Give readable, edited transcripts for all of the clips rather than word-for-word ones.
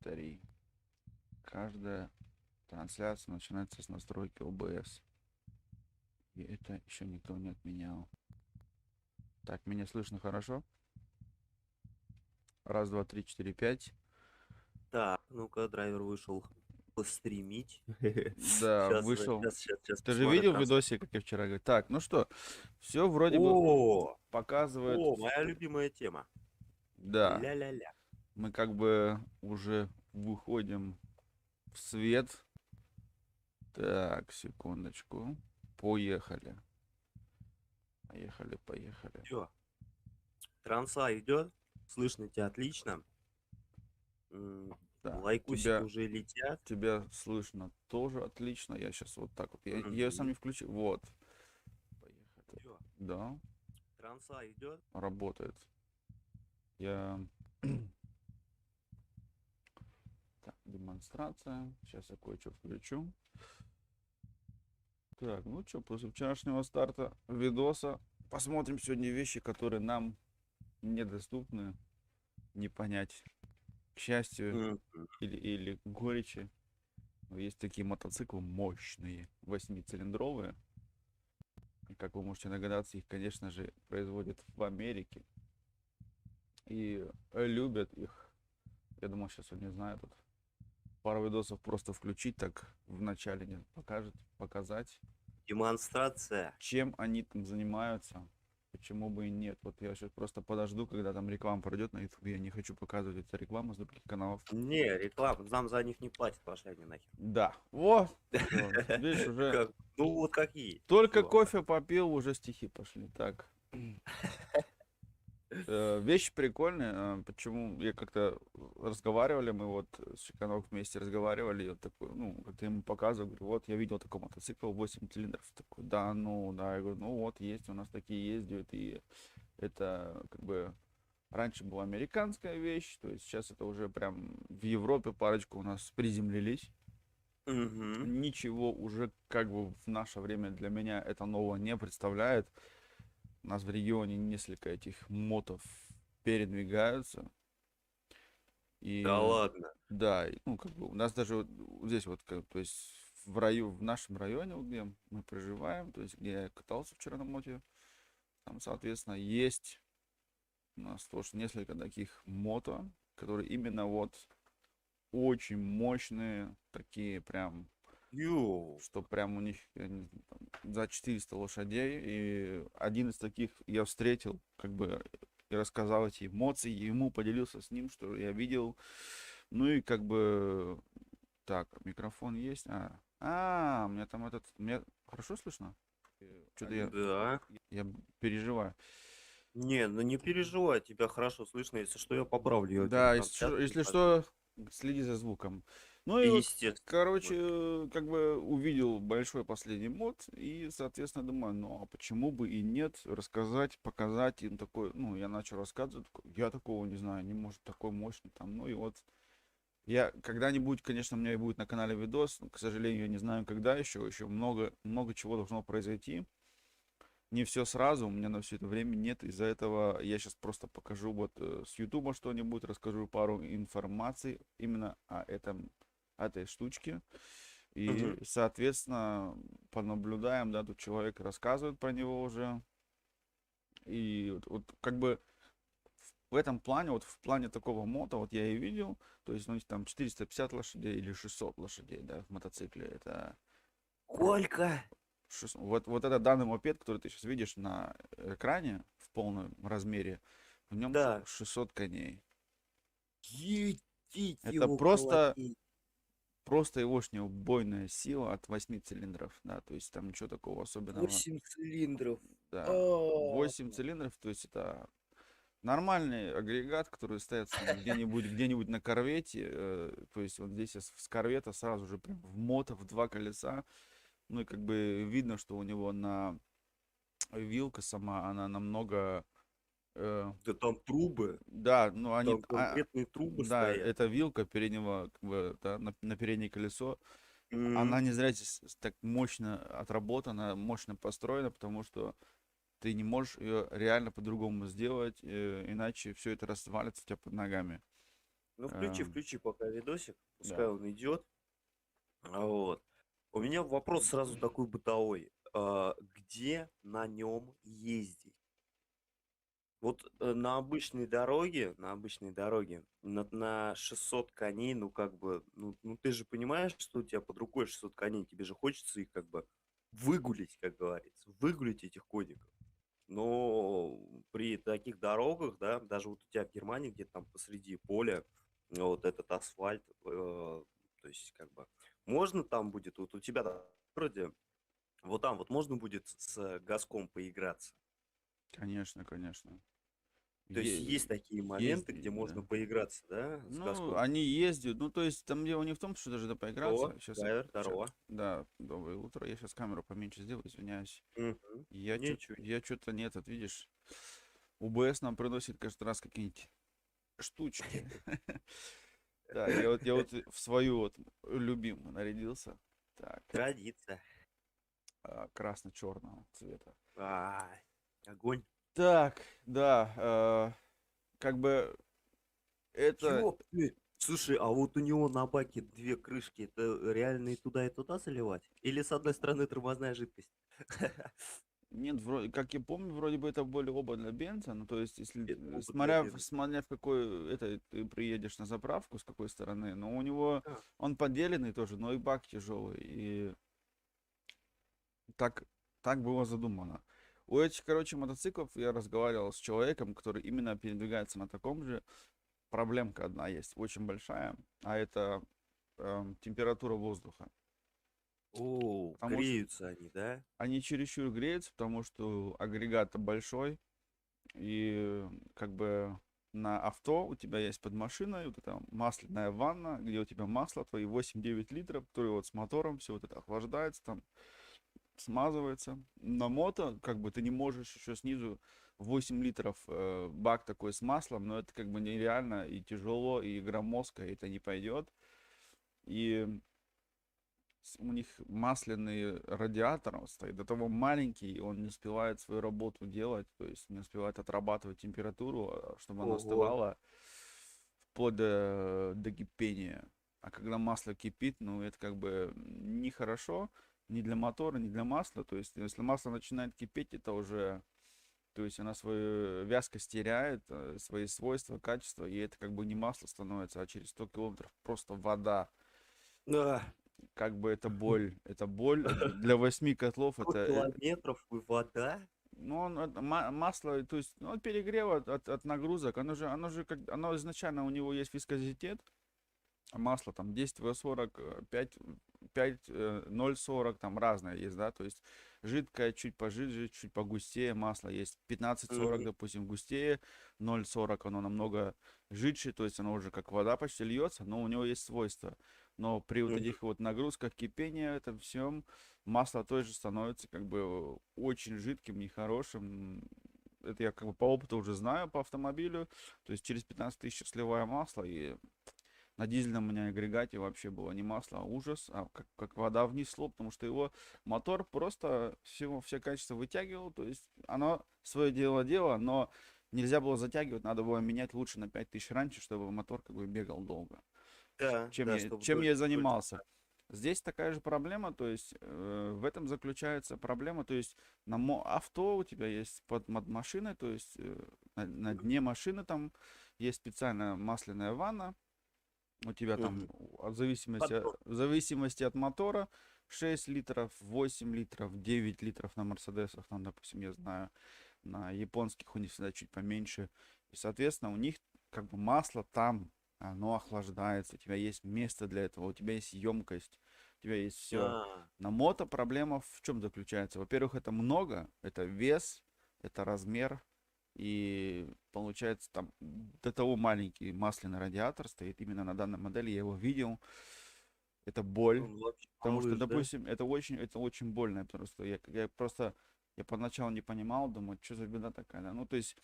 3. Каждая трансляция начинается с настройки OBS. И это еще никто не отменял. Так, меня слышно хорошо? Раз, два, три, четыре, пять. Так, ну-ка, драйвер вышел постримить. Да, Сейчас, вышел. сейчас Ты же посмотрю видел трансляцию. видосик, как я вчера говорил? Так, ну что, все вроде бы О, показывает. о, моя любимая тема. Да, Ля-ля-ля. мы как бы уже выходим в свет. Так, секундочку. Поехали. Поехали, поехали. Все, транса идет, слышно тебя отлично. М, Да, Лайкусики уже летят. тебя слышно тоже отлично. Я сейчас вот так вот. Я ее сам Мгм. не включил. Вот. Поехали. Все, Да, транса идет. работает. Я... Так, демонстрация. Сейчас я кое-что включу. Так, ну что, после вчерашнего старта видоса посмотрим сегодня вещи, которые нам недоступны, не понять. К счастью Мгм. или к горечи. Но есть такие мотоциклы мощные, 8-цилиндровые. И, как вы можете догадаться, их, конечно же, производят в Америке. И любят их. Я думаю, сейчас они знают. Вот пару видосов просто включить, так в начале не показать, Демонстрация. чем они там занимаются. Почему бы и нет? Вот я сейчас просто подожду, когда там реклама пройдет на YouTube. Я не хочу показывать эту рекламу с других каналов. Не, реклама, нам за них не платят, пошли они нахер. Да. О, все. Видишь, уже Как? Ну вот как есть. только Все. кофе попил, уже стихи пошли. Так. Вещи прикольные. Почему я как-то разговаривали, мы вот с Чеканов вместе разговаривали, и вот такой, ну, как-то ему показывал, говорю, вот я видел такой мотоцикл 8 цилиндров. Такой, да, ну, да, я говорю, ну вот есть, у нас такие ездят, и это как бы раньше была американская вещь, то есть сейчас это уже прям в Европе парочку у нас приземлились. Угу. Ничего уже как бы в наше время для меня это нового не представляет. У нас в регионе несколько этих мотов передвигаются. Да И ладно. да, ну как бы у нас даже вот здесь вот, то есть в нашем районе, вот где мы проживаем, то есть где я катался вчера на моте, там, соответственно, есть у нас тоже несколько таких мото, которые именно вот очень мощные, такие прям, Ю. что прям у них я не знаю, там, за 400 лошадей. И один из таких я встретил, как бы и рассказал эти эмоции, и ему поделился с ним, что я видел. Ну и как бы так, микрофон есть. У меня там этот. Меня хорошо слышно? Что-то Да. я переживаю. Не, ну не переживай, тебя хорошо слышно. Если что, я поправлю ее Да, трансляцию. если что, следи за звуком. Ну и вот, Естественно. короче, как бы увидел большой последний мод, и, соответственно, думаю, ну а почему бы и нет, рассказать, показать им такой, ну, я начал рассказывать, такой, я такого не знаю, не может такой мощный там, ну и вот, я когда-нибудь, конечно, у меня и будет на канале видос, но, к сожалению, я не знаю, когда еще много, много чего должно произойти. Не все сразу, у меня на все это время нет. Из-за этого я сейчас просто покажу вот с Ютуба что-нибудь, расскажу пару информаций именно этой штучке. И, Мгм. соответственно, понаблюдаем, да, тут человек рассказывает про него уже. И вот как бы в этом плане, вот в плане такого мото, вот я и видел, то есть, ну, там 450 лошадей или 600 лошадей, да, в мотоцикле, это Сколько? Вот этот данный мопед, который ты сейчас видишь на экране в полном размере, в нем Да. 600 коней. Етить Это его просто, колотить. просто егошняя убойная сила от 8 цилиндров, да, то есть там ничего такого особенного, 8 цилиндров. да. А. 8 цилиндров, то есть это нормальный агрегат, который ставится там где-нибудь на корвете, то есть вот здесь с корвета сразу же прям в мото, в два колеса, ну и как бы видно, что у него на вилка сама, она намного, э, Да там трубы. да, ну Там конкретные трубы да, стоят. эта вилка переднего, как бы, да, на переднее колесо, М. она не зря здесь так мощно отработана, мощно построена, потому что ты не можешь ее реально по-другому сделать, иначе все это развалится у тебя под ногами. Ну, включи, Эм, включи пока видосик, пускай да. он идет. Вот. У меня вопрос сразу такой бытовой. Где на нем ездить? Вот на обычной дороге, на 600 коней, ну как бы, ну ты же понимаешь, что у тебя под рукой 600 коней, тебе же хочется их как бы выгулить, как говорится, выгулить этих коников. Но при таких дорогах, да, даже вот у тебя в Германии, где там посреди поля, вот этот асфальт, то есть как бы можно там будет, вот у тебя в городе, вот там вот можно будет с газком поиграться. Конечно, конечно. То есть Е есть такие моменты, где ездили, можно да. поиграться, да, с Ну, газком? они ездят. Ну, то есть там дело не в том, что даже О, поиграться. Сейчас, Гайвер, здорово. да, доброе утро. Я сейчас камеру поменьше сделаю, извиняюсь. Мгм. Я что Ничего. я что-то не этот, видишь, УБС нам приносит каждый раз какие-нибудь штучки. Да, я вот в свою вот любимую нарядился. Так, Традиция. красно-черного цвета. Ай, огонь. Так, да, как бы это Ёпты! Слушай, а вот у него на баке две крышки. Это реально и туда заливать? Или с одной стороны тормозная жидкость? нет, вроде, как я помню, вроде бы это были оба для бенза. Ну, то есть, если, Это оба для смотря, бенза. смотря в какой это ты приедешь на заправку, с какой стороны, но у него А, он поделенный тоже, но и бак тяжелый. И так, так было задумано. У этих, короче, мотоциклов я разговаривал с человеком, который именно передвигается на таком же. Проблемка одна есть, очень большая, а это температура воздуха. Потому что греются они, да? они чересчур греются, потому что агрегат большой, и как бы на авто у тебя есть под машиной вот эта масляная ванна, где у тебя масло твои 8-9 литров, которые вот с мотором все вот это охлаждается, там смазывается. На мото как бы ты не можешь еще снизу 8 литров бак такой с маслом, но это как бы нереально и тяжело, и громоздко, и это не пойдет. И у них масляный радиатор он стоит, до того маленький, и он не успевает свою работу делать, то есть не успевает отрабатывать температуру, чтобы она Ого. остывала вплоть до кипения. А когда масло кипит, ну это как бы нехорошо ни для мотора, ни для масла. То есть если масло начинает кипеть, это уже, то есть она свою вязкость теряет, свои свойства, качества, и это как бы не масло становится, а через 100 километров просто вода. А, Как бы это боль для 8 котлов, 100 километров и вода? ну, масло, то есть, ну, от перегрева, от нагрузок, оно изначально, у него есть вискозитет, а масло там 10В40, 0,40, там разное есть, да, то есть жидкое чуть пожиже, чуть погустее, масло есть 15-40, Мгм. допустим, густее, 0,40 оно намного жидче, то есть оно уже как вода почти льется, но у него есть свойства. Но при вот Мгм. этих вот нагрузках кипения, это всем, масло тоже становится как бы очень жидким, нехорошим. Это я как бы по опыту уже знаю по автомобилю. То есть через 15 тысяч сливаю масло, и на дизельном у меня агрегате вообще было не масло, а ужас, а как вода вниз шло, потому что его мотор просто все качества вытягивал, то есть оно свое дело дело, но нельзя было затягивать, надо было менять лучше на 5000 раньше, чтобы мотор как бы бегал долго. Да, Чем да, я, чтобы чем я и дольше. занимался. Здесь такая же проблема, то есть в этом заключается проблема, то есть на авто у тебя есть под машиной, то есть на дне машины там есть специальная масляная ванна, у тебя там Мгм. Поддон. в зависимости от мотора 6 литров, 8 литров, 9 литров на Мерседесах, там, допустим, я знаю, на японских у них всегда чуть поменьше. И, соответственно, у них как бы масло там, оно охлаждается, у тебя есть место для этого, у тебя есть емкость, у тебя есть все. А, На мото проблема в чем заключается? Во-первых, это много, это вес, это размер, и получается там до того маленький масляный радиатор стоит именно на данной модели, я его видел, это боль, он вообще потому что, малыш, да? допустим, это очень больно, потому что я поначалу не понимал, думаю, что за беда такая, да? Ну, то есть,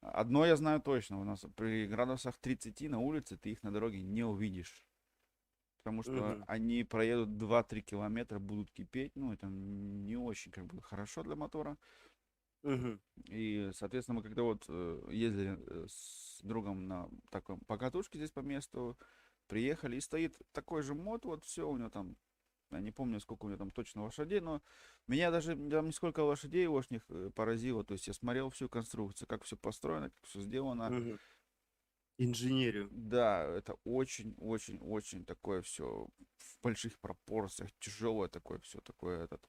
одно я знаю точно, у нас при градусах 30 на улице ты их на дороге не увидишь, потому что Мгм. они проедут 2-3 километра, будут кипеть, ну, это не очень, как бы, хорошо для мотора, Мгм. И, соответственно, мы когда вот ездили с другом на такой покатушке здесь по месту, приехали, и стоит такой же мод, вот все, у него там, я не помню, сколько у него там точно лошадей, но меня даже там нисколько лошадей ошних поразило, то есть я смотрел всю конструкцию, как все построено, как все сделано. Мгм. Инженерию. Да, это очень такое все в больших пропорциях, тяжелое такое все, такое этот.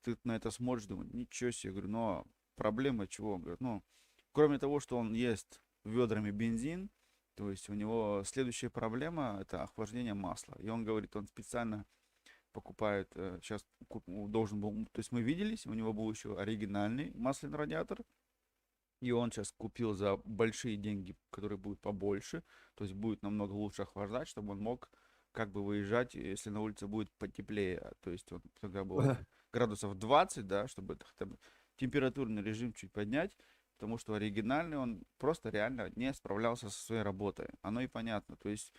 Ты на это смотришь, думаешь, ничего себе, говорю, но проблема чего? Говорит, ну, кроме того, что он ест ведрами бензин, то есть у него следующая проблема это охлаждение масла. И он говорит, он специально покупает, сейчас должен был, то есть мы виделись, у него был еще оригинальный масляный радиатор, и он сейчас купил за большие деньги, которые будут побольше, то есть будет намного лучше охлаждать, чтобы он мог как бы выезжать, если на улице будет потеплее. То есть он тогда было градусов 20, да, чтобы это хотя бы температурный режим чуть поднять, потому что оригинальный он просто реально не справлялся со своей работой. Оно и понятно. То есть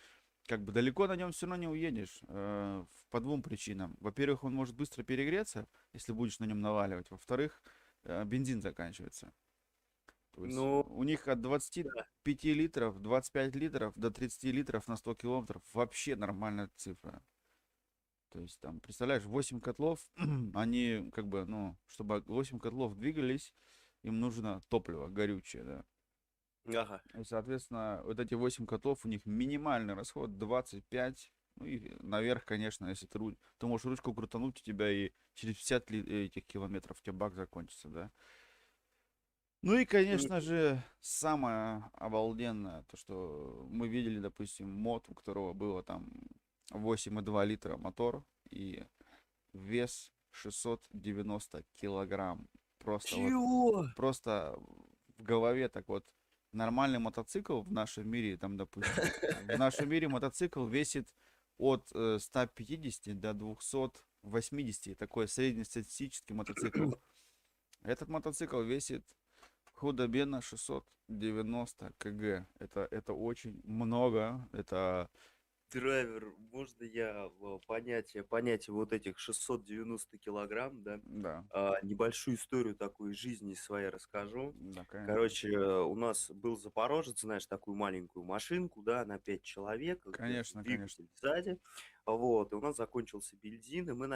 как бы далеко на нем все равно не уедешь по двум причинам. Во-первых, он может быстро перегреться, если будешь на нем наваливать. Во-вторых, бензин заканчивается. То есть Ну, у них от двадцати да. пяти литров, 25 литров до 30 литров на 100 километров вообще нормальная цифра. То есть там, представляешь, 8 котлов, они как бы, ну, чтобы 8 котлов двигались, им нужно топливо горючее, да. Ага. И, соответственно, вот эти 8 котлов, у них минимальный расход 25, ну и наверх, конечно, если ты можешь ручку крутануть, у тебя и через 50 этих километров у тебя бак закончится, да. Ну и, конечно Мгм. же, самое обалденное, то, что мы видели, допустим, мод, у которого было там 8,2 литра мотор и вес 690 килограмм. Просто вот, Чего? просто в голове так вот нормальный мотоцикл в нашем мире, там, допустим, в нашем мире мотоцикл весит от 150 до 280, такой среднестатистический мотоцикл. Этот мотоцикл весит худо-бедно 690 кг. Это очень много. Это, Драйвер, можно я понятие вот этих 690 килограмм, да? да, Небольшую историю такую из жизни своей расскажу. да, конечно. Короче, у нас был Запорожец, знаешь, такую маленькую машинку, да, на 5 человек, где Конечно, конечно. двигатель сзади. Вот, и у нас закончился бензин, и мы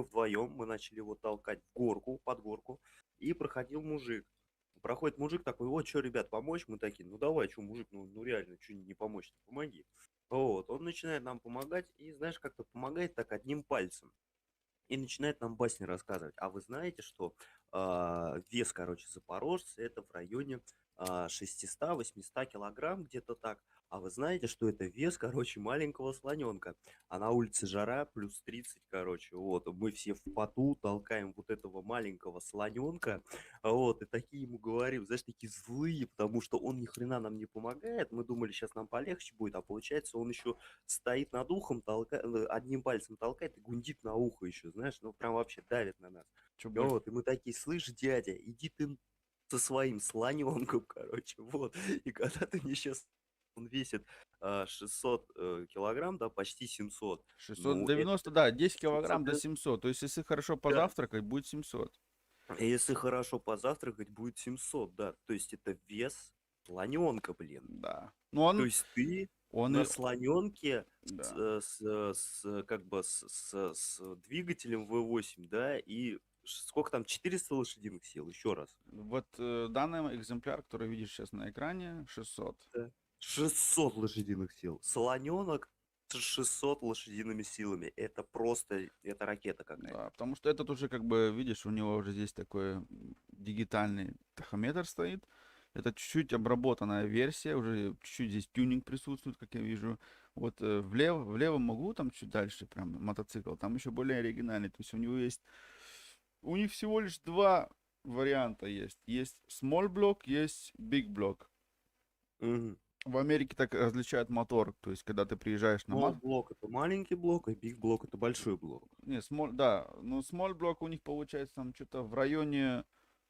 вдвоем, мы начали его толкать в горку, под горку, и проходил мужик. Проходит мужик такой, вот, что, ребят, помочь? Мы такие, ну давай, что, мужик, ну реально, что не помочь, помоги. Вот, он начинает нам помогать, и знаешь, как-то помогает так одним пальцем. И начинает нам басни рассказывать. А вы знаете, что вес, короче, запорожца это в районе 600-800 килограмм, где-то так. А вы знаете, что это вес, короче, маленького слоненка. А на улице жара плюс 30, короче. Вот, мы все в поту толкаем вот этого маленького слоненка. Вот, и такие ему говорим, знаешь, такие злые, потому что он ни хрена нам не помогает. Мы думали, сейчас нам полегче будет, а получается он еще стоит над ухом, одним пальцем толкает и гундит на ухо еще, знаешь, ну прям вообще давит на нас. Что больше? Вот, и мы такие, слышь, дядя, иди ты со своим слоненком, короче, вот. И когда ты мне сейчас, он весит 600 килограмм, да, почти 700. Ну, 690, да, 10 килограмм до это, 700. То есть, если хорошо да. позавтракать, будет 700. Если хорошо позавтракать, будет 700, да. То есть это вес слоненка, блин. Да. Но То есть ты он на и, слоненке да, как бы с двигателем V8, да, и сколько там, 400 лошадиных сил, еще раз. вот данный экземпляр, который видишь сейчас на экране, 600. Да. 600 лошадиных сил. Слоненок с 600 лошадиными силами. Это просто, это ракета какая-то. Да, потому что этот уже, как бы, видишь, у него уже здесь такой дигитальный тахометр стоит. Это чуть-чуть обработанная версия, уже чуть-чуть здесь тюнинг присутствует, как я вижу. Вот в левом углу, там чуть дальше, прям мотоцикл, там еще более оригинальный. То есть у него есть, у них всего лишь два варианта есть. Есть small block, есть big block. Мгм. В Америке так различают мотор, то есть когда ты приезжаешь на Small мат, блок это маленький блок, а big блок это большой блок. не, да, ну small block у них получается там что-то в районе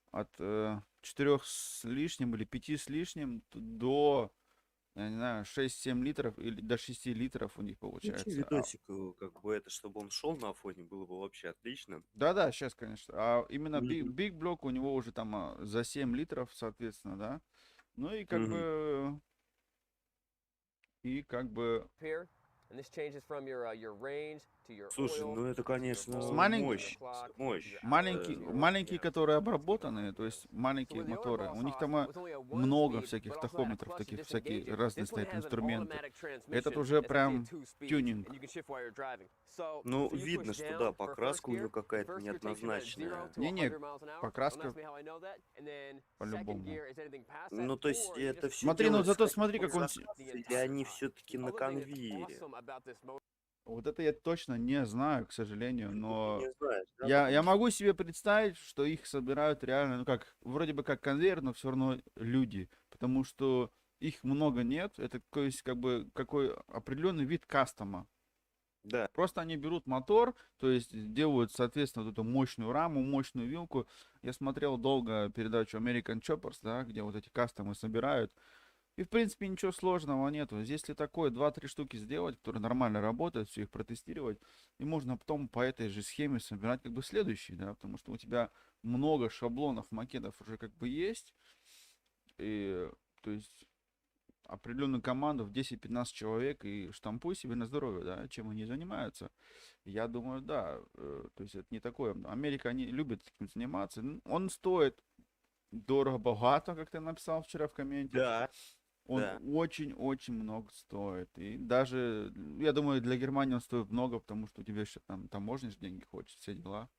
от 4 с лишним или 5 с лишним до я не знаю, 6-7 литров или до 6 литров у них Включи получается. видосик, как бы это, чтобы он шел на фоне, было бы вообще отлично. Да-да, сейчас, конечно. А именно Мгм. Big Block у него уже там за 7 литров, соответственно, да. Ну Мгм. и как бы Here, and this changes from your range to your Слушай, oil ну это, to your конечно, с volts to your маленьким, мощь. clock to your Мощь. hours маленькие, to Это, your маленькие, которые обработанные, то есть So маленькие with the моторы, у Boss них Hoss, там it was only a one много speed, всяких but also had a тахометров, clutch to таких disengage всякие it. разные This one стоят has an инструменты. automatic Этот transmission уже that's actually at прям 2 speeds, and тюнинг. you can shift while you're driving. So ну, you push видно, что down да, for first покраска у него gear, and какая-то first gear takes you from 0 неоднозначная. to Не-не, 100 miles an hour. Don't покраска ask me how I know that. And then second по-любому. gear is anything past that, Ну, то есть or you это just все Смотри, ну делается зато каким-то смотри, как он... the заказ, или entire они time. все-таки The на other thing that's конвейере? awesome about this motor Вот это я точно не знаю, к сожалению, Ну, ты но не знаешь, да, я потому что... могу себе представить, что их собирают реально, ну как, вроде бы как конвейер, но все равно люди, потому что их много нет, это то есть как бы какой определенный вид кастома. Да. Просто они берут мотор, то есть делают, соответственно, вот эту мощную раму, мощную вилку. Я смотрел долго передачу American Choppers, да, где вот эти кастомы собирают. И, в принципе, ничего сложного нету. Если такое 2-3 штуки сделать, которые нормально работают, все их протестировать, и можно потом по этой же схеме собирать как бы следующий, да, потому что у тебя много шаблонов, макетов уже как бы есть, и, то есть, определенную команду в 10-15 человек и штампуй себе на здоровье, да, чем они занимаются. Я думаю, да, то есть это не такое. Америка, они любят этим заниматься. Он стоит дорого-богато, как ты написал вчера в комменте. Да. Он Да. очень-очень много стоит. И даже, я думаю, для Германии он стоит много, потому что у тебя еще там таможня же деньги хочет, все дела.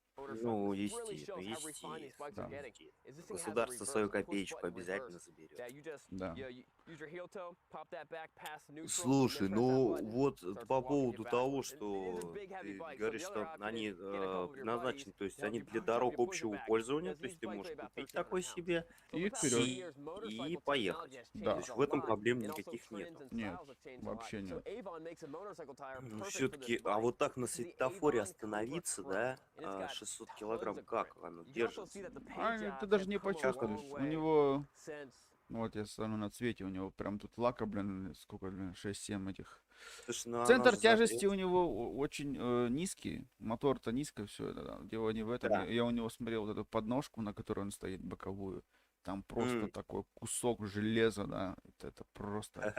Ну, This really shows how естественно, refined these bikes Да. are getting. Is this thing has a Государство reverse свою push копеечку button обязательно reverse заберет. that you just Да. you use your heel toe, pop that back past neutral, and then Слушай, press that ну button. вот Starts по walking you поводу того, backwards. And these что are big, heavy ты bikes. So говоришь, the other что option они is get a couple of your buddies предназначены, то есть to help они you для push up дорог your общего pushback пользования, because то есть these ты bikes можешь weigh about купить 1,300 такой pounds. себе So И in the past few вперед. years, и motorcycle поехать. technology has Да. То changed есть a в этом lot, проблем and also никаких trends нету. and Нет, styles have changed a lot. вообще So нет. Avon makes a motorcycle tire Ну, perfect for this все-таки, а bike. вот так на This is the светофоре Avon Cobra остановиться, Chrome, да, and it's got 600 tons килограмм, of grip. как оно You can also держится? see that the А paint ты jobs даже have не come a почувствуешь. long У way него, since. ну вот я стану на цвете, у него прям тут лака, блин, сколько, блин, 6-7 этих. Слушай, ну она Центр же тяжести загрелась. у него очень низкий, мотор-то низко, все это, да. Дело не в этом. Да. Я у него смотрел вот эту подножку, на которой он стоит, боковую. Там просто М. такой кусок железа, да. Это просто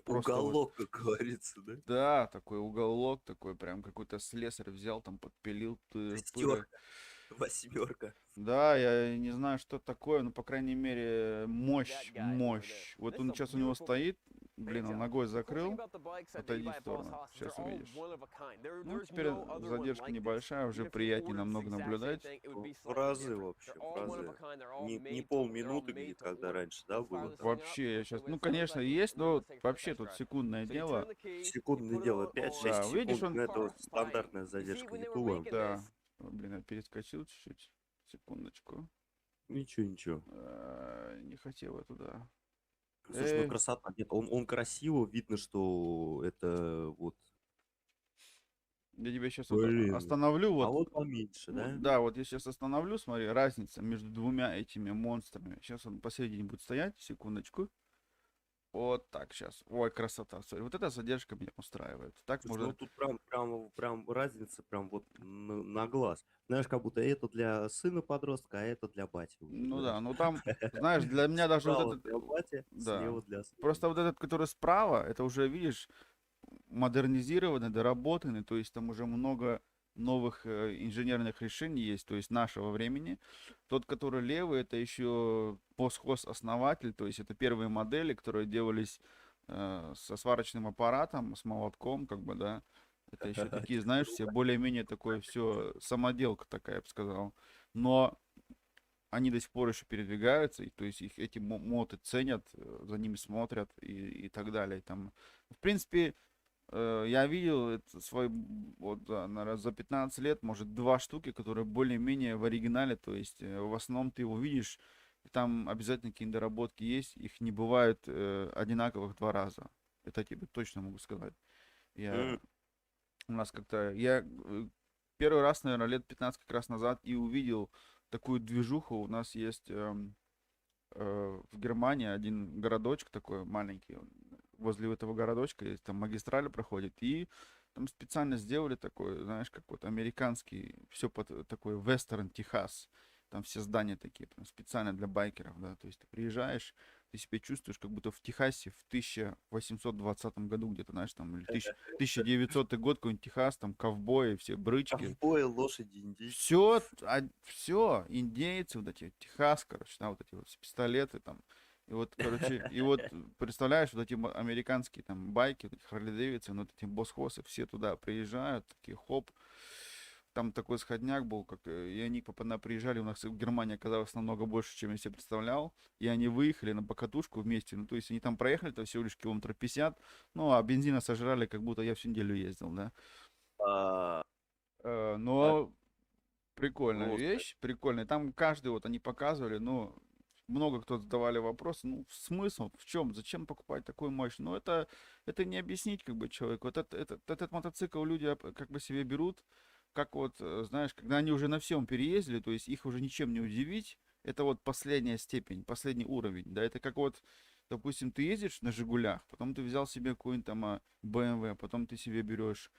вот, Уголок, как говорится, да? да, такой уголок, такой прям какой-то слесарь взял, там подпилил пыры. Шестерка, восьмерка. Да, я не знаю, что это такое, но, по крайней мере, мощь, That guy over there. мощь. Вот This он is a сейчас у него beautiful стоит, paint блин, он job. ногой The cool thing закрыл, about the bikes that you отойди buy в at Boss сторону, Hoss is сейчас they're all увидишь. one of a kind. Ну, There's теперь no other one задержка like this. небольшая, уже Even if you приятнее ordered the намного exact same наблюдать. thing, it would be В slightly разы different. вообще, They're в all one of a разы. kind. They're all Не made to they're all полминуты, made где, to когда work. раньше, You да, can fire было this там. thing up, Вообще, я сейчас, especially ну, with конечно, motorcycles, есть, and then но let's take it for a вообще test тут drive. секундное So you дело. turn the key, you Секундное put it дело, on, 5-6 Да, видишь, секунд, он, ну, это вот by. стандартная You see, задержка, when не they were пугаем. making да. this, Блин, я перескочил чуть-чуть. Секундочку. Ничего, ничего. Не хотел я туда. Слушай, ну Э, красота. Нет, он красиво, видно, что это вот, Я тебя сейчас вот блин. остановлю, А вот. вот поменьше, да? Да, вот я сейчас остановлю, смотри, разница между двумя этими монстрами. Сейчас он посередине будет стоять, секундочку. Вот так сейчас. Ой, красота. Смотри, вот эта задержка меня устраивает. Так Слушай, ну можно... тут прям разница прям вот на глаз. Знаешь, как будто это для сына подростка, а это для бати уже, Ну да, знаешь. ну там, знаешь, для меня даже вот Справа этот... для бати, Да. слева для сына. Просто вот этот, который справа, это уже, видишь, модернизированный, доработанный, то есть там уже много новых инженерных решений есть, то есть нашего времени. Тот, который левый, это еще постхоз-основатель, то есть это первые модели, которые делались со сварочным аппаратом, с молотком, как бы, да. Это еще такие, знаешь, все более-менее такое все самоделка такая, я бы сказал. Но они до сих пор еще передвигаются, и то есть их эти моты ценят, за ними смотрят и так далее. Там, в принципе, я видел это свой, вот, да, наверное, за 15 лет, может, 2 штуки, которые более-менее в оригинале, то есть в основном ты его видишь, и там обязательно какие-то доработки есть, их не бывает одинаковых 2 раза. Это я тебе точно могу сказать. Я, у нас как-то, я первый раз, наверное, лет 15 как раз назад и увидел такую движуху. У нас есть в Германии один городочек такой маленький, возле этого городочка, есть там магистраль проходит, и там специально сделали такой, знаешь, как вот американский, все такой вестерн Техас. Там все здания такие, прям специально для байкеров, да. То есть ты приезжаешь, ты себя чувствуешь, как будто в Техасе в 1820 году где-то, знаешь, там, или 1900 год, какой-нибудь Техас, там, ковбои, все брычки. Ковбои, лошади, индейцы. Все, индейцы, вот эти, Техас, короче, да, вот эти вот пистолеты там. И вот, короче, и вот представляешь, вот эти американские там байки, вот эти Харли Дэвидсон, вот эти босс-хоссы, все туда приезжают, такие хоп. Там такой сходняк был, как и они приезжали, у нас в Германии оказалось намного больше, чем я себе представлял. И они выехали на покатушку вместе, ну, то есть они там проехали-то всего лишь километров 50, ну, а бензина сожрали, как будто я всю неделю ездил, да. А, а, Но прикольная просто. вещь, прикольная. Там каждый, вот они показывали, ну, много кто задавали вопросы, ну, смысл в чем, зачем покупать такую мощь? Ну, это не объяснить, как бы, человеку. Вот этот мотоцикл люди как бы себе берут, как вот, знаешь, когда они уже на всем переездили, то есть их уже ничем не удивить, это вот последняя степень, последний уровень, да, это как вот, допустим, ты ездишь на Жигулях, потом ты взял себе какой-нибудь там BMW, потом ты себе берешь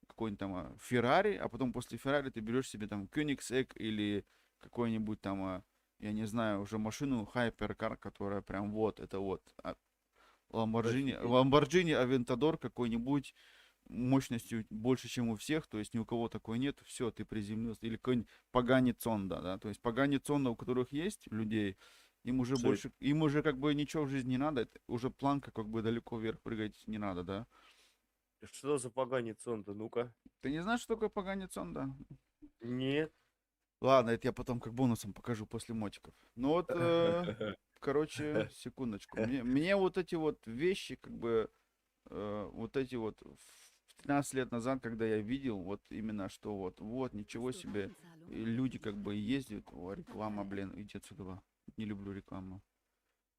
какой-нибудь там Феррари, а потом после Феррари ты берешь себе там Koenigsegg или какой-нибудь там, я не знаю, уже машину Hypercar, которая прям вот, это вот Lamborghini, Офигеть. Lamborghini Aventador какой-нибудь мощностью больше, чем у всех, то есть ни у кого такой нет, все, ты приземлился. Или какой-нибудь Pagani Zonda, да, то есть Pagani Zonda, у которых есть людей, им уже Что это? больше, им уже как бы ничего в жизни не надо, уже планка как бы далеко вверх прыгать не надо, да. Что за поганец он-то? Ну-ка. Ты не знаешь, что такое Pagani Zonda? Нет. Ладно, это я потом как бонусом покажу после мотиков. Ну вот, короче, секундочку. Мне вот эти вот вещи, как бы, вот эти вот в 13 лет назад, когда я видел, вот именно что вот, ничего себе, и люди как бы ездят, о, реклама, блин, иди отсюда, не люблю рекламу.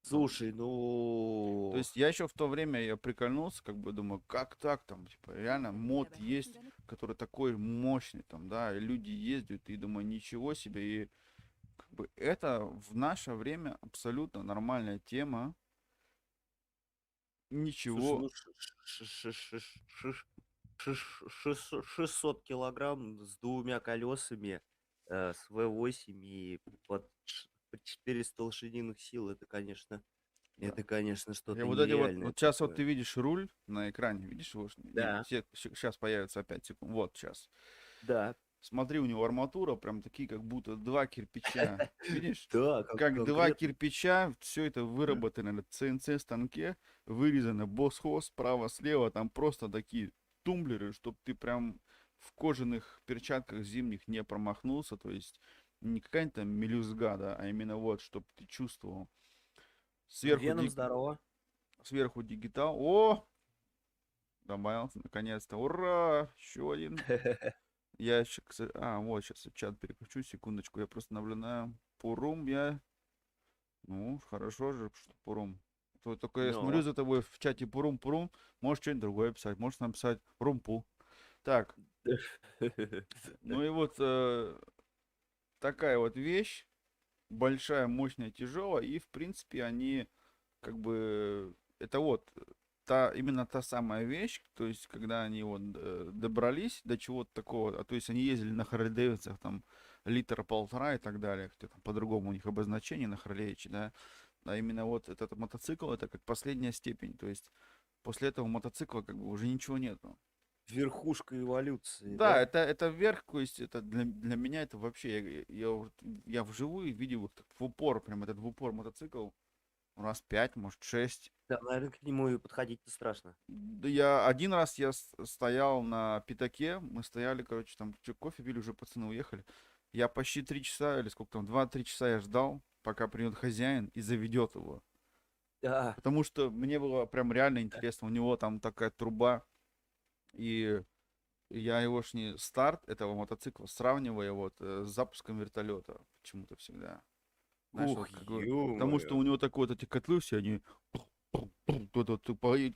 Слушай, То ну... есть я еще в то время я прикольнулся, как бы думаю, как так там, типа, реально мод есть, который такой мощный там, да, и люди ездят, и думаю, ничего себе, и как бы это в наше время абсолютно нормальная тема, Слушай, ничего, ну 600 килограмм с двумя колесами, с V8 и под 400 лошадиных сил, да. это, конечно, И что-то вот эти вот, нереальное вот сейчас вот такое. ты видишь руль на экране, видишь его, Да, сейчас появится опять секунд, вот сейчас. да, Смотри, у него арматура прям такие, как будто два кирпича. Видишь? да, Как два конкретно. кирпича, все это выработано на CNC станке, вырезано босс-хвост справа-слева, там просто такие тумблеры, чтобы ты прям в кожаных перчатках зимних не промахнулся, то есть не какая-нибудь там мелюзга, да, а именно вот, чтобы ты чувствовал. Сверху, Веном здорово. сверху дигитал. О, добавился наконец-то. Ура! Еще один. Я еще, вот сейчас чат переключу, секундочку, я просто наблюдаю. Пурум я. Ну, хорошо же, что Пурум. Только я смотрю Но. за тобой в чате Пурум-Пурум. Можешь что-нибудь другое писать. Можешь написать Румпу. Так, ну и вот такая вот вещь. Большая, мощная, тяжелая. И, в принципе, они как бы... Это вот именно та самая вещь. То есть, когда они вот добрались до чего-то такого. То есть, они ездили на Харли Дэвидсах там литра полтора и так далее. Хотя там по-другому у них обозначение на Харлеече, да. А именно вот этот мотоцикл, это как последняя степень. То есть после этого мотоцикла как бы уже ничего нету. Верхушка эволюции, Да, да? это вверх, то есть это для меня это вообще, я вживую видел вот так в упор, прям этот в упор мотоцикл, раз 5, может 6. Да, наверное, к нему и подходить-то страшно. Да я один раз я стоял на пятаке, мы стояли, короче, там кофе пили, уже пацаны уехали. Я почти 3 часа, или сколько там, 2-3 часа я ждал, пока придет хозяин и заведет его. Да. Потому что мне было прям реально интересно. У него там такая труба. И я его старт этого мотоцикла сравниваю вот с запуском вертолета. Почему-то всегда. Знаешь, Ух, вот потому что ё-моё. у него такой вот эти котлы все, они тут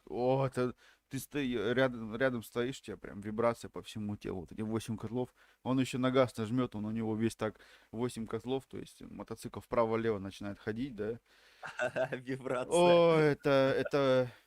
о, ты рядом стоишь, тебя прям вибрация по всему телу. Вот эти 8 котлов. Он еще на газ нажмет, он у него весь так 8 котлов, то есть мотоцикл вправо-лево начинает ходить, да. Вибрация. О,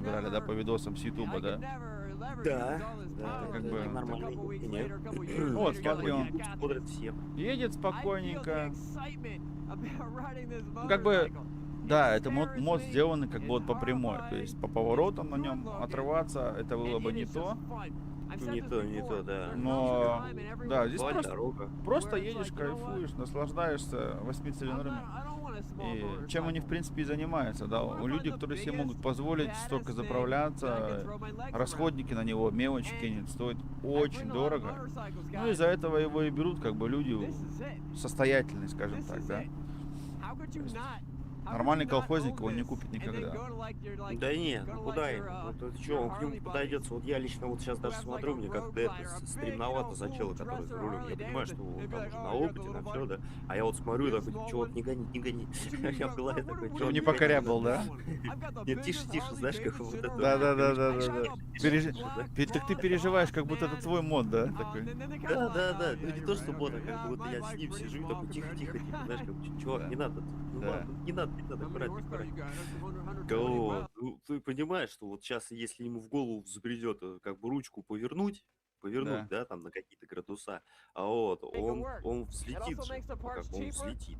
забирали, да, по видосам с Ютуба, да? Да, Это как это бы- нормальное явление. Вот, смотри, он Смотрят все. едет спокойненько. Ну, как бы, да, это мод сделанный как бы вот по прямой. То есть по поворотам на нем отрываться, это было бы не то. Не то, да. Но, да, здесь Асфальт, просто, дорога. просто едешь, кайфуешь, наслаждаешься восьмицилиндрами. И чем они, в принципе, и занимаются, да. У людей, которые себе могут позволить столько заправляться, расходники на него, мелочи кинет, стоит очень дорого. Ну, из-за этого его и берут, как бы, люди состоятельные, скажем так, да. То есть нормальный колхозник его не купит никогда. Да не, ну куда ему? Вот это что, он к нему подойдется. Вот я лично вот сейчас даже смотрю, мне как-то это стремновато за чела, который за рулем. Я понимаю, что он там уже на опыте, на все, да. А я вот смотрю и такой, типа, чё, вот не гони, не гони. Я в голове такой, чё, Чтобы не гони, покорябал, да? Нет, тише, тише, знаешь, как вот это. Да. Тише, да? Так ты переживаешь, как будто это твой мод, да? Такой. Да. Ну не то, что бота, как бы вот я с ним сижу и такой тихо, типа, знаешь, как, чувак, не надо, ну Да. ладно, не надо, аккуратнее. Вот. Ну, ты понимаешь, что вот сейчас, если ему в голову забредет, как бы ручку повернуть, Да. да, там на какие-то градуса, а вот он взлетит же, ну, как бы он взлетит.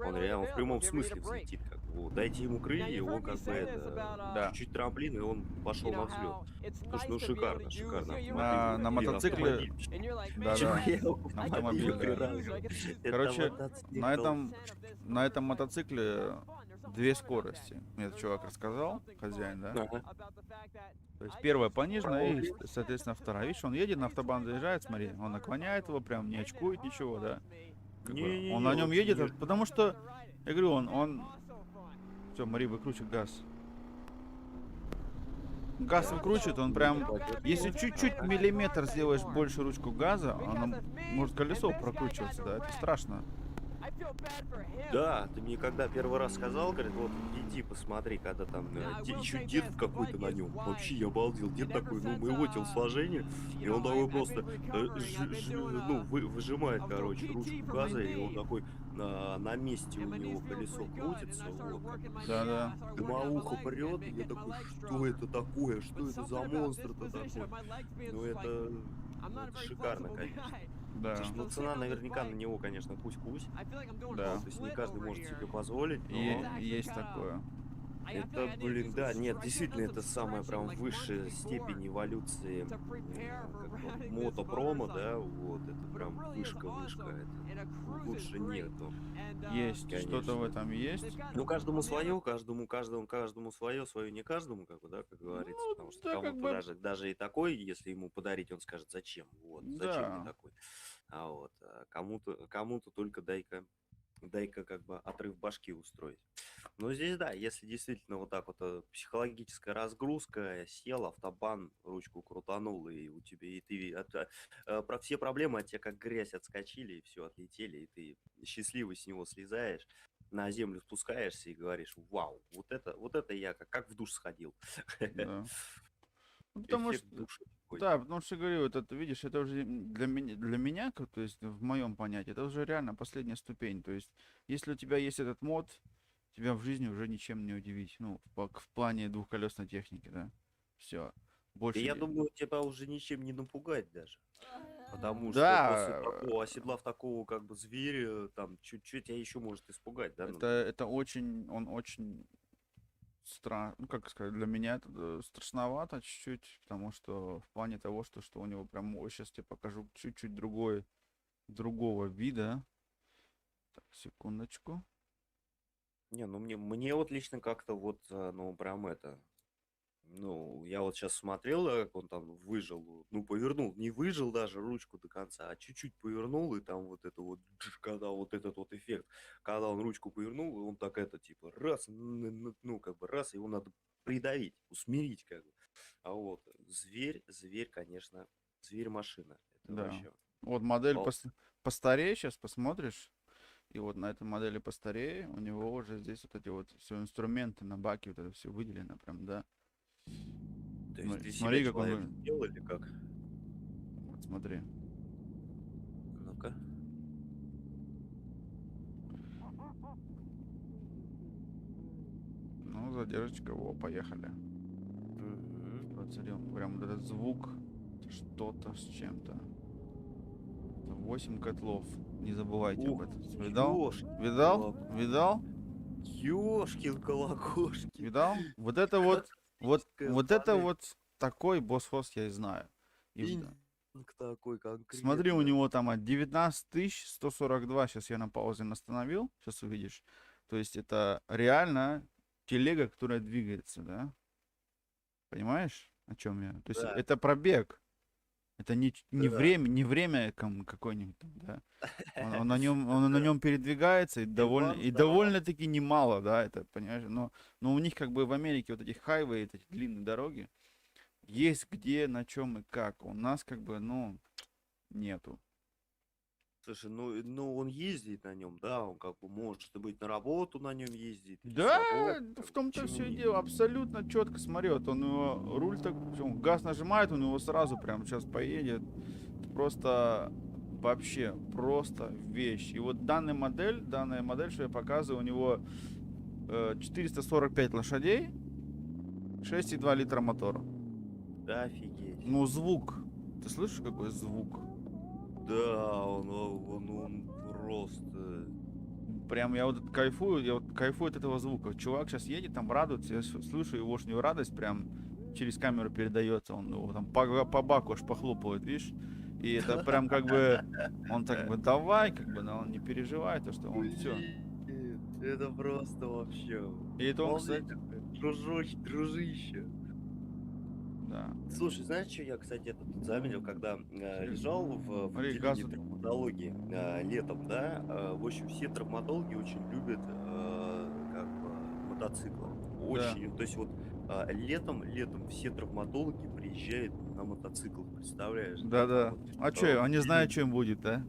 Он реально в прямом смысле взлетит, как бы. Вот. Дайте ему крылья, он как бы это, Да. чуть-чуть трамплин, и он пошел на взлет. Слушай, ну шикарно, шикарно. На мотоцикле, да. Чего я его На автомобиле, да. приравниваю? Это Короче, мотоцикл. на этом мотоцикле две скорости. Мне этот чувак рассказал, хозяин, да? Ага. То есть первая пониженная и, соответственно, вторая. Видишь, он едет, на автобан заезжает, смотри, он наклоняет его, прям не очкует ничего, да? Как бы Не-не-не, он на нем вообще едет, нет. потому что, я говорю, он... Все, Мари, выкручивай газ. Газ выкручивает, он прям... Если чуть-чуть миллиметр сделаешь больше ручку газа, она может колесо прокручиваться, да? Это страшно. Да, ты мне когда первый раз сказал, говорит, вот иди посмотри, когда там еще дед какой-то на нем. Вообще я обалдел. Дед такой, ну, моего телосложения, и он такой просто, выжимает, короче, ручку газа, и он такой на месте у него колесо крутится, вот, Да. дымоухо прет, и я такой, что это такое, что это за монстр-то такой? Ну, это шикарно, конечно. Да. Ну, цена наверняка на него, конечно, кусь-кусь. Да. То есть не каждый может себе позволить, но Есть такое. это, блин, да, нет, действительно, это самая прям высшая степень эволюции как бы мотопрома, да, вот, это прям вышка, это лучше нету. Есть, что-то в Конечно. этом есть. Ну, каждому свое, каждому свое, не каждому, как бы, да, как говорится, Ну, потому что да, как кому-то бы, даже и такой, если ему подарить, он скажет, зачем, вот, зачем мне да. такой, а кому-то только дай-ка как бы отрыв башки устроить. Но здесь, да, если действительно вот так вот психологическая разгрузка, сел, автобан, ручку крутанул, и у тебя, и ты, про все проблемы от тебя как грязь отскочили, и все, отлетели, и ты счастливый с него слезаешь, на землю спускаешься и говоришь, вау, вот это я как в душ сходил. Да. Ну, потому Эффект что, душа такой. да, потому что говорю, вот это, видишь, это уже для меня, как, то есть в моем понятии, это уже реально последняя ступень. То есть, если у тебя есть этот мод, тебя в жизни уже ничем не удивить. Ну, в плане двухколесной техники, да. Все. Да Больше. я думаю, тебя уже ничем не напугать даже. Потому что после Да, такого, оседлав такого как бы зверя, там, чуть-чуть тебя еще может испугать, да? это он очень ну, как сказать, для меня это страшновато чуть-чуть, потому что в плане того, что у него прям, сейчас тебе покажу чуть-чуть другого вида. Так, секундочку. Не, ну мне вот лично как-то вот, ну, прям это, ну, я вот сейчас смотрел, как он там выжил, ну, повернул, не выжил даже ручку до конца, а чуть-чуть повернул, и там вот это вот, когда вот этот вот эффект, когда он ручку повернул, и он так это, типа, раз, ну, как бы раз, его надо придавить, усмирить, как бы. А вот зверь, конечно, зверь-машина. Это Да. вообще. Вот модель Вау. постарее, сейчас посмотришь. И вот на этой модели постарее у него уже здесь вот эти вот все инструменты на баке, вот это все выделено прям, да. То есть ты Смотри, себя как он человек сделал или как? Вот смотри. Ну-ка. Ну, задержечка, поехали. Мгм. Вот Смотри, прям вот этот звук, что-то с чем-то. 8 котлов. Не забывайте об Ух, этом. Видал? ёшкин Видал? колокольчик. Видал? Ёшкин колокольчик. Видал? Вот это вот, Классическая вот это панель. вот такой босс-хост я и знаю. И Инк такой смотри, у конкретно. него там 19 142. Сейчас я на паузе остановил. Сейчас увидишь. То есть это реально телега, которая двигается, да? Понимаешь, о чем я? То есть Да, это пробег. Это не да. время, не время какое-нибудь там, да. Он на нем передвигается и Иван Сава. довольно-таки немало, да, это, понимаешь, но у них как бы в Америке вот эти хайвей, эти длинные дороги, есть где, на чем и как. У нас как бы, ну, нету. Слушай, ну он ездит на нем, да, он как бы может быть на работу на нем ездит, или с Да, работы, как в бы, том-то почему все и нет? дело. Абсолютно четко смотри, вот он его руль так, причем газ нажимает, у него сразу прям сейчас поедет. Просто вообще просто вещь. И вот данная модель, что я показываю, у него 445 лошадей, 6,2 литра мотора. Да, офигеть. Ну, звук. Ты слышишь, какой звук? Да, он просто... Прям я вот кайфую от этого звука. Чувак сейчас едет, там радуется, я слышу его радость, прям через камеру передается. Он его там по баку аж похлопывает, видишь? И это прям как бы, он так бы давай, как бы, но он не переживает, то что он все. Блин, это просто вообще... И это он, Молодец кстати, такой, дружище. да. Слушай, знаешь, что я, кстати, это тут заметил, когда лежал в Смотри, отделении газ вот- травматологии летом, да, в общем, все травматологи очень любят как бы мотоциклы. Очень. То есть вот летом все травматологи приезжают на мотоциклах, представляешь? Да, там Да-да. вот, А в что, они знают, отделении. что им будет, да?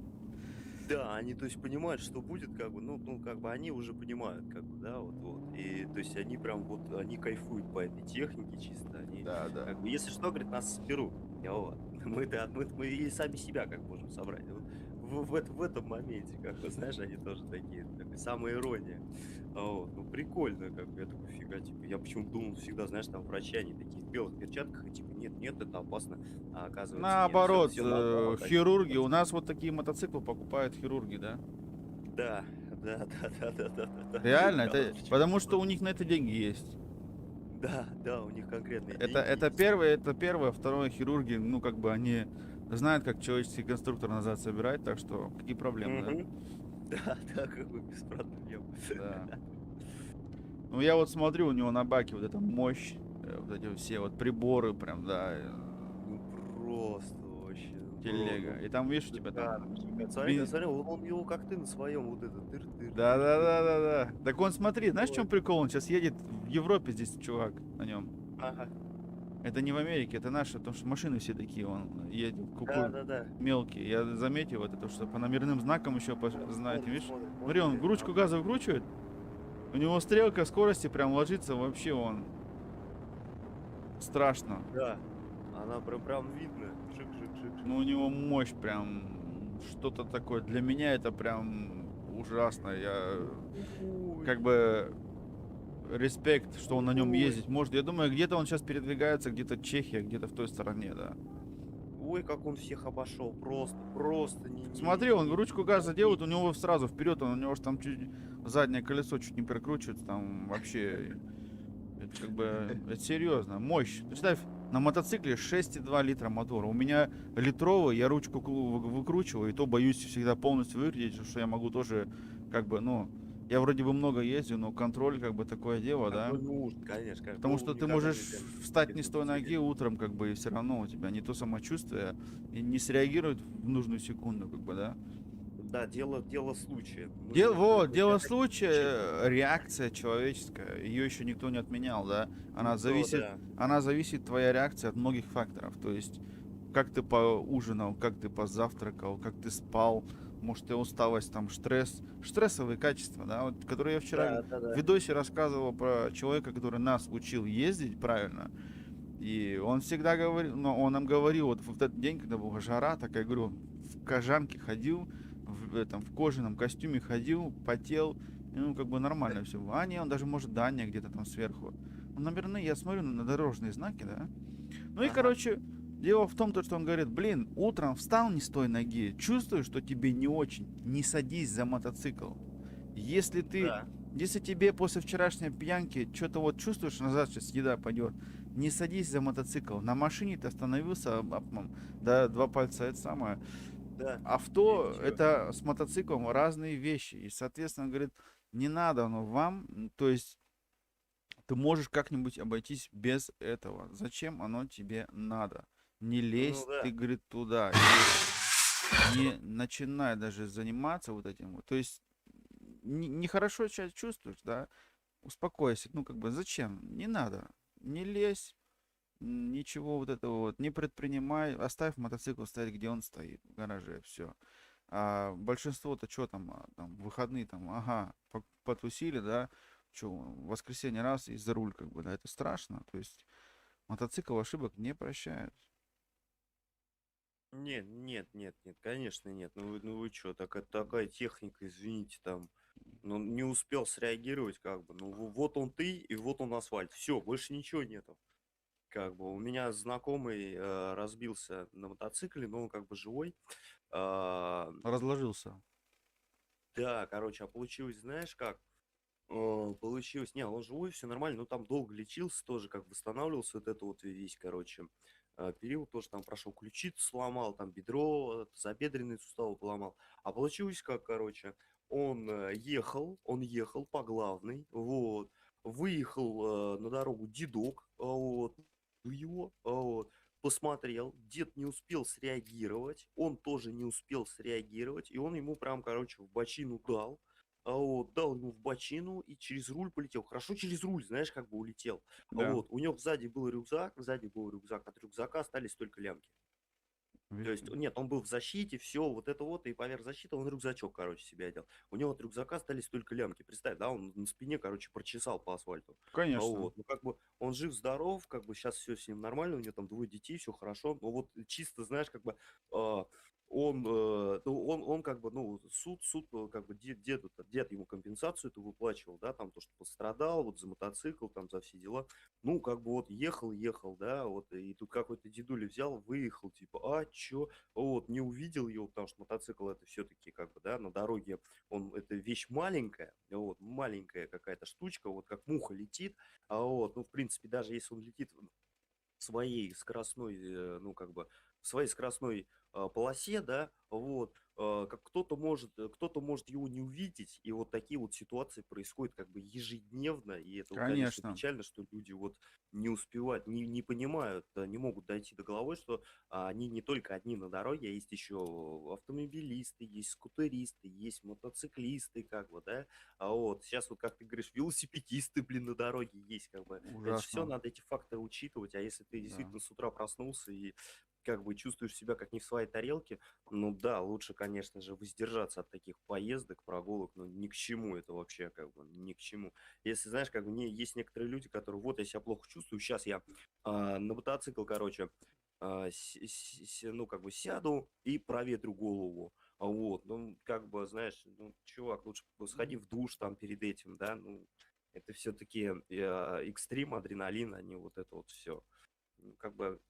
Да, они, то есть, понимают, что будет, как бы, ну, как бы, они уже понимают, как бы, да, вот. И, то есть, они прям, вот, они кайфуют по этой технике чисто, они, Да, да. как бы, если что, говорит, нас соберут. Вот. Мы и сами себя как можем собрать. Вот в этом моменте, как бы, знаешь, они тоже такие, такая самая ирония. Вот. Ну, прикольно, как бы, я такой, фига, типа, я почему-то думал всегда, знаешь, там врачи, они такие в белых перчатках, и типа, нет, это опасно, а оказывается, нет, Наоборот, все наоборот, они хирурги, у мотоциклы. нас вот такие мотоциклы покупают хирурги, да? Да, да. Реально, Я вот это почему-то потому что у тоже. них на это деньги есть. Да, у них конкретные Это, деньги это есть. первое, это первое, второе, хирурги, ну, как бы они знают, как человеческий конструктор назад собирать, так что какие проблемы, да? Мгм. Да, как бы без проблем. Да. Ну, я вот смотрю, у него на баке вот эта мощь, вот эти все вот приборы прям, да, Ну просто вообще, телега. И там, видишь, у тебя да, там... смотри, смотри, он его как ты на своем вот этот тыр-тыр-тыр-тыр. Да. Так он, смотри, знаешь, в чем прикол? Он сейчас едет в Европе, здесь чувак на нем. Ага, Это не в Америке, это наши, потому что машины все такие, он едет, да. мелкие. Я заметил вот это, что по номерным знакам еще знаете, видишь? Смотрит, Смотри, он смотрит, ручку газа выкручивает, у него стрелка скорости прям ложится, вообще он страшно. да, она прям видно. Шик. Ну, у него мощь прям, что-то такое. Для меня это прям ужасно. Я Ой, как бы респект, что он на нем ой, ездить может. Я думаю, где-то он сейчас передвигается, где-то Чехия, где-то в той стороне, да. ой, как он всех обошел, просто не. Смотри, он ручку газа делает, у него сразу вперед, у него же там чуть заднее колесо чуть не прикручивается, там вообще, это как бы, это серьезно, мощь. Представь, на мотоцикле 6,2 литра мотора, у меня литровый, я ручку выкручиваю, и то боюсь всегда полностью выкрутить, что я могу тоже, как бы, ну, я вроде бы много ездил, но контроль, как бы, такое дело, да. Контроль нужен, конечно. Потому что ты никогда можешь нельзя встать не без с той ноги мотоцикла. утром, как бы, и все равно у тебя не то самочувствие, и не среагирует в нужную секунду, как бы, да. Да, дело случая. Дело случая, реакция человеческая, ее еще никто не отменял, да. Она зависит, твоя реакция от многих факторов. То есть, как ты поужинал, как ты позавтракал, как ты спал, может, и усталость, там, стрессовые качества, да, вот, которые я вчера в видосе рассказывал про человека, который нас учил ездить правильно. И он всегда говорил, но он нам говорил, вот в этот день, когда была жара, так я говорю, в кожанке ходил, в кожаном костюме ходил, потел, и, ну, как бы нормально все. А не, он даже может Дания где-то там сверху. Ну, номерные, я смотрю на дорожные знаки, да, Ну и, Ага. короче, дело в том, то, что он говорит, блин, утром встал не с той ноги, чувствуешь, что тебе не очень, не садись за мотоцикл. Если ты, Да. если тебе после вчерашней пьянки что-то вот чувствуешь, назад сейчас еда пойдет, не садись за мотоцикл. На машине ты остановился, да, два пальца, это самое. Да. И Авто, чё? это с мотоциклом разные вещи. И, соответственно, говорит, не надо оно вам, то есть ты можешь как-нибудь обойтись без этого. Зачем оно тебе надо? Не Ну лезь ты, да. говорит, туда. И не начинай даже заниматься вот этим вот. То есть нехорошо себя чувствуешь, да? Успокойся. Ну, как бы, зачем? Не надо. Не лезь. Ничего вот этого вот не предпринимай. Оставь мотоцикл стоять, где он стоит, в гараже. Все. А большинство-то что там, там, выходные там, ага, потусили, да, что, в воскресенье раз и за руль, как бы, да, это страшно. То есть мотоцикл ошибок не прощает. Нет, нет, нет, нет, конечно нет. Ну вы чё, такая техника, извините, там, ну не успел среагировать, как бы, ну вот он ты и вот он асфальт, все, больше ничего нету. Как бы у меня знакомый разбился на мотоцикле, но он как бы живой. А, Разложился. да, короче, а получилось, знаешь как? Получилось, не, он живой, все нормально, но там долго лечился, тоже как восстанавливался, вот это вот весь, короче, период тоже там прошел, ключицу сломал, там бедро, тазобедренные суставы поломал. А получилось как, короче, он ехал по главной, вот, выехал на дорогу дедок, вот, его, вот, посмотрел, дед не успел среагировать, он тоже не успел среагировать, и он ему прям, короче, в бочину дал. Вот, дал ему в бочину и через руль полетел. Хорошо через руль, знаешь, как бы улетел. Да. Вот, у него сзади был рюкзак, от рюкзака остались только лямки. То есть, нет, он был в защите, все, вот это вот, и поверх защиты он рюкзачок, короче, себе одел. У него от рюкзака остались только лямки. Представь, да, он на спине, короче, прочесал по асфальту. Конечно. Вот, ну, как бы, он жив-здоров, как бы, сейчас все с ним нормально, у него там двое детей, все хорошо. Но вот чисто, знаешь, как бы, а, ну, он как бы, ну, суд, как бы, дед ему компенсацию эту выплачивал, да, там, то, что пострадал, вот, за мотоцикл, там, за все дела. Ну, как бы вот ехал, да, вот, и тут какой-то дедуля взял, выехал, типа, а, чё? Вот, не увидел его, потому что мотоцикл это все-таки, как бы, да, на дороге, это вещь маленькая, вот, маленькая какая-то штучка, вот, как муха летит, вот, ну, в принципе, даже если он летит своей скоростной, ну, как бы, в своей скоростной полосе, да, вот, как кто-то может его не увидеть, и вот такие вот ситуации происходят как бы ежедневно, и это, вот, конечно, Конечно. печально, что люди вот не успевают, не понимают, да, не могут дойти до головы, что они не только одни на дороге, а есть еще автомобилисты, есть скутеристы, есть мотоциклисты, как бы, да, а вот сейчас вот, как ты говоришь, велосипедисты, блин, на дороге есть, как бы, это же все Ужасно. надо эти факторы учитывать, а если ты Да. действительно с утра проснулся и как бы чувствуешь себя как не в своей тарелке, ну да, лучше, конечно же, воздержаться от таких поездок, прогулок, но ни к чему это вообще, как бы, ни к чему. Если, знаешь, как бы, есть некоторые люди, которые, вот, я себя плохо чувствую, сейчас я на мотоцикл, короче, ну, как бы, сяду и проветрю голову. Вот, ну, как бы, знаешь, ну, чувак, лучше сходи в душ там перед этим, да, ну, это все-таки экстрим, адреналин, а не вот это вот все. Как бы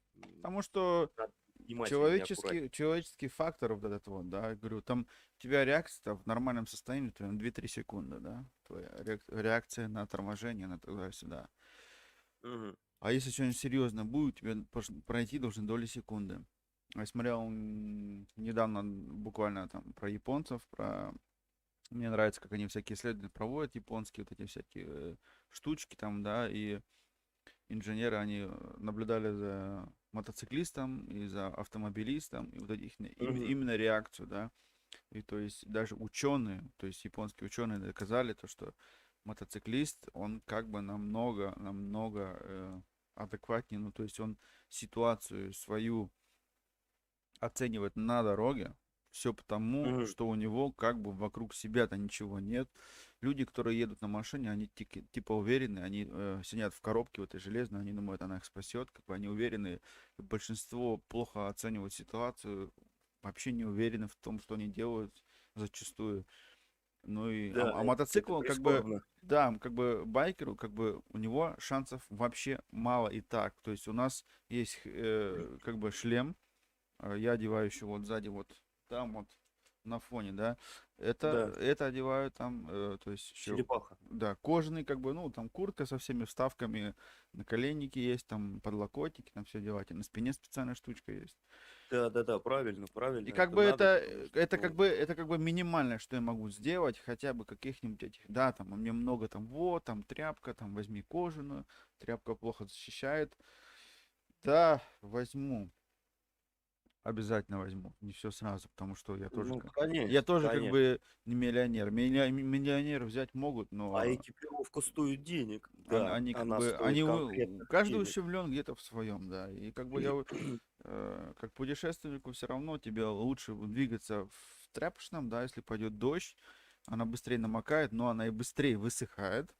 Потому что надо внимательнее, человеческий, аккуратнее. человеческий фактор вот этот вот, да, говорю, там у тебя реакция в нормальном состоянии, там 2-3 секунды, да, твоя реакция на торможение, на туда-сюда. Мгм. А если что-нибудь серьезно будет, тебе пройти должны доли секунды. Я смотрел недавно буквально там про японцев, про... Мне нравится, как они всякие исследования проводят, японские вот эти всякие штучки там, да, и инженеры, они наблюдали за мотоциклистом и за автомобилистом, и вот этих, Мгм. именно реакцию, да. И то есть даже ученые, то есть японские ученые доказали то, что мотоциклист, он как бы намного адекватнее, ну то есть он ситуацию свою оценивает на дороге, все потому, Мгм. что у него как бы вокруг себя-то ничего нет. Люди, которые едут на машине, они типа уверены, они сидят в коробке вот этой железной, они думают, она их спасет, как бы они уверены. И большинство плохо оценивают ситуацию, вообще не уверены в том, что они делают зачастую. Ну и, Да, это мотоцикл, как бы, прискорбно. да, как бы байкеру, как бы у него шансов вообще мало и так. То есть у нас есть как бы шлем, я одеваю еще вот сзади, вот там вот на фоне, да. Да, Это одеваю там, то есть еще, черепаха. да, кожаный, как бы, ну, там куртка со всеми вставками, наколенники есть, там подлокотники, там все делать, и на спине специальная штучка есть. Да-да-да, правильно, И правильно, как это бы надо, потому что, ну, это как бы минимальное, что я могу сделать, хотя бы каких-нибудь этих, да, там, у меня много там, вот, там, тряпка, там, возьми кожаную, тряпка плохо защищает. Да, возьму, обязательно возьму, не все сразу, потому что ну, я конечно, тоже как конечно. бы не миллионер. Миллионеры взять могут, А но экипировка стоит денег. Да, они как она бы, стоит конкретных каждый денег. ущемлен где-то в своем, да, и как бы как путешественнику все равно тебе лучше двигаться в тряпочном, да, если пойдет дождь, она быстрее намокает, но она и быстрее высыхает.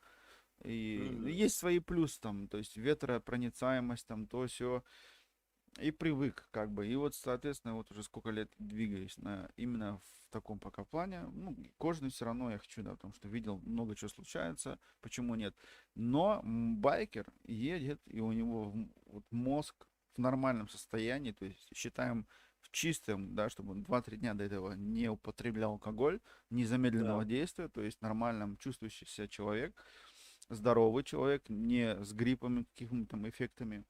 И Мгм. есть свои плюсы там, то есть ветропроницаемость, там то все. И привык, как бы. И вот, соответственно, вот уже сколько лет двигаюсь именно в таком пока плане. Ну, кожаный все равно я хочу, да, потому что видел, много чего случается, почему нет. Но байкер едет, и у него вот мозг в нормальном состоянии, то есть считаем в чистом, да, чтобы он 2-3 дня до этого не употреблял алкоголь, не замедленного Да. действия, то есть нормальным чувствующий себя человек, здоровый человек, не с гриппами, какими-то там эффектами,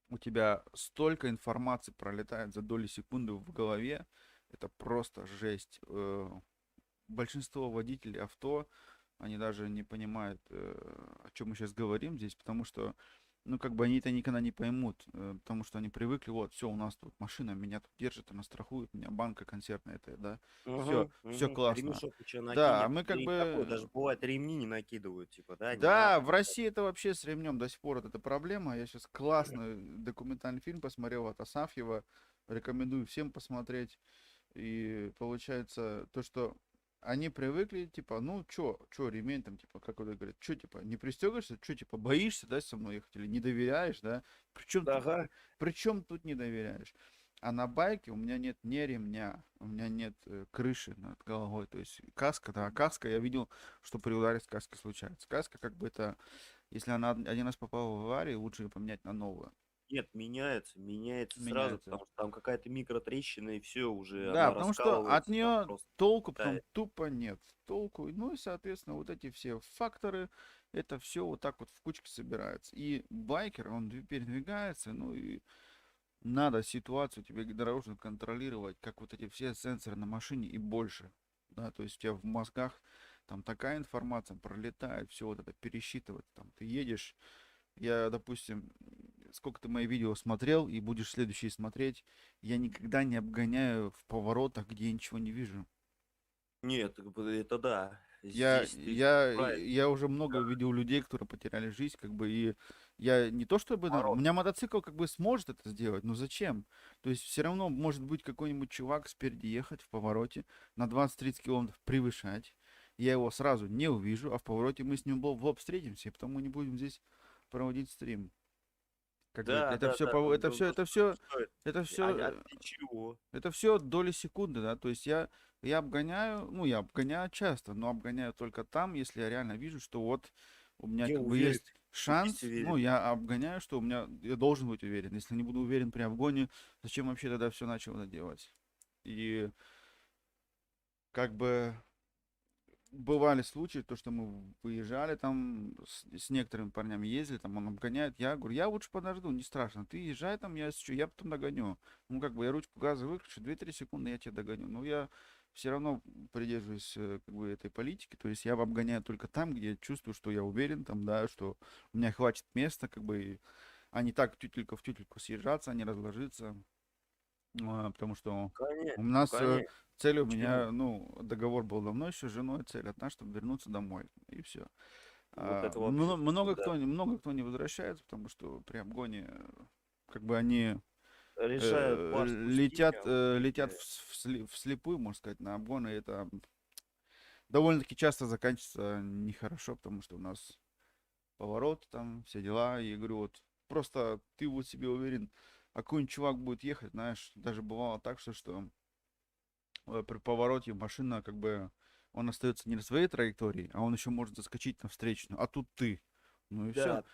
у тебя столько информации пролетает за доли секунды в голове, это просто жесть. Большинство водителей авто, они даже не понимают, о чем мы сейчас говорим здесь, потому что, ну, как бы они это никогда не поймут, потому что они привыкли, вот, все, у нас тут машина, меня тут держит, она страхует, меня банка консервная, это, да, все, Мгм, все мгм. классно. Ремешок еще Да, а накинет. мы Да как и такое, бы даже бывает, ремни не накидывают, типа, да, не да, надо. в России это вообще с ремнем до сих пор вот эта проблема. Я сейчас классный документальный фильм посмотрел от Асафьева. Рекомендую всем посмотреть. И получается то, что они привыкли, типа, ну, чё, ремень там, типа, как вот говорят, чё, типа, не пристегиваешься, чё, типа, боишься, да, со мной ехать или не доверяешь, да? Ага. Причем тут не доверяешь? А на байке у меня нет ни ремня, у меня нет крыши над головой, то есть каска, да, каска, я видел, что при ударе с каской случается. Каска, как бы это, если она один раз попала в аварию, лучше ее поменять на новую. Нет, меняется сразу, Меняется. потому что там какая-то микротрещина, и все, уже Да, она потому что от раскалывается, там нее просто толку потом тает. тупо нет. Толку. Ну и, соответственно, вот эти все факторы, это все вот так вот в кучке собирается. И байкер, он передвигается, ну и надо ситуацию тебе дорожно контролировать, как вот эти все сенсоры на машине и больше. Да, то есть у тебя в мозгах там такая информация пролетает, все вот это пересчитывать. Там ты едешь, я, допустим, сколько ты мои видео смотрел и будешь следующие смотреть, я никогда не обгоняю в поворотах, где я ничего не вижу. Нет, как бы это да. Я, Здесь ты я, правильно. я уже много видел людей, которые потеряли жизнь, как бы, и я не то чтобы, у Наоборот. меня мотоцикл как бы сможет это сделать, но зачем? То есть все равно может быть какой-нибудь чувак спереди ехать в повороте на 20-30 километров превышать, я его сразу не увижу, а в повороте мы с ним в лоб встретимся, и потом мы не будем здесь проводить стрим. Как бы Да, это да, все, да. Ну, ну, ну, что это? это А все ты чего? это все доли секунды, да, то есть я обгоняю, ну, я обгоняю часто, но обгоняю только там, если я реально вижу, что вот у меня Я как бы уверен, есть есть шанс, ну, уверен. я обгоняю, что я должен быть уверен. Если не буду уверен при обгоне, зачем вообще тогда все начал это делать? И как бы бывали случаи, то, что мы выезжали там, с некоторыми парнями ездили, там он обгоняет, я говорю, я лучше подожду, не страшно, ты езжай там, я потом догоню. Ну, как бы я ручку газа выключу, 2-3 секунды я тебя догоню. Но я все равно придерживаюсь как бы этой политики, то есть я обгоняю только там, где я чувствую, что я уверен, там, да, что у меня хватит места, как бы, а не так тютелька в тютельку съезжаться, а не разложиться. Потому что у Конечно, нас конечно. цель у Почему? меня, ну, договор был давно еще с женой, цель одна, чтобы вернуться домой. И все. Вот это вообще супер, да. Много кто не возвращается, потому что при обгоне, как бы они Решают пар спустить, а в летят итоге вслепую, можно сказать, на обгоны. И это довольно-таки часто заканчивается нехорошо, потому что у нас поворот, там, все дела. И говорю, вот просто ты вот себе уверен, а какой-нибудь чувак будет ехать, знаешь, даже бывало так, что при повороте машина как бы он остается не на своей траектории, а он еще может заскочить на встречную, а тут ты. Ну и все. Да,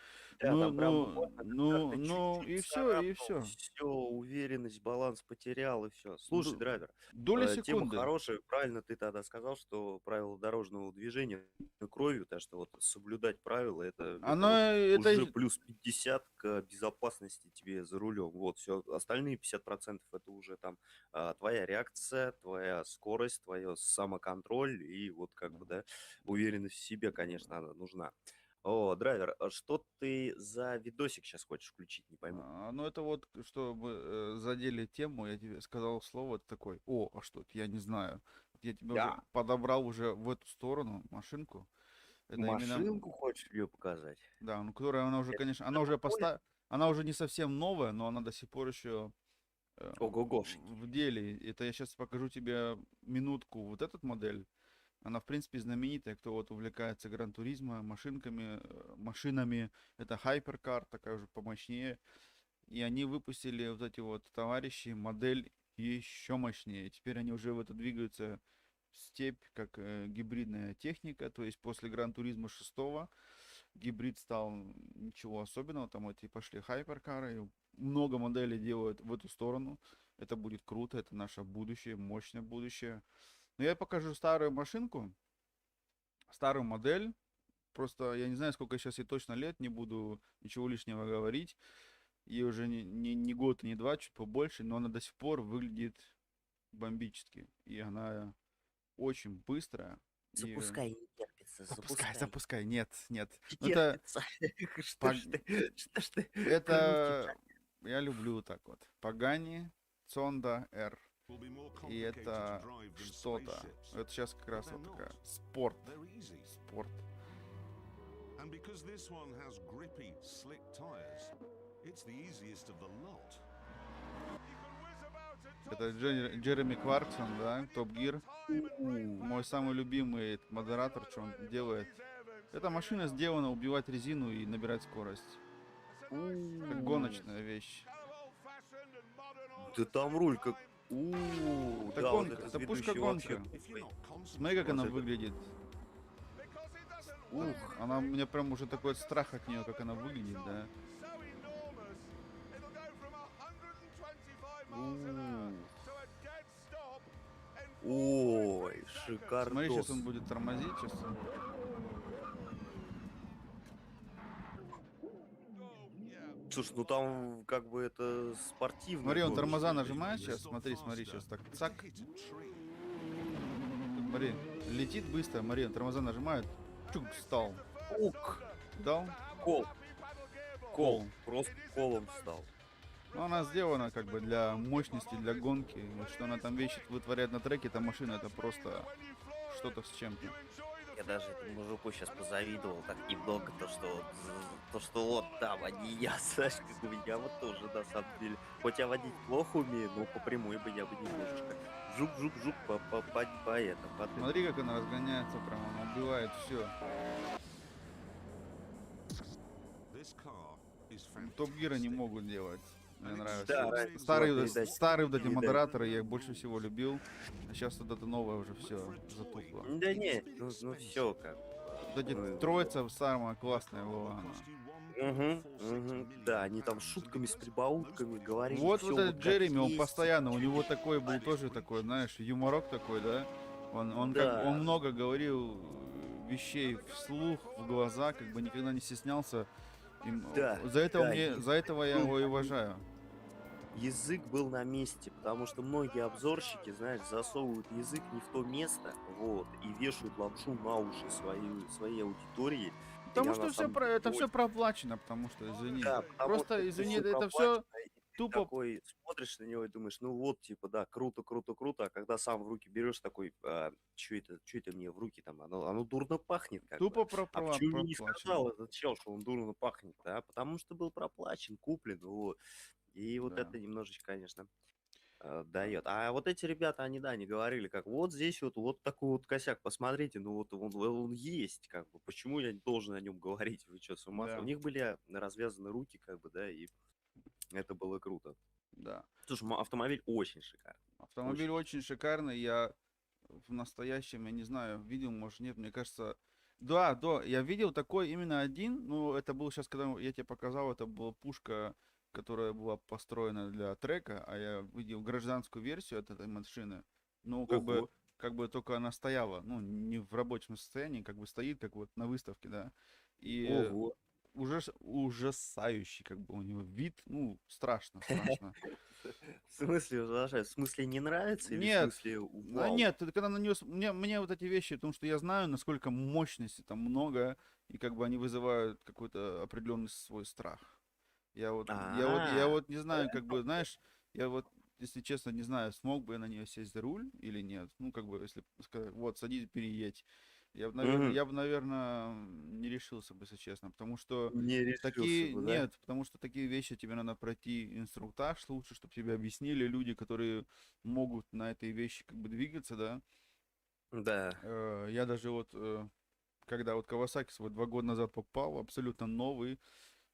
да, там прям буквально как-то И чуть-чуть все, и царапнул, все. все, уверенность, баланс потерял и все. Слушай, драйвер, Доли тема секунды. хорошая, правильно ты тогда сказал, что правила дорожного движения кровью, так что вот соблюдать правила, это Оно, вот это, уже плюс 50 к безопасности тебе за рулем. Вот, все, остальные 50% это уже там твоя реакция, твоя скорость, твое самоконтроль и вот как бы, да, уверенность в себе, конечно, она нужна. О, драйвер, а что ты за видосик сейчас хочешь включить, не пойму. ну это вот, чтобы задели тему, я тебе сказал слово, это такой, а что это, я не знаю. Вот я тебе уже Да. подобрал уже в эту сторону машинку. Это именно, Машинку хочешь ее показать? да, ну которая, она уже, Это конечно, что-то более она уже не совсем новая, но она до сих пор еще ого-гошеньки. в деле. Это я сейчас покажу тебе минутку вот этот модель. Она, в принципе, знаменитая, кто вот увлекается гран-туризмо, машинами. Это Hypercar, такая уже помощнее. И они выпустили вот эти вот товарищи модель еще мощнее. Теперь они уже в это двигаются в степь, как гибридная техника. То есть после Гран-туризма 6 гибрид стал ничего особенного. Там эти пошли хайперкары. Много моделей делают в эту сторону. Это будет круто. Это наше будущее, мощное будущее. Но я покажу старую машинку, старую модель. Просто я не знаю, сколько сейчас ей точно лет, не буду ничего лишнего говорить. Ей уже не год и не два, чуть побольше, но она до сих пор выглядит бомбически. И она очень быстрая. И... Запускай, не терпится, Запускай, запускай. запускай. Нет, нет. Не Ну, это, терпится. Что пог- ж ты, что ж ты это крутишь? я люблю так вот. Pagani Zonda R. И это что-то. Это сейчас как раз вот такая спорт. Спорт. And because this one has grippy, slick tires, it's the easiest of the lot. Это Джереми Кларксон, да, Топ Гир. Мой самый любимый модератор, что он делает. Эта машина сделана убивать резину и набирать скорость. Как гоночная вещь. Да там руль как... Это Да, гонка, вот этот это ведущий пушка-гонка. вообще туфли. Смотри, как она Вот это- выглядит. Ух, Она, у меня прям уже такой страх от нее, как она выглядит, да. ой, Смотри, сейчас он шикардос. будет тормозить, сейчас. Слушай, ну там как бы это спортивно. Смотри, он тормоза нажимает сейчас, смотри, сейчас так, цак. Смотри, летит быстро, смотри, он тормоза нажимает, чук, встал. Ук, Дал. кол. Просто колом встал. Ну, она сделана как бы для мощности, для гонки. Вот что она там вещи вытворяет на треке, эта машина, это просто что-то с чем-то. Я даже этому мужику сейчас позавидовал так немного, то, что вот там, а не я, знаешь, как бы я вот тоже, на самом деле, хоть я водить плохо умею, но по прямой бы я бы немножечко жук-жук-жук по этому. Смотри, как она разгоняется, прям она убивает все. This car is Топ Гира не могут делать. Мне нравится. Да, раньше Старые, была передача. старые вот эти Передача. модераторы, я их больше всего любил. А сейчас вот это новое уже все затухло. Да не, ну все как. Вот эти троица самая классная была она. Да, они там с шутками, с прибаутками говорили. Вот всё вот этот как Джереми, он есть. постоянно, у него такой был тоже такой, знаешь, юморок такой, да? Он Да. он много говорил вещей вслух, в глаза, как бы никогда не стеснялся. Да, За этого да, за этого я его и уважаю. Язык был на месте, потому что многие обзорщики, знаешь, засовывают язык не в то место, вот, и вешают лапшу на уши своей аудитории. Потому Я что на все самом про деле это все очень- проплачено, потому что, извини. Да, потому Просто, что извини, всё это все проплачено, и ты тупо. такой смотришь на него и думаешь, ну вот, типа, да, круто, круто, круто, а когда сам в руки берешь, такой, что это мне в руки там, оно дурно пахнет, как Тупо бы. А почему мне не проплачено. сказал этот чел, что он дурно пахнет, да? Потому что был проплачен, куплен, вот. И вот Да. это немножечко, конечно, дает. А вот эти ребята, они, да, не говорили, как вот здесь вот такой вот косяк, посмотрите, ну вот он есть, как бы, почему я не должен о нем говорить, вы что, с ума? Да. У них были развязаны руки, как бы, да, и это было круто. Да. Слушай, автомобиль очень шикарный. Автомобиль очень шикарный. Я в настоящем, я не знаю, видел, может, нет, мне кажется... Да, я видел такой именно один, ну, это был сейчас, когда я тебе показал, это была пушка, которая была построена для трека, а я видел гражданскую версию от этой машины. Ну, Ого, как бы только она стояла, ну, не в рабочем состоянии, как бы стоит, как вот на выставке, да. И ого. ужасающий, как бы у него вид, ну, страшно, страшно. В смысле ужасает? В смысле не нравится или в Нет, смысле вау? нет, это когда на нее, мне вот эти вещи, потому что я знаю, насколько мощности там много, и как бы они вызывают какой-то определенный свой страх. Я А, вот не знаю, как бы, знаешь, я вот, если честно, не знаю, смог бы я на нее сесть за руль или нет. Ну, как бы, если сказать, вот, садись, переедь. мгм. Я бы, наверное, не решился бы, если честно, потому что Не решился такие, бы, да? нет, потому что такие вещи тебе надо пройти инструктаж лучше, чтобы тебе объяснили люди, которые могут на этой вещи как бы двигаться, да. Да. Я даже вот, когда вот Кавасаки свой 2 года назад покупал, абсолютно новый,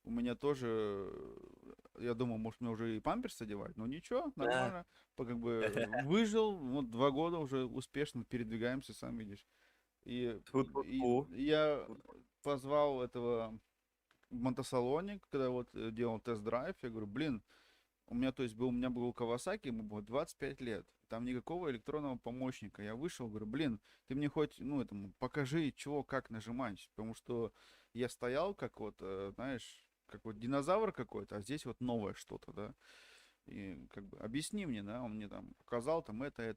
у меня тоже, я думал, может, мне уже и памперс одевать, но ничего, А, нормально, как бы выжил, вот 2 года уже успешно передвигаемся, сам видишь. И Тьфу-тьфу-тьфу. я позвал этого в мотосалоне, когда вот делал тест-драйв, я говорю, блин, у меня был Кавасаки, ему было 25 лет, там никакого электронного помощника. Я вышел, говорю, блин, ты мне хоть, ну, этому, покажи, чего, как нажимать, потому что я стоял, как вот, знаешь, как вот динозавр какой-то, а здесь вот новое что-то, да. И как бы объясни мне, да, он мне там показал там это,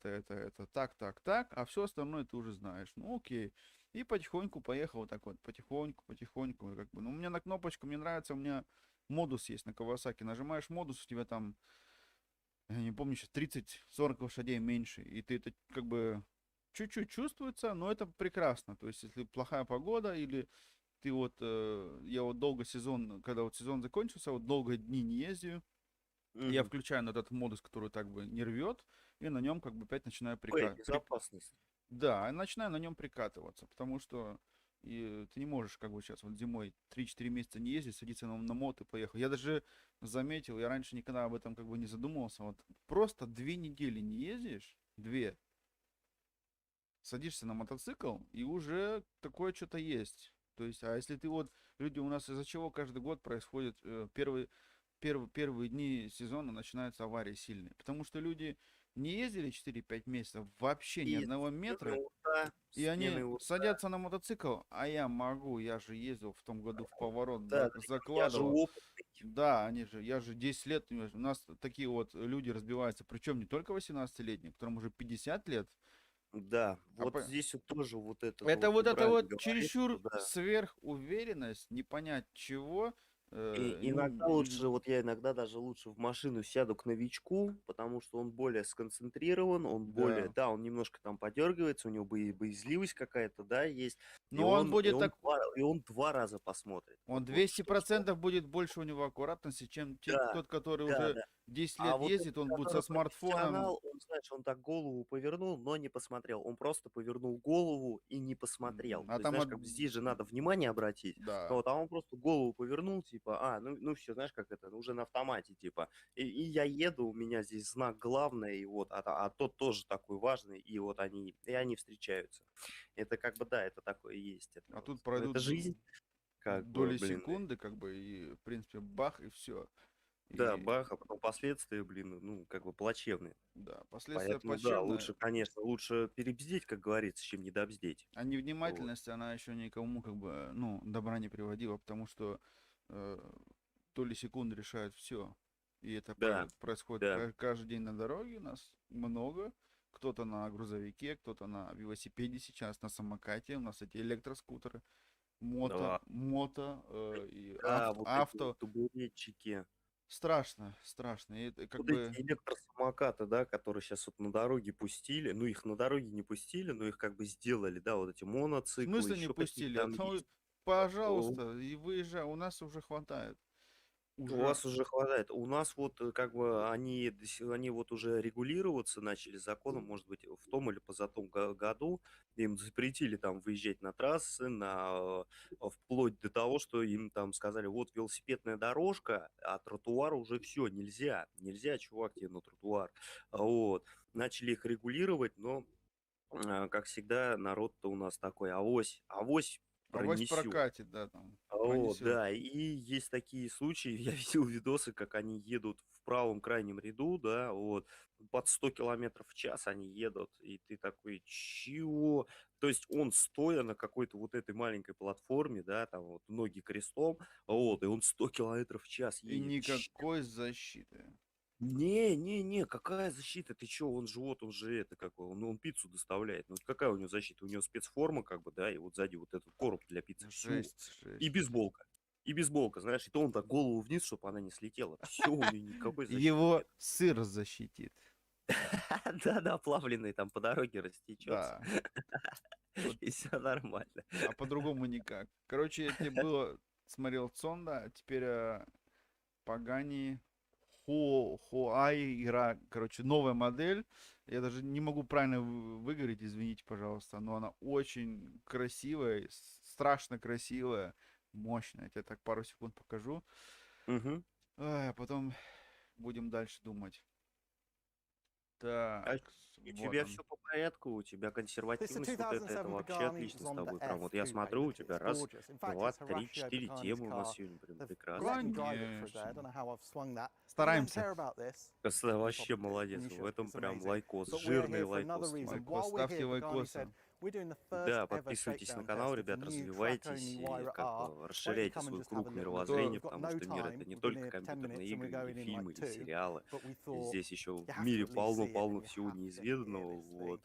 так, а все остальное ты уже знаешь. Ну окей. И потихоньку поехал вот так вот, потихоньку, как бы. Ну, у меня на кнопочку, мне нравится, у меня модус есть на Кавасаки. Нажимаешь модус, у тебя там, я не помню, сейчас 30-40 лошадей меньше. И ты это как бы чуть-чуть чувствуется, но это прекрасно. То есть, если плохая погода или ты вот, я вот долго сезон, когда вот сезон закончился, вот долго дни не ездил, я Мгм. включаю на этот модус, который так бы не рвет, и на нем как бы опять начинаю Какая безопасность? Да, и начинаю на нем прикатываться, потому что ты не можешь как бы сейчас вот зимой 3-4 месяца не ездить, садиться на мод и поехать. Я даже заметил, я раньше никогда об этом как бы не задумывался, вот просто 2 недели не ездишь, 2, садишься на мотоцикл, и уже такое что-то есть. То есть, а если ты вот, люди у нас из-за чего каждый год происходит, первые дни сезона начинаются аварии сильные. Потому что люди не ездили 4-5 месяцев вообще ни И одного метра, и смены они УТА. садятся на мотоцикл, а я могу, я же ездил в том году в поворот, Да, да, я же закладывал. опытный. Да, я же 10 лет, у нас такие вот люди разбиваются, причем не только 18-летние, которым уже 50 лет, Да, а вот здесь вот тоже вот ты это правильно вот говоришь, что чересчур да. сверхуверенность, не понять чего, И ну, иногда лучше, вот я иногда даже лучше в машину сяду к новичку, потому что он более сконцентрирован, он более, да. да, он немножко там подергивается, у него боязливость какая-то, да, есть, Но он будет так, и он 2 раза посмотрит. он Вот что. 200% будет больше у него аккуратности, чем Да, тот, который да, уже да. 10 А лет вот этот, ездит, он будет со который смартфоном. профессионал, он, знаешь, он так голову повернул, но не посмотрел. Он просто повернул голову и не посмотрел. А То есть, там, знаешь, как бы здесь же надо внимание обратить. да. Вот, а он просто голову повернул, типа, ну все, знаешь, как это, уже на автомате, типа. И я еду, у меня здесь знак главный, и вот, а тот тоже такой важный, и вот они встречаются. Это как бы, да, это такое есть. Это А вот, тут ну, это пройдут жизнь, как бы, доли блин. секунды, как бы, и, в принципе, бах, и все. Да, И, бах, а потом последствия, блин, ну, как бы плачевные. да, последствия Поэтому да, плачевные, лучше, конечно, лучше перебздеть, как говорится, чем недобздеть. а Вот. невнимательность, она еще никому, как бы, ну, добра не приводила, потому что э, доли секунды решают все. И это Да, происходит да, каждый день на дороге, нас много. Кто-то на грузовике, кто-то на велосипеде сейчас, на самокате, у нас эти электроскутеры, да, и да, вот эти вот авто. табуретчики, Страшно, страшно. И это как вот эти бы... электросамокаты, да, которые сейчас вот на дороге пустили, ну их на дороге не пустили, но их как бы сделали, да, вот эти В моноциклы, смысле не еще какие-то пустили? там Ну, есть. У пожалуйста, и выезжай, у нас уже хватает. у Уже. вас уже хватает. У нас вот как бы они вот уже регулироваться начали законом, может быть, в том или позатом году. Им запретили там выезжать на трассы, вплоть до того, что им там сказали, вот велосипедная дорожка, а тротуар уже все, нельзя. Нельзя, чувак, тебе на тротуар. Вот. Начали их регулировать, но Как всегда, народ-то у нас такой: авось, авось Авось пронесет. прокатит, да, там, О, пронесет. да, и есть такие случаи, я видел видосы, как они едут в правом крайнем ряду, да, вот, под 100 километров в час они едут, и ты такой, чего? То есть он стоя на какой-то вот этой маленькой платформе, да, там вот ноги крестом, вот, и он 100 километров в час И едет. никакой защиты. Не, какая защита? Ты чё? Он же вот, он же это, как его, он пиццу доставляет. Ну вот какая у него защита? У него спецформа, как бы, да, и вот сзади вот этот короб для пиццы. Всё. Жесть, И жесть. бейсболка. И бейсболка, знаешь, и то он так голову вниз, чтобы она не слетела. Все, у него никакой защиты Его нет. сыр защитит. Да-да, плавленый там по дороге растечется, Да. Вот, и все нормально. а по-другому никак. Короче, я тебе было смотрел Цонда, а теперь Пагани Хуай игра, короче, новая модель. Я даже не могу правильно выговорить, извините, пожалуйста, но она очень красивая, страшно красивая, мощная. Я тебе так пару секунд покажу. Мгм. А потом будем дальше думать. А Так, у вот тебя он. все по порядку, у тебя It's a консервативность вот это 2007 вообще Pagani отлично с Zonda тобой. Прям F вот я Coupe, смотрю, у look, тебя it's раз, gorgeous. In fact, два, it's три, Horacio 4 Pagani's темы у нас car. сегодня прям They've прекрасно. let me drive it for a day. I Конечно. don't know how I've swung that. If you don't Стараемся. care about this, Вообще you probably do, and молодец. you В should. этом It's прям amazing. лайкос, But we're жирный here for another лайкос тебе. reason. Лайкос, While we're ставьте here, Pagani лайкосы. said we're doing the first Да, ever подписывайтесь на shakedown канал, test of the ребят, new развивайтесь Flaconi и Huayra как R. бы Why don't you расширяйте come and свой just have a круг little look? мировоззрения, We've got потому no что мир это time. не We've been только here 10 компьютерные minutes and we're игры или going in like фильмы, или 2. сериалы. But we И thought здесь еще you в have to мире at least see it, and полно-полно you всего have to hear неизведанного. this thing. Вот.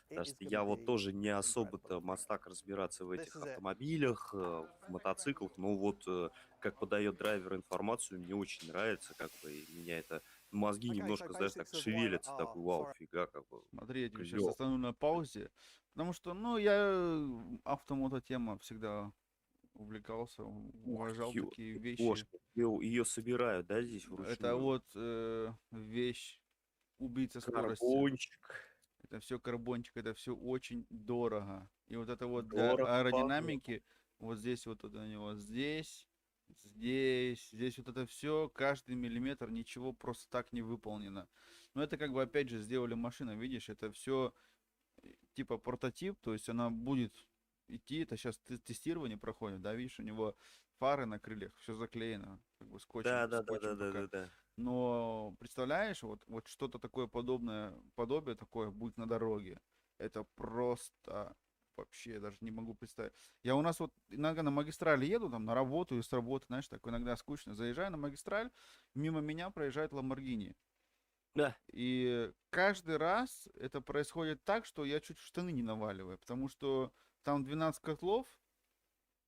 It Потому is что going to я вот be тоже не incredible. особо-то мастак разбираться в This этих is it. автомобилях, в мотоциклах, но вот как подает драйвер информацию, мне очень нравится, как бы, и меня это мозги Okay, so немножко, знаешь, так basics of Huayra шевелится, R. такой, вау, Sorry. фига, как бы, Смотри, я тебе сейчас клево. остановлю на паузе. Потому что, ну, я автомото тема всегда увлекался, Ух, уважал такие вещи. кошка, ее собирают, да, здесь Это вручную? вот вещь убийца скорости. Карбончик. Это все карбончик, это все очень дорого. И вот это вот для Дорого, аэродинамики, вот здесь вот у него, здесь вот это все, каждый миллиметр, ничего просто так не выполнено. Но это как бы опять же сделали машину, видишь, это все типа прототип, то есть она будет идти, это сейчас тестирование проходит, да, видишь, у него фары на крыльях, все заклеено, как бы скотчем, скотчем пока. Да. Но представляешь, вот что-то такое подобное, подобие такое будет на дороге. Это просто вообще я даже не могу представить. Я у нас вот иногда на магистрали еду, там, на работу и с работы, знаешь, так иногда скучно. Заезжаю на магистраль, мимо меня проезжает Ламборгини. Да. И каждый раз это происходит так, что я чуть в штаны не наваливаю, потому что там 12 котлов,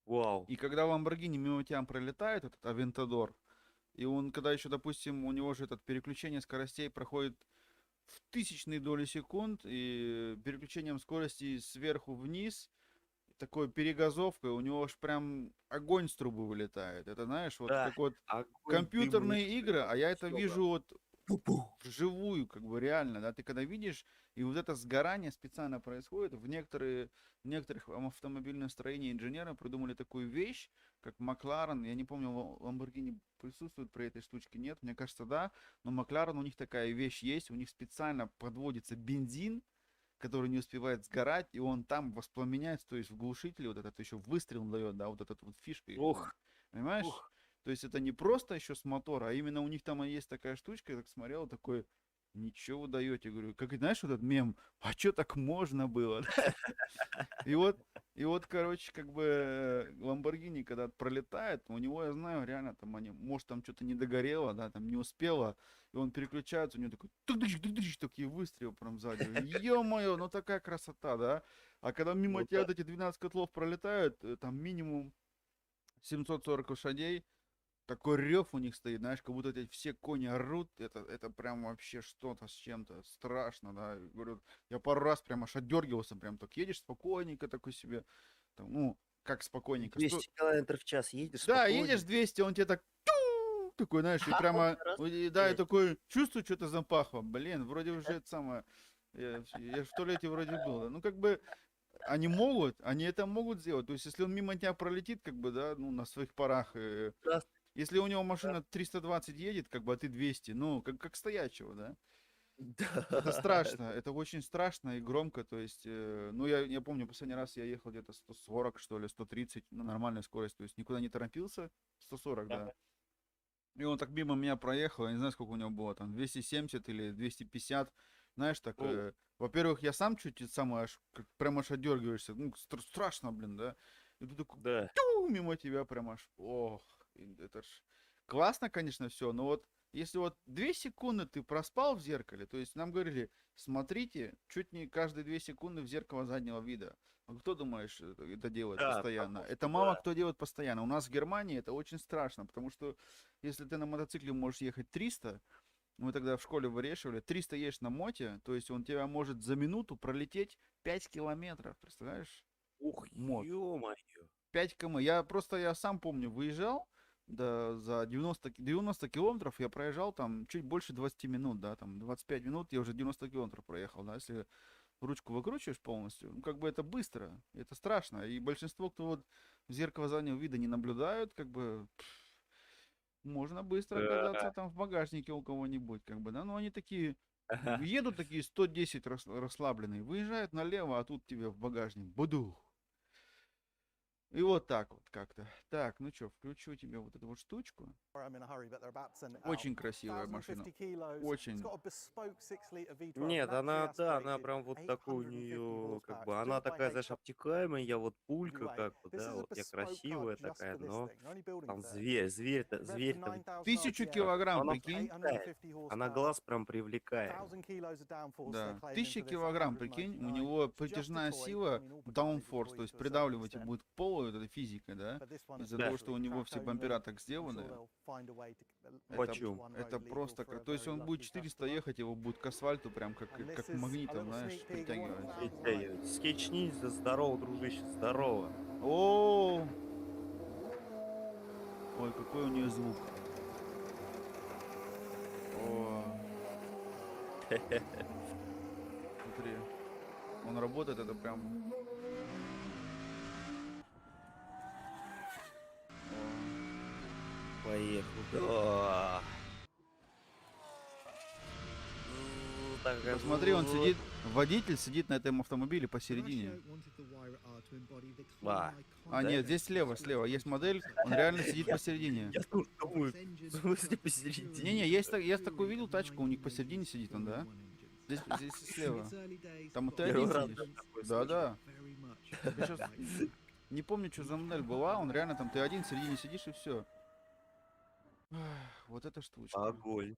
Вау. и когда Ламборгини мимо тебя пролетает, этот Авентадор, и он, когда еще, допустим, у него же этот переключение скоростей проходит в тысячные доли секунд, и переключением скорости сверху вниз, такой перегазовкой, у него аж прям огонь с трубы вылетает. Это, знаешь, вот Да. как вот Огонь, компьютерные дымы, игры, а я это всё, вижу вот Пу-пу. вживую, как бы реально, да, ты когда видишь, и вот это сгорание специально происходит, в некоторых автомобильных строениях инженеры придумали такую вещь, как Макларен, я не помню, Ламборгини присутствует при этой штучке, нет, мне кажется, да, но Макларен, у них такая вещь есть, у них специально подводится бензин, который не успевает сгорать, и он там воспламеняется, то есть в глушителе вот этот еще выстрел дает, да, вот этот вот фишкой, Ох, понимаешь? ух. То есть это не просто еще с мотора, а именно у них там и есть такая штучка, я так смотрел, такой, ничего вы даете, говорю, как, знаешь, вот этот мем, а что так можно было? И вот, короче, как бы Ламборгини, когда пролетает, у него, я знаю, реально, там они, может, там что-то не догорело, да, там не успело, и он переключается, у него такой, тык-дыщ, такие выстрелы прям сзади. Ё-моё, ну такая красота, да? А когда мимо Ну тебя да. вот эти 12 котлов пролетают, там минимум 740 лошадей, такой рев у них стоит, знаешь, как будто эти все кони орут, это прям вообще что-то с чем-то, страшно, да, говорю, я пару раз прям аж отдергивался, прям так едешь спокойненько такой себе, там, ну, как спокойненько, 200 километров в час едешь да, спокойно. едешь 200, он тебе так, такой, знаешь, и А прямо, он раз да, и опять. такой, чувствую, что-то запахло, блин, вроде уже это самое, я в туалете вроде был, да. Ну, как бы, они это могут сделать, то есть, если он мимо тебя пролетит, как бы, да, ну, на своих парах, Раз, если у него машина 320 едет, как бы, а ты 200, ну, как стоячего, да? Это страшно, это очень страшно и громко, то есть, ну, я помню, последний раз я ехал где-то 140, что ли, 130 на нормальной скорости, то есть никуда не торопился, 140, да. И он так мимо меня проехал, я не знаю, сколько у него было, там, 270 или 250, знаешь, так, О. во-первых, я сам чуть это самое, аж, прям аж отдергиваешься, ну, страшно, блин, да. И тут такой, Да. мимо тебя прям аж, ох, и это ж классно, конечно, все, но вот если вот 2 секунды ты проспал в зеркале, то есть нам говорили, смотрите чуть не каждые 2 секунды в зеркало заднего вида. А кто, думаешь, это делает Да, постоянно? потому Это что мало да. кто делает постоянно. У нас в Германии это очень страшно, потому что если ты на мотоцикле можешь ехать 300, мы тогда в школе вырешивали, 300 едешь на моте, то есть он тебя может за минуту пролететь 5 километров, представляешь? Ух, Мот. ё-моё. 5 км. Я сам помню, выезжал, да, за 90 километров я проезжал там чуть больше 20 минут, да, там 25 минут я уже 90 километров проехал, да, если ручку выкручиваешь полностью, ну, как бы это быстро, это страшно, и большинство, кто вот в зеркало заднего вида не наблюдают, как бы, можно быстро Да. оказаться там в багажнике у кого-нибудь, как бы, да, но они такие, Ага. едут такие 110 расслабленные, выезжают налево, а тут тебе в багажник, буду. И вот так вот как-то. Так, ну что, включу тебе вот эту вот штучку. I'm in a hurry, but they're about to send it out. Очень красивая машина. 1,050 kilos. It's Очень. got a bespoke 6-litre V12. Нет, naturally она, да, она aspirated, прям вот такой у 850 нее, как horsepower. бы, It's она driven by такая, знаешь, HR обтекаемая, я вот пулька, anyway. как бы, This да, is a вот я bespoke car красивая just такая, for this но thing. They're only building там 30. зверь, It revs to зверь-то, 9,000 1000 RPM, но килограмм, она прикинь. привлекает, 850 она horsepower. глаз прям привлекает. 1,000 kilos of downforce they're Да. claiming 1000 for this at килограмм, прикинь. У 199. него It's just a притяжная toy. I сила mean, all Bugattis are downforce, toys то есть to a certain придавливать его extent. будет к полу, вот этой физикой, да. But this one Из-за Да. того, especially, что у него track все only. бампера так I'm sure сделаны. they'll find a way to let Почем? each one Это road legal просто, for a то есть very он будет lucky 400 customer. ехать, его будет к асфальту прям как, And this как is a магнитом, little знаешь, sneak peek of what it притягивает. sounds like. Притягивать. Скетч ниндзя, здорово, дружище, здорово. О, ой, какой у нее звук. О, смотри, он работает, это прям. О, Поехал. Да. Так, посмотри, он сидит, водитель сидит на этом автомобиле посередине. А, да? нет, здесь слева, есть модель, он реально сидит посередине. Я тут думаю, в смысле посередине? Не-не, я такой видел тачку, у них посередине сидит он, да? Здесь слева. Там ты один Первый раз сидишь. такое слышу. Да. Я щас не помню, что за модель была, он реально там, ты один в середине сидишь и все. Вот эта штучка. Огонь.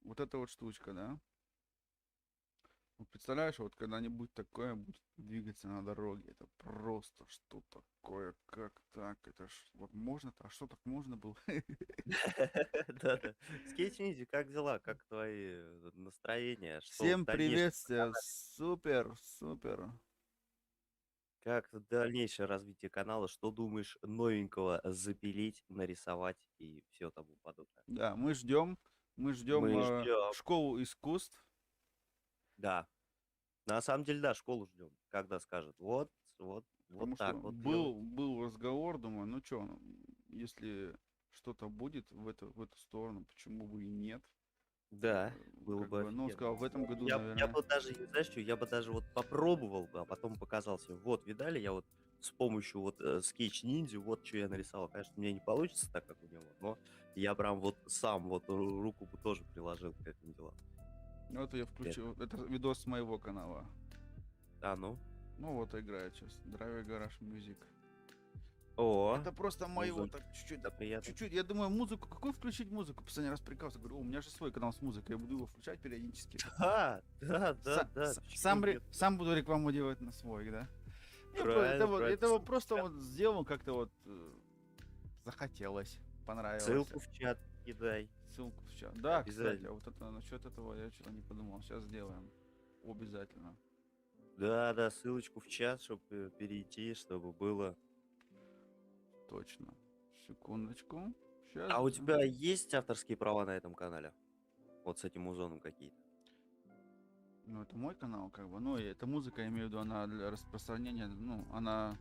Вот эта вот штучка, да? Вот представляешь, вот когда-нибудь такое будет двигаться на дороге, это просто что такое, как так, это ж вот можно-то, а что так можно было? Да-да. Скетч ниндзя, как дела? Как твои настроения? Что Всем в дальнейшем? приветствия, супер, супер. Как дальнейшее развитие канала? Что думаешь новенького запилить, нарисовать и все тому подобное? Да, мы ждем Мы ждем. школу искусств. Да. На самом деле, да, школу ждем. Когда скажет, вот Потому так что вот делать. был разговор, думаю, ну что, если что-то будет в эту сторону, почему бы и нет? Да, Э, было как бы бы, ну, он офигенно. сказал, в этом году, Я наверное. бы даже, знаешь что, я бы даже вот попробовал бы, а потом показал себе. Вот, видали, я вот с помощью вот скетч ниндзя, вот что я нарисовал. Конечно, у меня не получится так, как у него, но я прям вот сам вот руку бы тоже приложил к этим делам. Вот я включил, это видос с моего канала. А ну? Ну вот играет сейчас, Drive Garage Music. О, Это просто моего, музыка. так чуть-чуть, это приятно. чуть-чуть. Я думаю, музыку, какую включить музыку? Последний раз прикался, говорю, у меня же свой канал с музыкой, я буду его включать периодически. Да. Почему нет? Сам буду рекламу делать на свой, да? Не, Правильно, это вот правильно. просто вот сделал, как-то вот захотелось, понравилось. Ссылку в чат кидай. Ссылку в чат. Да, кстати, Обязательно. а вот это насчет этого я что-то не подумал. Сейчас сделаем. Обязательно. Да, ссылочку в чат, чтобы перейти, чтобы было. Точно. Секундочку. Сейчас. А у тебя есть авторские права на этом канале? Вот с этим музоном какие-то? Ну, это мой канал, как бы. Ну, и эта музыка, я имею в виду, она для распространения, ну, она,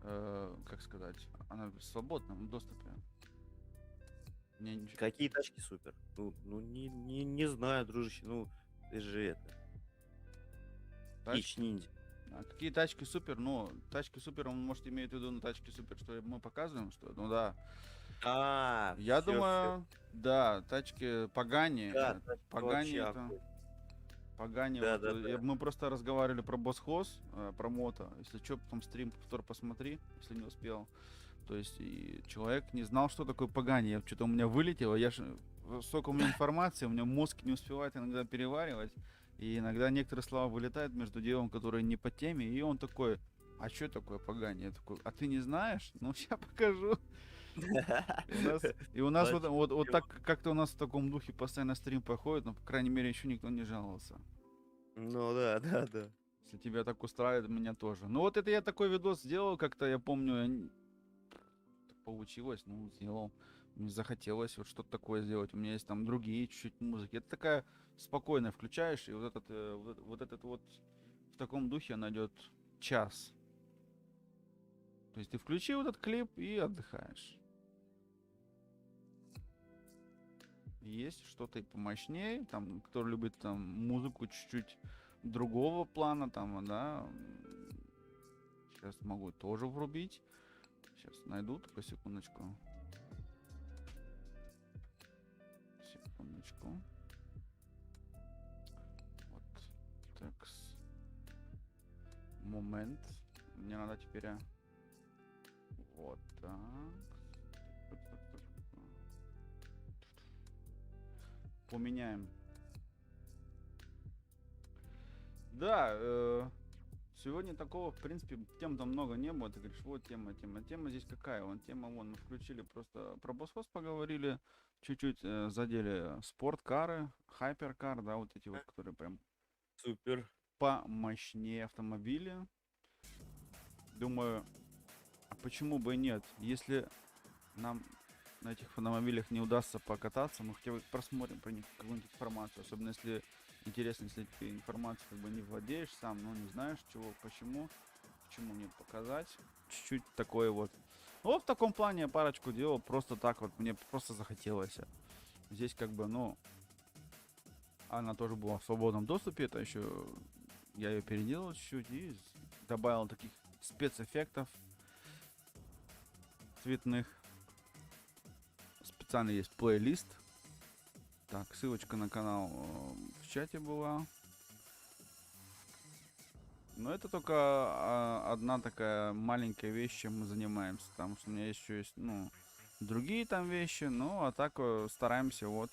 как сказать, она в свободном доступе. Мне ничего. Какие тачки супер? Ну не знаю, дружище. Ну, Ты же это, Тачки? хищ ниндзя. А какие тачки супер? Ну, тачки супер, он может иметь в виду на тачки супер, что мы показываем, что? Ну да. Я Все, все. думаю, да, тачки Пагани. Да, тачки Пагани вообще это. огонь. Пагани, вот Да-да-да. мы просто разговаривали про Босхоз, про мото. Если что, потом стрим повтор посмотри, если не успел. То есть и человек не знал, что такое Пагани. Что-то у меня вылетело. Столько у меня информации, у меня мозг не успевает иногда переваривать. И иногда некоторые слова вылетают между делом, которые не по теме. И он такой, а что такое Пагани? Я такой, а ты не знаешь? Ну, сейчас покажу. И у нас вот, Значит, вот его- так как-то у нас в таком духе постоянно стрим проходит, но, по крайней мере, еще никто не жаловался. Ну да, да, да. Если тебя так устраивает, меня тоже. Ну вот это я такой видос сделал, как-то я помню, так получилось, ну, сделал. Мне захотелось вот что-то такое сделать. У меня есть там другие чуть-чуть музыки. Это такая спокойная, включаешь, и вот этот в таком духе она идет час. То есть ты включил этот клип и отдыхаешь. Есть что-то и помощнее, там, кто любит там музыку чуть-чуть другого плана, там, да. Сейчас могу тоже врубить. Сейчас найду, только секундочку. Секундочку. Вот. Так. Момент. Мне надо теперь. Вот так. Поменяем. Да, сегодня такого, в принципе, тем там много не было. Ты говоришь, вот тема, тема. Тема здесь какая? Вон тема, вон, мы включили просто про Босфос поговорили, чуть-чуть задели спорткары, хайперкар, да, вот эти вот, которые прям Супер. помощнее автомобили. Думаю, а почему бы и нет? Если нам на этих автомобилях не удастся покататься, мы хотя бы просмотрим про них какую-нибудь информацию, особенно если интересно, если ты информацией как бы не владеешь сам, но не знаешь чего, почему мне показать, чуть-чуть такое вот. Вот в таком плане я парочку делал, просто так вот, мне просто захотелось. Здесь как бы, ну, она тоже была в свободном доступе, это еще я ее переделал чуть-чуть и добавил таких спецэффектов цветных. Специально есть плейлист. Так, ссылочка на канал в чате была. Но это только одна такая маленькая вещь, чем мы занимаемся. Потому что у меня еще есть, ну, другие там вещи. Ну, а так стараемся вот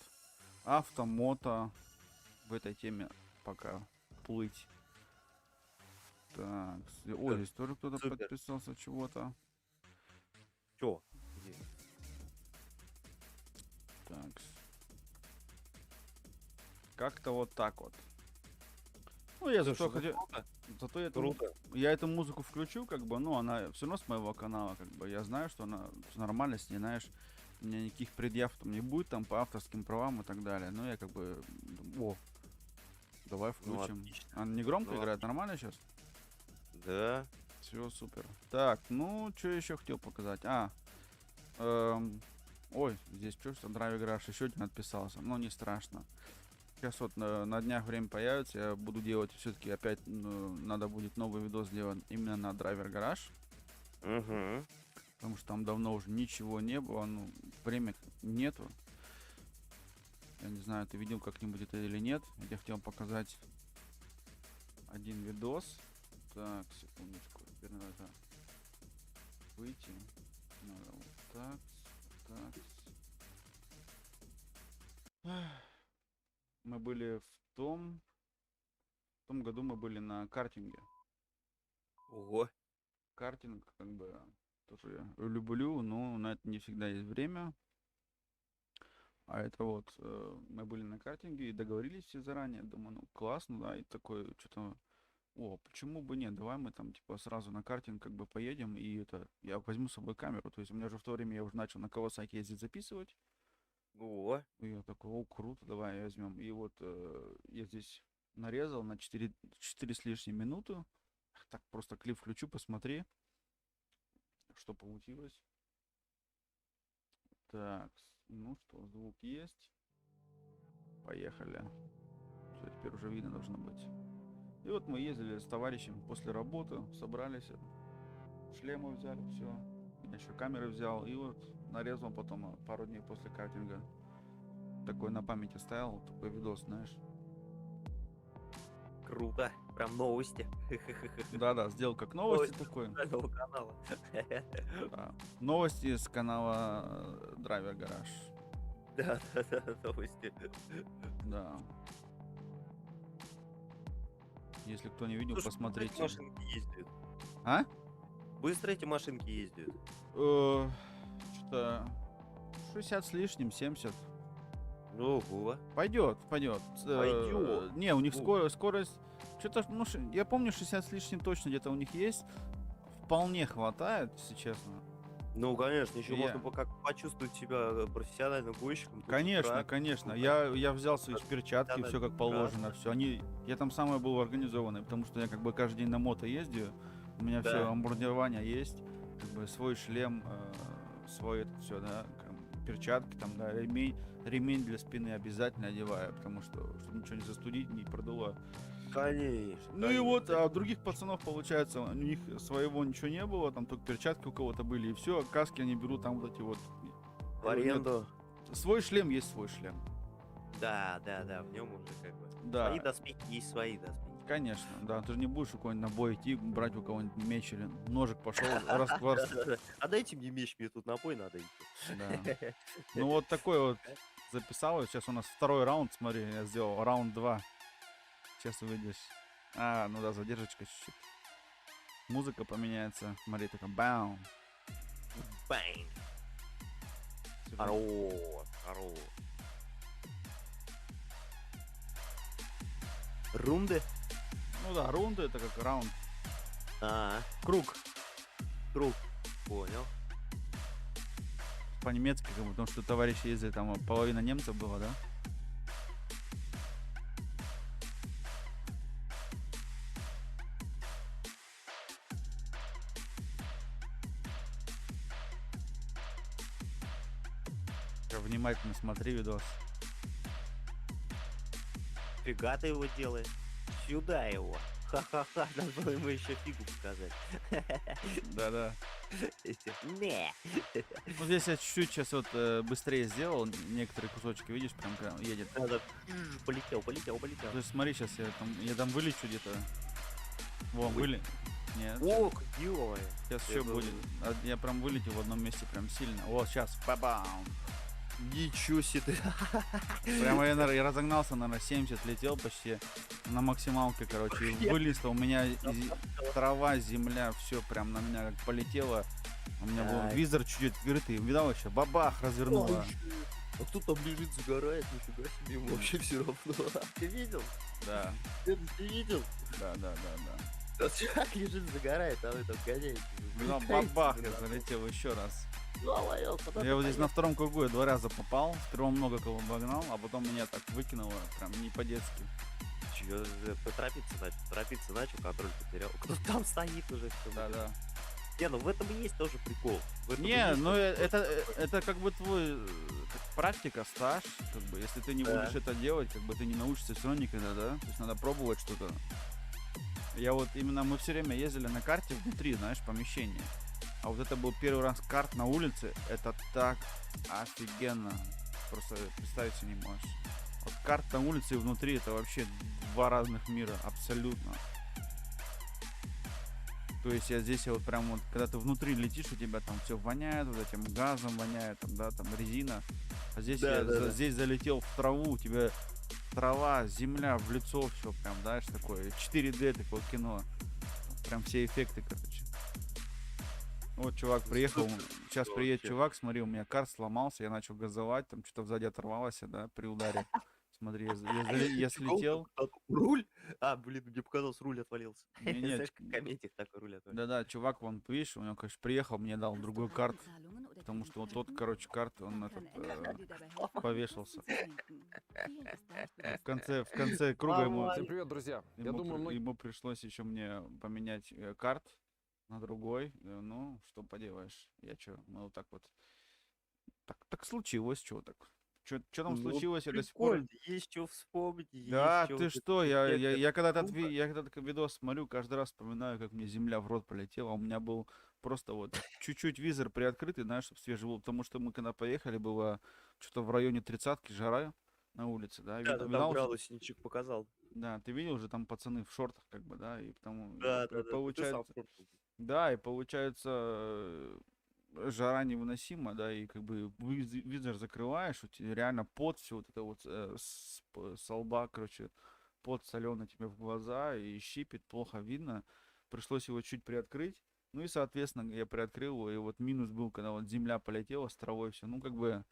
автомото в этой теме пока плыть. Так, ой, здесь тоже кто-то Супер. подписался чего-то. Чё? Так. Как-то вот так вот. Ну, я Слушай, зато ну хотел... круто. Зато Круто. я эту музыку включу, как бы, ну, она все равно с моего канала, как бы, я знаю, что она всё нормально, с ней, знаешь, у меня никаких предъяв там не будет, там, по авторским правам и так далее, но я, как бы, о, давай Ну, включим. отлично. Она не громко Ну, играет, нормально сейчас? Да. Все, супер. Так, ну, что еще хотел показать? Ой, здесь что Драйв Гараж еще один отписался, но не страшно. Сейчас вот на днях время появится, я буду делать все-таки опять, надо будет новый видос сделать именно на Драйвер Гараж, Угу. потому что там давно уже ничего не было, ну, время нету. Я не знаю, ты видел как-нибудь это или нет. Я хотел показать один видос. Так, секундочку, теперь надо это выйти. Надо вот так, так. Мы были в том году мы были на картинге. Ого. Картинг, как бы, тоже я люблю, но на это не всегда есть время. А это вот, мы были на картинге и договорились все заранее. Думаю, ну классно, да, и такой, что-то, почему бы нет, давай мы там, типа, сразу на картинг как бы поедем, и это, я возьму с собой камеру. То есть у меня уже в то время я уже начал на Кавасаки ездить записывать. О. И я такой, круто, давай возьмем. И вот я здесь нарезал на 4 с лишним минуты. Так, просто клип включу, посмотри, что получилось. Так, ну что, звук есть. Поехали. Всё, теперь уже видно должно быть. И вот мы ездили с товарищем после работы, собрались, шлемы взяли, все. Я еще камеры взял, и вот нарезал потом пару дней после картинга. Такой на память оставил, такой видос, знаешь. Круто. Прям новости. Да-да, сделал как новости такой. Нового канала. Да. Новости с канала Драйвер Гараж. Да, новости. Да. Если кто не видел, Слушай, быстро эти посмотрите. машинки ездят. А? Быстро эти машинки ездят. Что-то 60 с лишним, 70. Ого. Пойдет, пойдет. Пойдет. Не, у них Ну. скорость. Что-то, ну, я помню, 60 с лишним точно где-то у них есть. Вполне хватает, если честно. Ну, конечно, еще Я- можно как почувствовать себя профессиональным гонщиком. тут Конечно, трак. конечно. Ну, Я взял свои перчатки, надо все как положено, все. Я там самый был организованный, потому что я как бы каждый день на мото ездию. У меня все Да. амбурдирование есть, как бы свой шлем, свой это все, да, перчатки там, да, ремень для спины обязательно одеваю, потому что чтобы ничего не застудить, не продуло. Конечно. Ну и вот, а у других пацанов, получается, у них своего ничего не было, там только перчатки у кого-то были, и все, каски они берут там вот эти вот. В аренду. Свой шлем есть свой шлем. Да, в нем уже как бы. Да. Свои доспехи есть свои доспехи. Конечно, да, ты же не будешь у кого-нибудь на бой идти, брать у кого-нибудь меч или ножик пошел, раз, А дайте мне меч, мне тут на бой надо идти. да. Ну вот такой вот записал, сейчас у нас второй раунд, смотри, я сделал раунд 2. Сейчас увидишь. Ну да, задержечка чуть-чуть. Музыка поменяется, смотри, такая бам. Бэнг. Всё, Хорош. Рунды? Ну да, рунды это как раунд. Круг. Круг. Понял. По-немецки, как бы, потому что товарищи ездили, там половина немцев было, да? Внимательно смотри видос. Фига ты его делаешь. Сюда его. Ха-ха-ха, надо было ему еще фигу показать. Да-да. Не. Ну здесь я чуть-чуть сейчас вот быстрее сделал, некоторые кусочки, видишь, прям едет. Надо. Полетел. То есть смотри, сейчас я там вылечу где-то. Вон, Ой. Нет, О, какие. сейчас еще это- будет. Я прям вылетел в одном месте прям сильно. Вот, сейчас, бабам. Ничего себе. Прямо я разогнался, наверное, 70 летел почти на максималке, короче. И вылез-то у меня трава, земля, все прям на меня как полетело. У меня был Так. визор чуть открытый. Видал еще? Бабах, развернуло. А кто там лежит, загорает, нифига себе, ему вообще все равно. Ты видел? Да, Ты видел? да. Тот чувак лежит, загорает, а вы там гоняете. Ну, бабах, я залетел еще раз. Куда Я вот здесь на втором кругу я 2 раза попал. Сперва много кого обогнал, а потом меня так выкинуло, прям не по-детски. Торопиться начал, контроль потерял. Кто там стоит уже? всё. Да. Не, ну в этом и есть тоже прикол. В этом и Не, есть ну тоже это как бы твой как практика, стаж, как бы, если ты не Да. будешь это делать, как бы ты не научишься все равно никогда, да? То есть надо пробовать что-то. Я вот именно, мы все время ездили на карте внутри, знаешь, помещения. А вот это был первый раз карт на улице, это так офигенно. Просто представить себе не можешь. Вот карт на улице и внутри это вообще 2 разных мира, абсолютно. То есть я здесь вот прям вот, когда ты внутри летишь, у тебя там все воняет, вот этим газом воняет, там, да, там резина. А здесь Да, да. здесь залетел в траву, у тебя трава, земля в лицо, все прям, знаешь, такое 4D такое кино. Прям все эффекты, короче. Вот чувак приехал, сейчас Вообще. приедет чувак, смотри, у меня карт сломался, я начал газовать, там что-то сзади оторвалось, да, при ударе. Смотри, я слетел. Руль? Блин, мне показалось, руль отвалился. Не, нет. Знаешь, как в комедиях такой руль отвалился. Да-да, чувак, вон, видишь, у него, конечно, приехал, мне дал другой карт, потому что вот тот, короче, карт, он повешался. В конце круга ему, Всем привет, друзья. Я думаю, многие... ему пришлось еще мне поменять карт на другой. Ну, что поделаешь. Мы вот так вот. Так случилось, чего так. Что там Ну, случилось, я до сих пор... прикольно, есть что вспомнить, есть Да, что ты вот это что, я, эффект, я, это я когда этот, круто. я когда этот видос смотрю, каждый раз вспоминаю, как мне земля в рот полетела. У меня был просто вот чуть-чуть визор приоткрытый, знаешь, чтобы свежий был. Потому что мы когда поехали, было что-то в районе 30-ки жара на улице, да. Да, ты там Видал уже? градусничек показал. Да, ты видел уже там пацаны в шортах, как бы, да, и потому Да, да, да, ты сам в получается, шортах был. да, и получается, жара невыносима, да, и как бы визор закрываешь, у тебя реально пот, все вот это вот со лба, короче, пот соленый тебе в глаза, и щипит, плохо видно. Пришлось его чуть приоткрыть. Ну и, соответственно, я приоткрыл его, и вот минус был, когда вот земля полетела с травой, все. Ну, как бы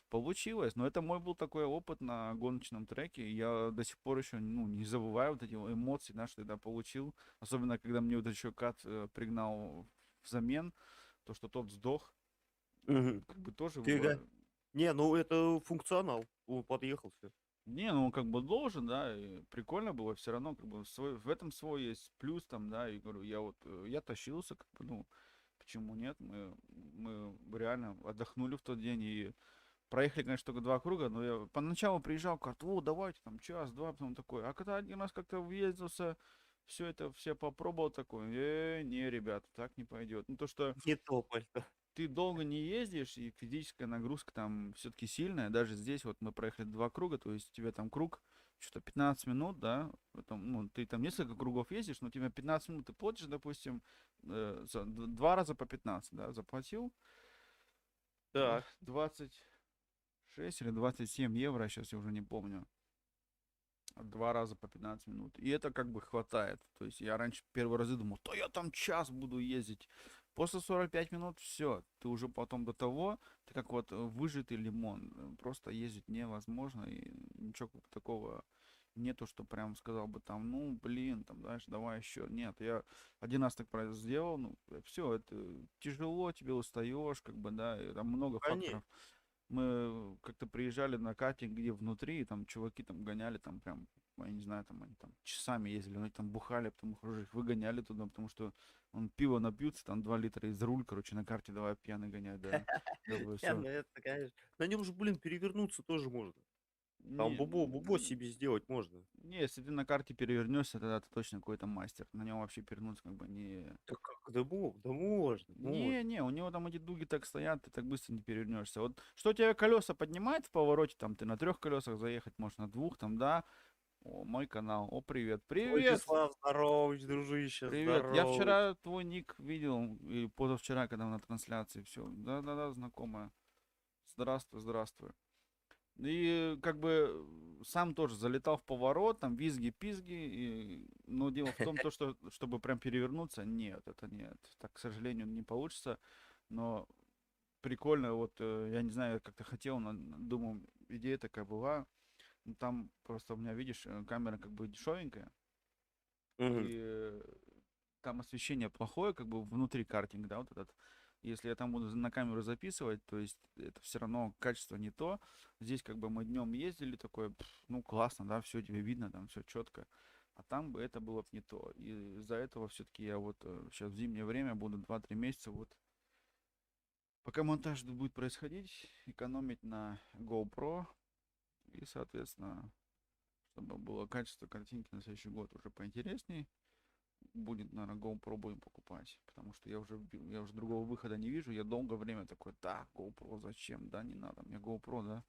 получилось. Но это мой был такой опыт на гоночном треке. И я до сих пор еще, ну, не забываю вот эти эмоции, да, что я получил. Особенно, когда мне вот еще Кат пригнал взамен, то, что тот сдох, Мгм. как бы тоже Фига. было... Не, ну это функционал. Он подъехал, все. Не, ну он как бы должен, да, и прикольно было все равно, как бы в этом свой есть плюс там, да, и говорю, я вот, я тащился, как бы, ну, почему нет, мы реально отдохнули в тот день и проехали, конечно, только 2 круга, но я поначалу приезжал, говорит, о, давайте там час-два, потом такой, а когда один раз как-то въездился, все это, все попробовал, такой, не, ребята, так не пойдет, ну, то, что Не то пальто. ты долго не ездишь, и физическая нагрузка там все-таки сильная. Даже здесь вот мы проехали 2 круга, то есть у тебя там круг что-то 15 минут, да, потом, ну, ты там несколько кругов ездишь, но тебе 15 минут ты платишь, допустим, 2 раза по 15, да, заплатил, Так. 26 или 27 евро, сейчас я уже не помню. 2 раза по 15 минут. И это как бы хватает. То есть я раньше первые разы думал, то я там час буду ездить. После 45 минут все. Ты уже потом до того, ты как вот выжатый лимон. Просто ездить невозможно. И ничего такого нету, что прям сказал бы там, ну, блин, там, знаешь, давай еще. Нет, я один раз так сделал, ну, все, это тяжело, тебе устаешь, как бы, да, и там много Конечно. факторов. Мы как-то приезжали на катинг, где внутри, и там чуваки там гоняли, там прям, я не знаю, там они там часами ездили, они там бухали, потом уже их выгоняли туда, потому что он пиво напьются, там 2 литра из руль, короче, на карте давай пьяный гонять, да, как бы Не, ну все. это, конечно. На нем же, блин, перевернуться тоже можно. Там Не, бубо себе сделать можно. не, если ты на карте перевернешься, тогда ты точно какой-то мастер. На нем вообще перевернуться как бы не... Да как? Да можно, можно. Не, у него там эти дуги так стоят, ты так быстро не перевернешься. Вот что у тебя колеса поднимает в повороте, там ты на 3 колесах заехать, можешь на 2, там, да. О, мой канал. О, привет. Привет! Владислав, здорович, дружище, Привет. Я здорович. вчера твой ник видел, и позавчера, когда на трансляции, все. Да-да-да, знакомая. Здравствуй, здравствуй. И как бы сам тоже залетал в поворот, там визги-пизги, но дело в том, то, что чтобы прям перевернуться, нет, это нет. Так, к сожалению, не получится, но прикольно, вот, я не знаю, как ты хотел, но думаю, идея такая была. Ну, там просто у меня, видишь, камера как бы дешевенькая, Мгм. и там освещение плохое, как бы внутри картинг, да, вот этот. Если я там буду на камеру записывать, то есть это все равно качество не то. Здесь как бы мы днем ездили, такое, ну классно, да, все тебе видно, там все четко. А там бы это было бы не то. И из-за этого все-таки я вот сейчас в зимнее время буду 2-3 месяца вот, пока монтаж будет происходить, экономить на GoPro. И, соответственно, чтобы было качество картинки на следующий год уже поинтересней, будет, наверное, GoPro будем покупать. Потому что я уже другого выхода не вижу. Я долгое время такой, да, GoPro зачем? Да, не надо. Мне GoPro, да.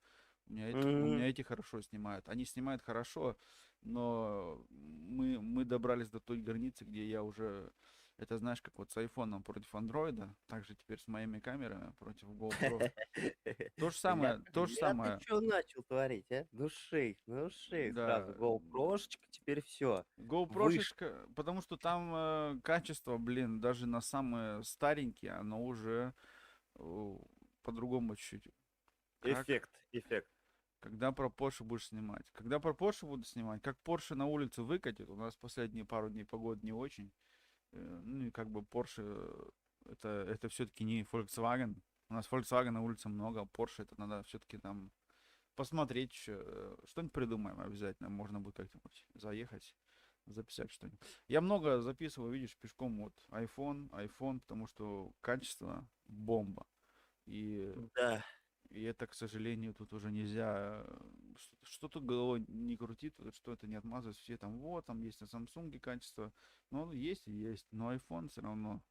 У Мгм. меня эти хорошо снимают. Они снимают хорошо, но мы добрались до той границы, где я уже... Это знаешь, как вот с айфоном против андроида, так же теперь с моими камерами против GoPro. Ля, То же ты самое, чё начал творить, а? Ну шейх сразу. да. GoPro-шечка, теперь все. Выше. GoPro-шечка, потому что там качество, блин, даже на самые старенькие, оно уже э, по-другому чуть-чуть. Как? Эффект. Когда про Porsche будешь снимать? Когда про Porsche буду снимать, как Porsche на улицу выкатит, у нас последние пару дней погода не очень. Ну и как бы Porsche это все-таки не Volkswagen. У нас Volkswagen на улице много, а Porsche это надо все-таки там посмотреть, что-нибудь придумаем обязательно. Можно будет как-нибудь заехать, записать что-нибудь. Я много записываю, видишь, пешком вот iPhone, потому что качество бомба. И Да. И это, к сожалению, тут уже нельзя, что тут головой не крутит, что это не отмазывать. Все там, вот, там есть на Samsung качество. Ну, есть и есть. Но iPhone все равно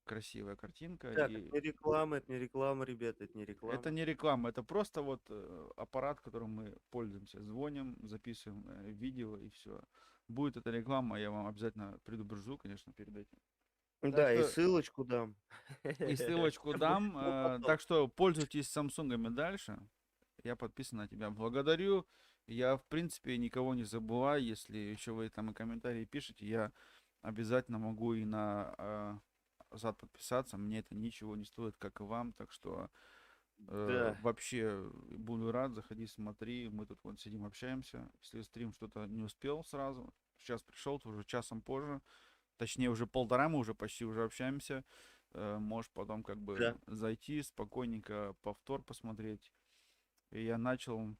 красивая картинка. Так, И это не реклама, ребята, это не это реклама. не реклама, это просто вот аппарат, которым мы пользуемся. Звоним, записываем видео и все. Будет эта реклама, я вам обязательно предупрежу, конечно, перед этим. Так Да, и что ссылочку дам. и ссылочку Всё дам. будет потом. Так что пользуйтесь Самсунгами дальше. Я подписан на тебя. Благодарю. Я, в принципе, никого не забываю. Если еще вы там и комментарии пишете, я обязательно могу и на зад подписаться. Мне это ничего не стоит, как и вам. Так что Да. вообще буду рад. Заходи, смотри. Мы тут вот сидим, общаемся. Если стрим что-то не успел сразу, сейчас пришел, то уже часом позже. Точнее, уже полтора, мы уже почти уже общаемся. Можешь потом как бы Да. зайти, спокойненько повтор посмотреть. И я начал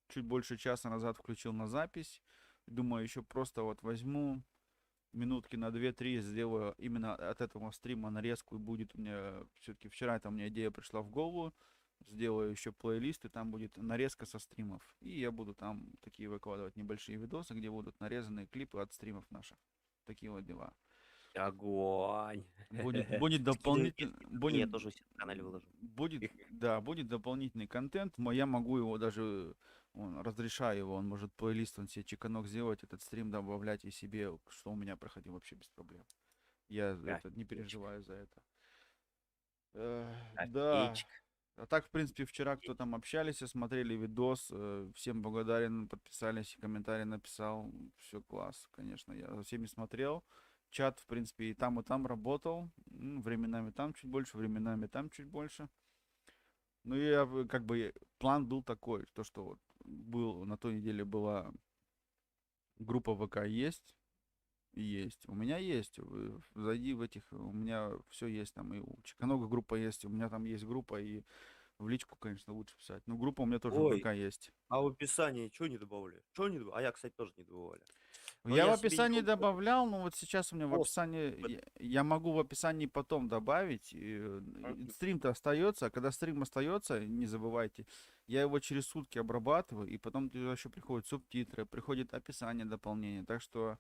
чуть больше часа назад, включил на запись. Думаю, еще просто вот возьму минутки на 2-3, сделаю именно от этого стрима нарезку. И будет у меня, все-таки вчера это мне идея пришла в голову. Сделаю еще плейлист, и там будет нарезка со стримов. И я буду там такие выкладывать небольшие видосы, где будут нарезанные клипы от стримов наших. Такие вот дела. Огонь. Будет Скидывай дополнительный, ссылки, мне я тоже у себя на канале выложу. будет дополнительный контент. Я могу его даже, разрешаю его, он может плейлист, он себе чеканок сделать, этот стрим добавлять и себе, что у меня проходил вообще без проблем. Я не Офигеть. переживаю за это. Да. Офигеть. А так, в принципе, вчера кто там общались, смотрели видос, всем благодарен, подписались, комментарий написал, все класс, конечно, я за всеми смотрел. Чат, в принципе, и там работал, временами там чуть больше, временами там чуть больше. Ну, я как бы, план был такой, то, что вот был, на той неделе была группа ВК есть, у меня есть, зайди в этих, у меня все есть там, и у Чеканога группа есть, у меня там есть группа, и в личку, конечно, лучше писать. Ну, группа у меня тоже в Ой, ВК есть. а в описании чё не добавляли? Чё не добавляли? А я, кстати, тоже не добавляли. Но Я в я себе не описании могу добавлял, но вот сейчас у меня в вот описании, я могу в описании потом добавить. Стрим-то остается, а когда стрим остается, не забывайте, я его через сутки обрабатываю, и потом туда еще приходят субтитры, приходит описание, дополнение. Так что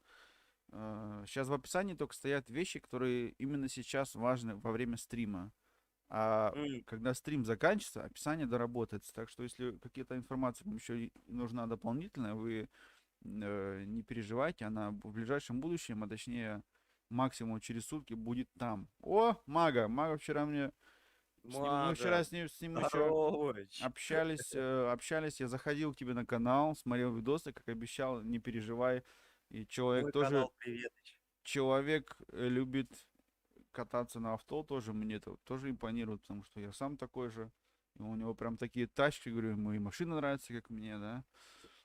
сейчас в описании только стоят вещи, которые именно сейчас важны во время стрима. А М, когда стрим заканчивается, описание доработается. Так что если какие-то информация вам еще нужна дополнительная, вы не переживайте, она в ближайшем будущем, а точнее максимум через сутки будет там. О, Мага вчера мне, мы вчера Мага, с ним еще здоровыч. общались, я заходил к тебе на канал, смотрел видосы, как обещал, не переживай. И человек Мой тоже, канал приветыч. человек любит кататься на авто, тоже мне это тоже импонирует, потому что я сам такой же. И у него прям такие тачки, говорю, ему и машина нравится, как мне, да,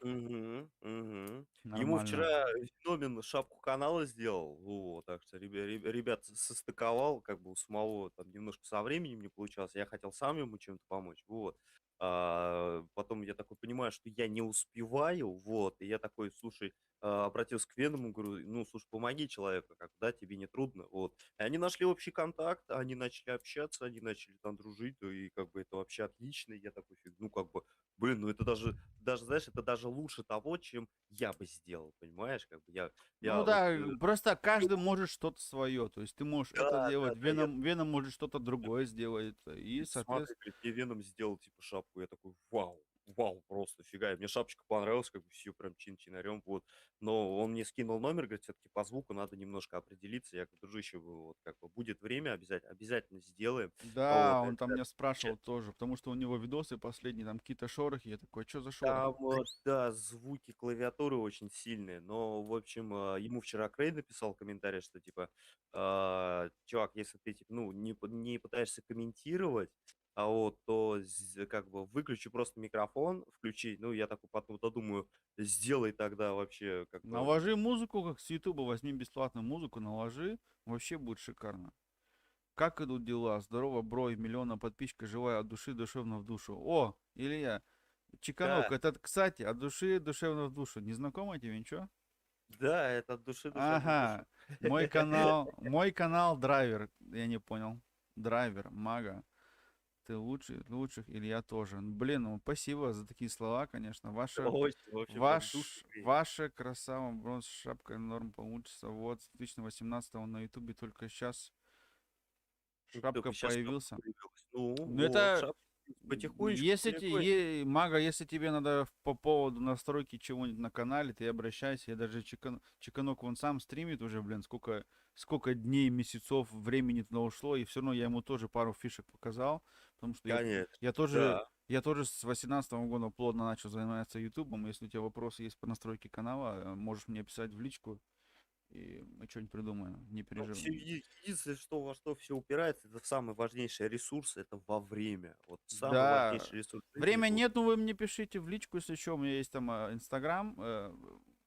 Мгм, мгм. Ему нормально. вчера Феномен шапку канала сделал, вот, так что ребят состыковал, как бы у самого там немножко со временем не получалось, я хотел сам ему чем-то помочь, вот. Потом я такой понимаю, что я не успеваю, вот, и я такой, слушай, обратился к Веному, говорю, ну, слушай, помоги человеку, как бы, да, тебе не трудно, вот. И они нашли общий контакт, они начали общаться, они начали там дружить, и как бы это вообще отлично, и я такой, ну, как бы, блин, ну это даже, знаешь, это даже лучше того, чем я бы сделал, понимаешь? Как бы Ну я вот, да, просто каждый может что-то свое. То есть ты можешь это да, делать, да, да, я Веном может что-то другое сделать. И, говорит, смотри, соответственно, говорит, мне Веном сделал, типа, шапку. Я такой, вау, вау, просто фига. И мне шапочка понравилась, как бы все прям чин-чинарем, вот. Но он мне скинул номер, говорит, все-таки по звуку надо немножко определиться. Я говорю, дружище, вот, как бы, будет время, обязательно сделаем. Вот, да, он там обязательно. меня спрашивал тоже, потому что у него видосы последние, там какие-то шорохи. Я такой, что за Там, шорохи? да, звуки клавиатуры очень сильные, но, в общем, ему вчера Крей написал комментарий, что, типа, чувак, если ты, типа, ну, не пытаешься комментировать, то как бы выключи просто микрофон, включи, ну, я такой потом додумаю, сделай тогда вообще, как бы, Наложи музыку, как с Ютуба, возьми бесплатную музыку, наложи, вообще будет шикарно. Как идут дела? Здорово, бро, и миллиона подписчиков, живая от души, душевно в душу. О, Илья, Чеканок, да, это, кстати, от души, душевно в душу. Не знакомо тебе ничего? да, это от души душевно в душу. Ага, мой канал Драйвер, я не понял. Драйвер, Мага. Ты лучший лучших, Илья тоже. Блин, ну спасибо за такие слова, конечно. Очень вообще прям душу греет. Ваша красава, бронз, шапка, норм получится. Вот, с 2018 на Ютубе только сейчас шапка Только сейчас шапка появился. появилась. Ну, Ну вот, это, шапка потихонечку, если потихонечку. Мага, если тебе надо по поводу настройки чего-нибудь на канале, ты обращайся. Я даже Чеканок вон сам стримит уже, блин, сколько дней, месяцев времени туда ушло, и все равно я ему тоже пару фишек показал, потому что Конечно, я тоже, да. я тоже с 18 года плотно начал заниматься ютубом. Если у тебя вопросы есть по настройке канала, можешь мне писать в личку, и мы что-нибудь придумаем, не Ну, всё переживай. единственное, что во что все упирается, это самый важнейший ресурс, это во время. Вот самый Да, важнейший ресурс в жизни, время это вот нет, но вы мне пишите в личку, если что. У меня есть там Инстаграм,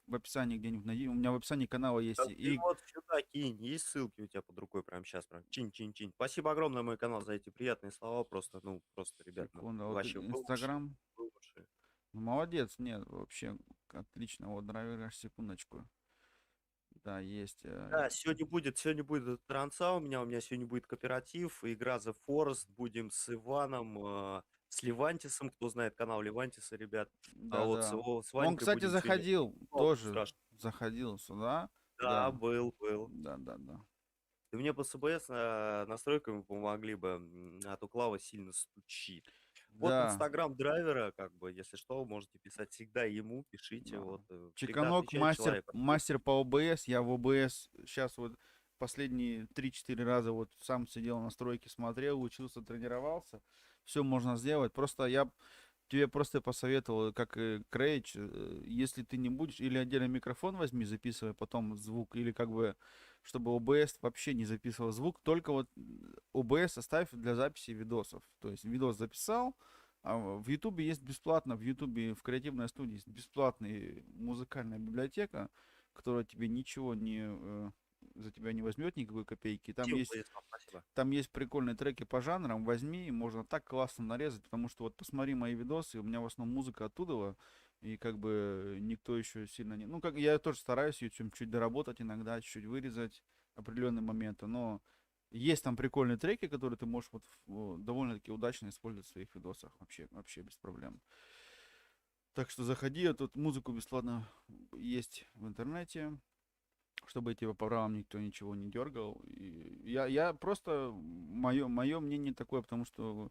в описании где-нибудь найди. У меня в описании канала да есть ты и вот сюда кинь, есть ссылки у тебя под рукой прямо сейчас, прям чинь-чинь-чинь. Спасибо огромное, мой канал, за эти приятные слова. Просто, ну, просто, ребят, ну, секунда, вот вообще вы лучшие, Инстаграм. вы лучшие. Ну, молодец, нет, вообще отлично. Вот, драйвер, секундочку. Да, есть. Да, сегодня будет транса у меня сегодня будет кооператив, игра The Forest, будем с Иваном, с Левантисом, кто знает канал Левантиса, ребят. А вот Да-да. с Он, Ванькой кстати, будем сегодня заходил, палку тоже страшную. заходил сюда. Да, Да, был. да. Ты мне по СБС настройками помогли бы, а то Клава сильно стучит. Вот Да, инстаграм драйвера, как бы, если что, можете писать всегда ему, пишите, да. вот, всегда Чеканок, отвечает человек. мастер по ОБС. Я в ОБС сейчас вот последние 3-4 раза вот сам сидел на стройке, смотрел, учился, тренировался. Все можно сделать. Просто я тебе просто посоветовал, как и Крейч, если ты не будешь, или отдельно микрофон возьми, записывай потом звук, или как бы, чтобы OBS вообще не записывал звук, только вот OBS оставь для записи видосов. То есть видос записал, а в Ютубе есть бесплатно, в Ютубе, в креативной студии есть бесплатная музыкальная библиотека, которая тебе ничего не, за тебя не возьмет никакой копейки. Спасибо, Владислав, спасибо. Там есть прикольные треки по жанрам, возьми, можно так классно нарезать, потому что вот посмотри мои видосы, у меня в основном музыка оттуда, и как бы никто еще сильно не... Ну, как я тоже стараюсь ее чуть доработать иногда, чуть-чуть вырезать определенные моменты, но есть там прикольные треки, которые ты можешь вот довольно-таки удачно использовать в своих видосах, вообще без проблем. Так что заходи, а тут музыку бесплатно есть в интернете, чтобы тебя по правам никто ничего не дергал. И я просто, мое мнение такое, потому что,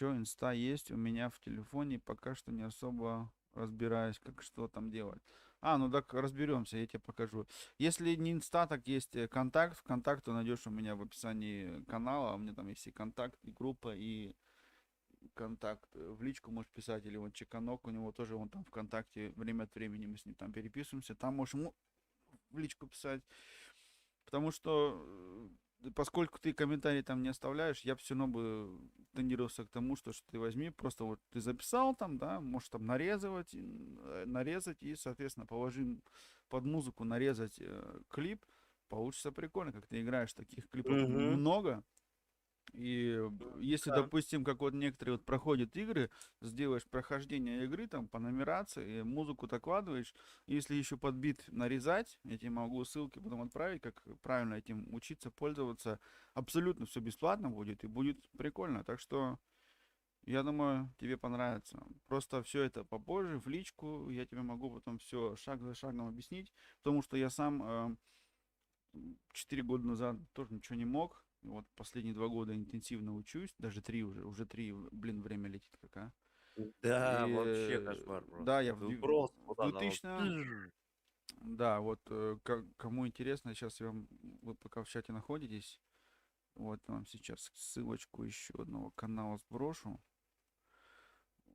инста есть у меня в телефоне, пока что не особо разбираюсь, как что там делать. Ну так разберемся, я тебе покажу. Если не инста, так есть контакт. Контакт ты найдешь у меня в описании канала. У меня там есть и контакт, и группа, и контакт. В личку можешь писать, или вот Чеканок, у него тоже он там ВКонтакте, время от времени мы с ним там переписываемся. Там можешь ему в личку писать. Потому что, поскольку ты комментарий там не оставляешь, я все равно бы тендировался к тому, что ты возьми, просто вот ты записал там, да, можешь там нарезать и, соответственно, положи под музыку, нарезать клип. Получится прикольно, как ты играешь, таких клипов Угу, много. И если, да. допустим, как вот некоторые вот проходят игры, сделаешь прохождение игры там по нумерации, музыку докладываешь, если еще под бит нарезать, я тебе могу ссылки потом отправить, как правильно этим учиться, пользоваться. Абсолютно все бесплатно будет и будет прикольно. Так что я думаю, тебе понравится. Просто все это попозже, в личку, я тебе могу потом все шаг за шагом объяснить, потому что я сам 4 года назад тоже ничего не мог. И вот последние 2 года интенсивно учусь, даже 3 уже 3, блин, время летит как, а. Да, И вообще кошмар да, просто. я Это просто в вот она вот. 2000, да, вот кому интересно, сейчас вы пока в чате находитесь, вот вам сейчас ссылочку еще одного канала сброшу.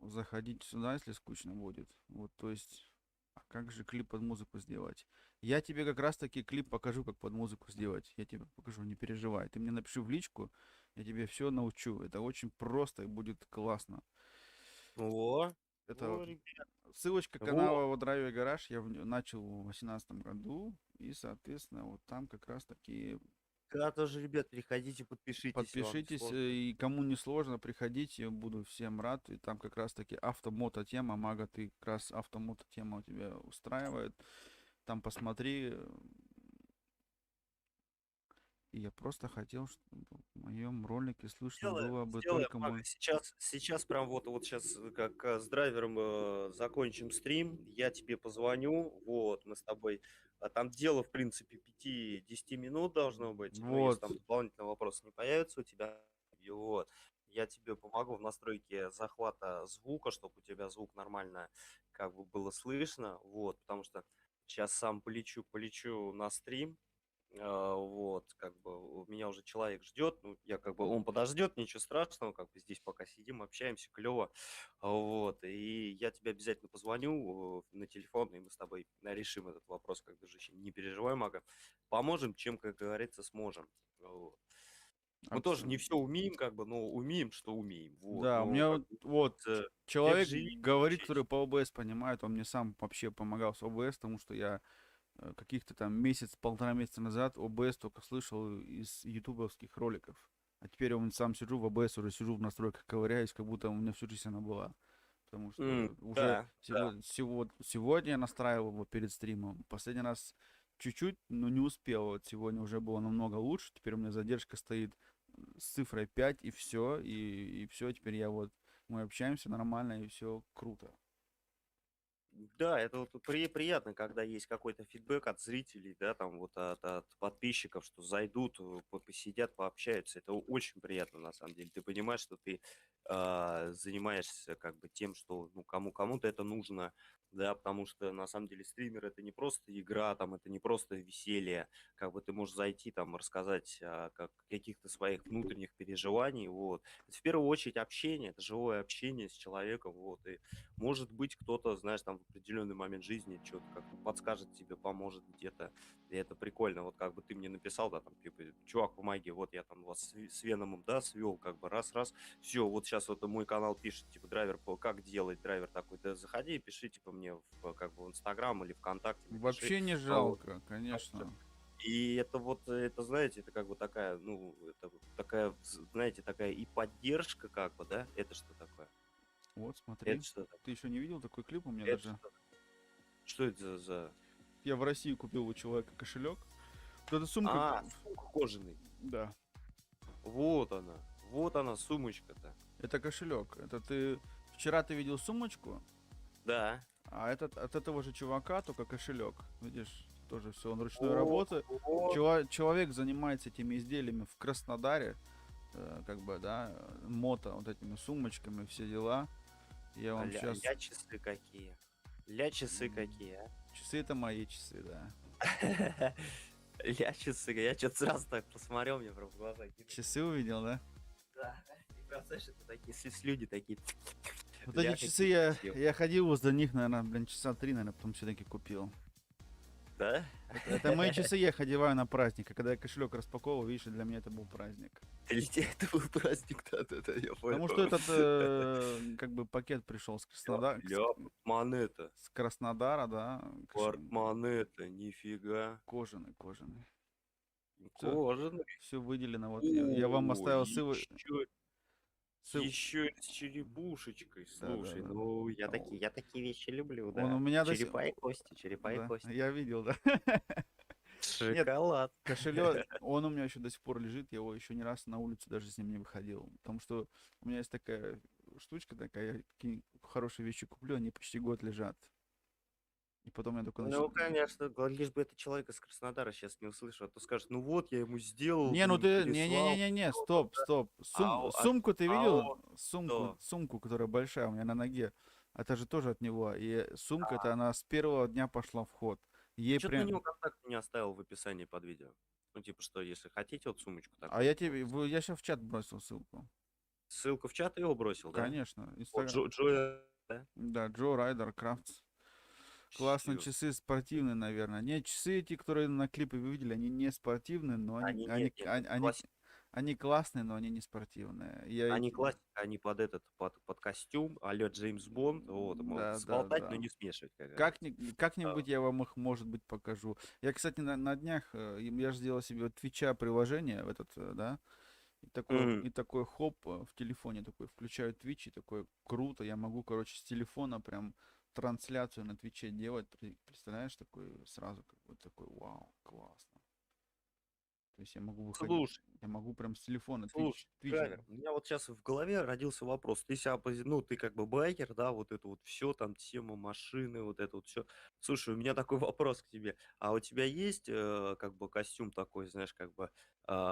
Заходите сюда, если скучно будет. Вот, то есть, а как же клип под музыку сделать? Я тебе как раз таки клип покажу, как под музыку сделать. Я тебе покажу, не переживай. Ты мне напиши в личку, я тебе все научу. Это очень просто и будет классно. Во, Это во, ребят, ссылочка во. канала вот Драйвер Гараж я начал в 2018 году. И, соответственно, вот там как раз таки Да, тоже, ребят, переходите, подпишитесь, вам не подпишитесь. сложно. И кому не сложно, приходите, буду всем рад. И там как раз таки автомото тема. Мага, ты как раз автомото тема у тебя устраивает. Там посмотри. И я просто хотел, чтобы моем ролике слышно Сделаем, было бы сделаем, только ага. мой... Сейчас прям вот сейчас как с драйвером закончим стрим, я тебе позвоню, вот, мы с тобой, там дело, в принципе, 5-10 минут должно быть, ну, если Вот, там дополнительные вопросы не появятся у тебя, и вот, я тебе помогу в настройке захвата звука, чтобы у тебя звук нормально как бы было слышно, вот, потому что сейчас сам полечу на стрим, вот, как бы у меня уже человек ждет, ну, я как бы, он подождет, ничего страшного, как бы здесь пока сидим, общаемся, клево, вот, и я тебе обязательно позвоню на телефон, и мы с тобой решим этот вопрос, как дружище, не переживай, Мага, поможем, чем, как говорится, сможем, вот. Мы тоже не все умеем, как бы, но умеем, что умеем, вот, да, у но меня как бы, вот век человек живи, говорит, который учись. по ОБС понимает, он мне сам вообще помогал с ОБС, потому что я каких-то там полтора месяца назад ОБС только слышал из ютубовских роликов. А теперь я сам сижу в ОБС, уже сижу в настройках, ковыряюсь, как будто у меня всю жизнь она была. Потому что уже Да, да. сегодня я настраивал его перед стримом. Последний раз чуть-чуть, но не успел. Вот сегодня уже было намного лучше. Теперь у меня задержка стоит с цифрой 5 и все. И все, теперь мы общаемся нормально, и все круто. Да, это вот приятно, когда есть какой-то фидбэк от зрителей, да, там вот от подписчиков, что зайдут, посидят, пообщаются. Это очень приятно, на самом деле. Ты понимаешь, что ты занимаешься как бы тем, что ну, кому-то это нужно, да, потому что на самом деле стример это не просто игра, там, это не просто веселье, как бы ты можешь зайти там, рассказать о каких-то своих внутренних переживаний, вот. Это в первую очередь общение, это живое общение с человеком, вот, и может быть, кто-то, знаешь, там в определенный момент жизни что-то как-то подскажет тебе, поможет где-то. И это прикольно. Вот как бы ты мне написал, да, там, типа, чувак, помоги, вот я там вас с Веномом, да, свел, как бы раз-раз. Все, вот сейчас вот мой канал пишет, типа, драйвер, как делать драйвер такой, да, заходи и пиши, типа, мне как бы в Инстаграм или ВКонтакте напиши. Вообще не Вот. жалко, конечно. И это вот, это, знаете, это как бы такая, ну, это вот такая, знаете, такая и поддержка, как бы, да, это что такое? Вот, смотри. Это что такое? Ты еще не видел такой клип у меня Это даже? что это за... Я в России купил у человека кошелек. Вот эта сумка... Сумка кожаный. Да. Вот она, сумочка-то. Это кошелек. Это ты... Вчера ты видел сумочку, Да. а этот от этого же чувака только кошелек. Видишь, тоже все, он ручной О, работы. о, Человек занимается этими изделиями в Краснодаре, как бы, да, мото, вот этими сумочками, все дела. Я вам сейчас... ля часы какие. Ля часы какие, а? Часы это мои часы, да. Ля часы, я что-то сразу так посмотрел, мне прям в глаза кинуло. Часы увидел, да? Да. И представляешь, это такие слюни такие. Вот Ля, эти часы какие красивые. я ходил возле них, наверное, блин, часа 3, наверное, потом все-таки купил. Да? Это мои часы я их одеваю на праздник. А когда я кошелек распаковывал, видишь, для меня это был праздник. Для тебя это был праздник, да, я понял. Потому что этот, как бы, пакет пришел с Краснодара, Ля, портмонета. с Краснодара, да, Портмонета, нифига. кожаный. Все, Кожаный. все выделено. Вот я вам оставил Еще с черепушечкой. Слушай, Да. ну я такие вещи люблю, Он у да. меня Черепа и кости, Да, я видел, да. Шоколад. Кошелек, он у меня еще до сих пор лежит, я его еще ни раз на улицу даже с ним не выходил. Потому что у меня есть такая штучка такая, я какие хорошие вещи куплю, они почти год лежат. И потом я только Ну, конечно, лишь бы этот человек из Краснодара сейчас не услышал, а то скажет, ну вот, я ему сделал, Не, ну блин, ты, переслал. не, стоп. А Сумку ты видел? что? Сумку, которая большая у меня на ноге. Это же тоже от него. И сумка, это она с первого дня пошла в ход. Ей Что ты на прям... него контакт не оставил в описании под видео? Ну, типа, что, если хотите вот сумочку А такую, я я сейчас в чат бросил ссылку. ссылку в чат его бросил, да? Конечно. Вот Инстаграм. Джоя, да? Да, Джо Райдер Крафтс. Классные Чё? часы, спортивные, наверное. Не, часы эти, которые на клипе вы видели, они не спортивные, но Они нет, классика. они классные, но они не спортивные. Они классика, они под под костюм, а-ля Джеймс Бонд, вот, Да, сболтать, но да. не смешивать, как говорится. Как-нибудь я вам их, может быть, покажу. Я, кстати, на днях, я же сделал себе от Твича приложение, да, и такой хоп, в телефоне такой, включаю Twitch, и такой, круто, я могу, короче, с телефона прям трансляцию на Твиче делать, представляешь, такой, сразу, как бы, такой, вау, классно. То есть я могу выходить. Слушай, Я могу прям с телефона Слушай, Twitch. Гавер, у меня вот сейчас в голове родился вопрос. Ты себя, ну, ты как бы байкер, да, вот это вот все, там, тема машины, вот это вот все. Слушай, у меня такой вопрос к тебе. А у тебя есть, как бы, костюм такой, знаешь, как бы,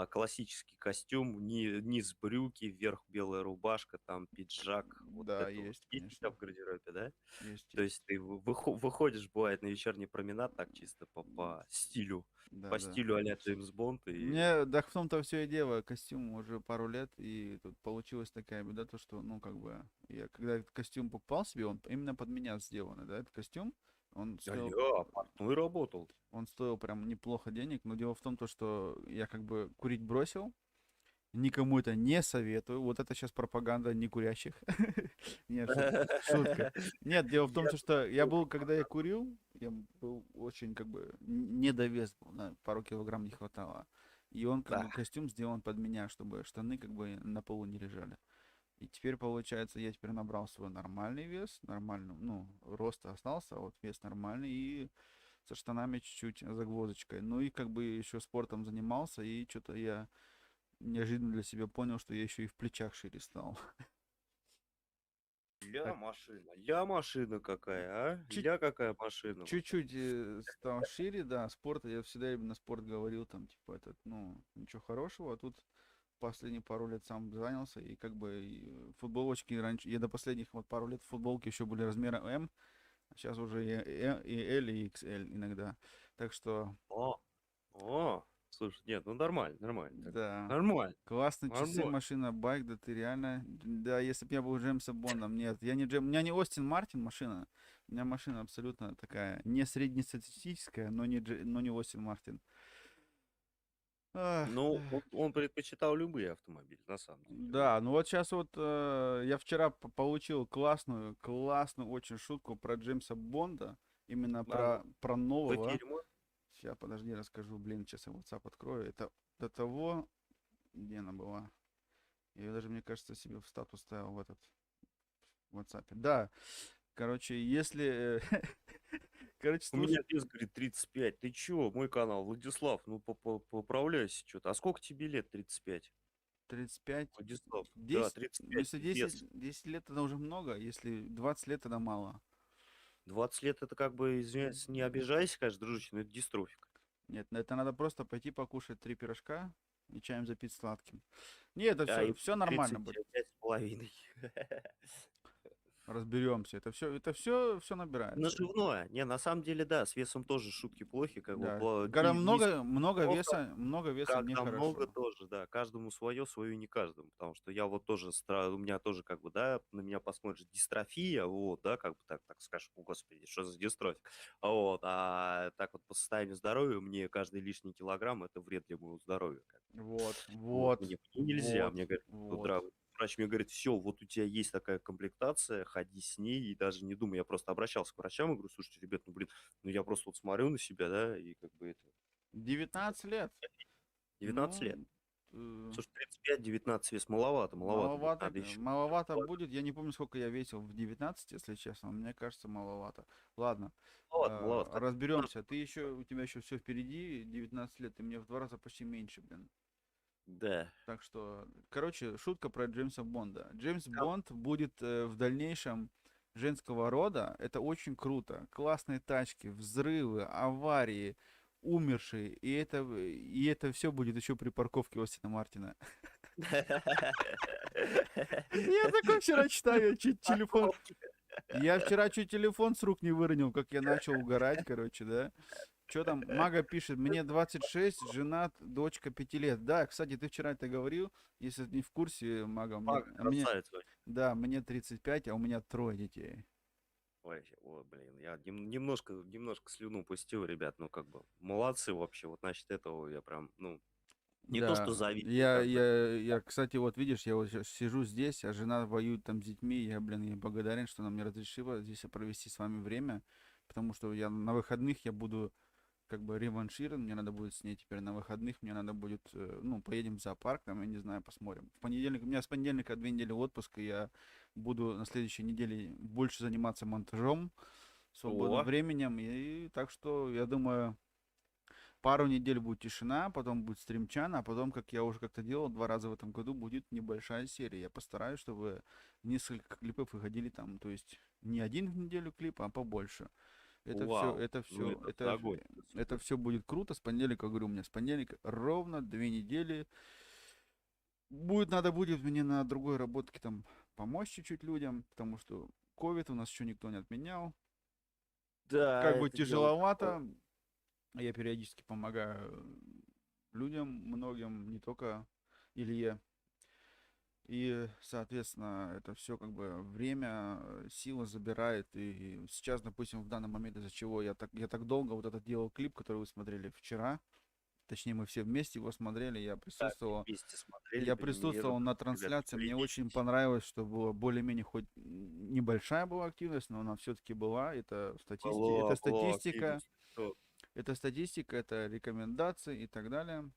классический костюм, низ брюки, вверх белая рубашка, там, пиджак, вот Да, это вот. есть, Есть у тебя конечно. в гардеробе, да? Есть, То есть. есть ты выходишь, бывает, на вечерний променад так чисто по стилю, Да, да. а-ля Джеймс Бонд и... Мне, да, в том-то все и дело, костюм уже пару лет, и тут получилась такая беда, то что, ну, как бы, я когда этот костюм покупал себе, он именно под меня сделанный, да, этот костюм, он стоил, Аля, портной работал. он стоил прям неплохо денег, но дело в том, то, что я как бы курить бросил, никому это не советую, вот это сейчас пропаганда некурящих. Нет, шутка. Нет, дело в том, Я то, что я был, когда я курил, я был очень как бы недовес был, на пару килограмм не хватало. И он как Да. бы костюм сделан под меня, чтобы штаны как бы на полу не лежали. И теперь получается, я теперь набрал свой нормальный вес, нормальный, ну, рост остался, а вот вес нормальный и со штанами чуть-чуть загвоздочкой. Ну и как бы еще спортом занимался, и что-то я неожиданно для себя понял, что я еще и в плечах шире стал. Так, Ля машина какая, а? чуть Ля какая машина вообще. чуть-чуть стал шире, да, спорт, я всегда именно спорт говорил, там, типа, этот, ну, ничего хорошего, а тут последние пару лет сам занялся, и как бы и футболочки раньше, я до последних вот пару лет футболки еще были размера М, а сейчас уже и L, и XL иногда, так что, О, о, слушай, нет, ну нормально, нормально, как бы. да, Нормально, классные часы, нормально. машина, байк, да ты реально, да, если бы я был Джеймсом Бондом, нет, я не Джейм, у меня не Остин Мартин машина, у меня машина абсолютно такая, не среднестатистическая, но не Остин Мартин. Ах, Ну, да. он предпочитал любые автомобили, на самом деле. Вот. Да, ну вот сейчас вот я вчера получил классную очень шутку про Джеймса Бонда, именно А, ну, про в нового. эфире можно? Сейчас, подожди, расскажу, блин, сейчас я WhatsApp открою. Это до того, где она была. Я ее даже, мне кажется, себе в статус ставил в этот в WhatsApp. Да, короче, если... Короче, У меня слушай, вес, говорит, 35. Ты чё, мой канал, Владислав, ну поправляйся что-то. А сколько тебе лет, 35? 35, Владислав, да, 10, 35, если вес. 10 лет, это уже много, если 20 лет, это мало. 20 лет это как бы, извиняюсь, не обижайся, конечно, дружище, но это дистрофик. Нет, это надо просто пойти покушать 3 пирожка и чаем запить сладким. Нет, это А все, им все нормально будет. 35,5. Разберемся. Это все набирается. Наживное. Не, на самом деле, да, с весом тоже шутки плохи, как бы Да. Когда низкий много веса когда много нехорошо. тоже, да, каждому свое и не каждому, потому что я вот тоже, у меня тоже как бы, да, на меня посмотришь дистрофия, вот, да, как бы так скажешь, о, господи, что за дистрофия, вот, а так вот по состоянию здоровья мне каждый лишний килограмм это вред для моего здоровья, как бы. Вот, Вот, вот, мне нельзя, вот, мне говорят, вот. врач мне говорит, все, вот у тебя есть такая комплектация, ходи с ней, и даже не думай, я просто обращался к врачам и говорю, слушайте, ребят, ну, блин, ну, я просто вот смотрю на себя, да, и как бы это, 19 лет. 19 лет. Ну, э, Слушай, 35-19 вес маловато будет. маловато, Надо еще. маловато будет. Я не помню, сколько я весил в 19, если честно. Мне кажется, маловато. Ладно, Маловато. Хотя тоже, разберемся. У тебя еще все впереди, 19 лет, ты мне в 2 раза почти меньше, блин. да. Так что, короче, шутка про Джеймса Бонда. Джеймс Там Бонд будет в дальнейшем женского рода. Это очень круто. Классные тачки, взрывы, аварии, умершие. И это все будет еще при парковке Остина Мартина. Я такой вчера читаю, чуть телефон. Я вчера чуть телефон с рук не выронил, как я начал угорать, короче, да. Что там, Мага пишет, мне 26, женат, дочка 5 лет. Да, кстати, ты вчера это говорил, если ты не в курсе, Мага, красавец вообще. да, мне 35, а у меня 3 детей. Ой, блин, я немножко слюну пустил, ребят, ну как бы молодцы вообще. Вот насчет этого я прям, ну, не то что Да, завидую, как бы. кстати, вот видишь, я вот щас сижу здесь, а жена воюет там с детьми, я, блин, ей благодарен, что она мне разрешила здесь провести с вами время, потому что я на выходных я буду как бы реванширован, мне надо будет с ней теперь на выходных, мне надо будет, ну, поедем в зоопарк, там, я не знаю, посмотрим. В понедельник, у меня с понедельника 2 недели отпуска, я буду на следующей неделе больше заниматься монтажом, свободным О, временем, и так что, я думаю, пару недель будет тишина, потом будет стримчан, а потом, как я уже как-то делал 2 раза в этом году, будет небольшая серия. Я постараюсь, чтобы несколько клипов выходили там, то есть не один в неделю клип, а побольше. Это все, Вау, это ну все, это огонь, это это супер. все будет круто. С понедельника, говорю, у меня с понедельника ровно 2 недели. Надо будет мне на другой работке там помочь чуть-чуть людям, потому что ковид у нас еще никто не отменял. Да, Как бы это дело такое. тяжеловато. Я периодически помогаю людям, многим, не только Илье. И, соответственно, это все как бы время, силы забирает. И сейчас, допустим, в данный момент, из-за чего я так долго вот этот делал клип, который вы смотрели вчера, точнее, мы все вместе его смотрели, Да, все вместе смотрели, я премьеру, присутствовал на ребят, трансляции, мне очень поглядитесь. понравилось, что было более-менее хоть небольшая была активность, но она все-таки была. Была, была активность. Что? Это статистика, это рекомендации и так далее.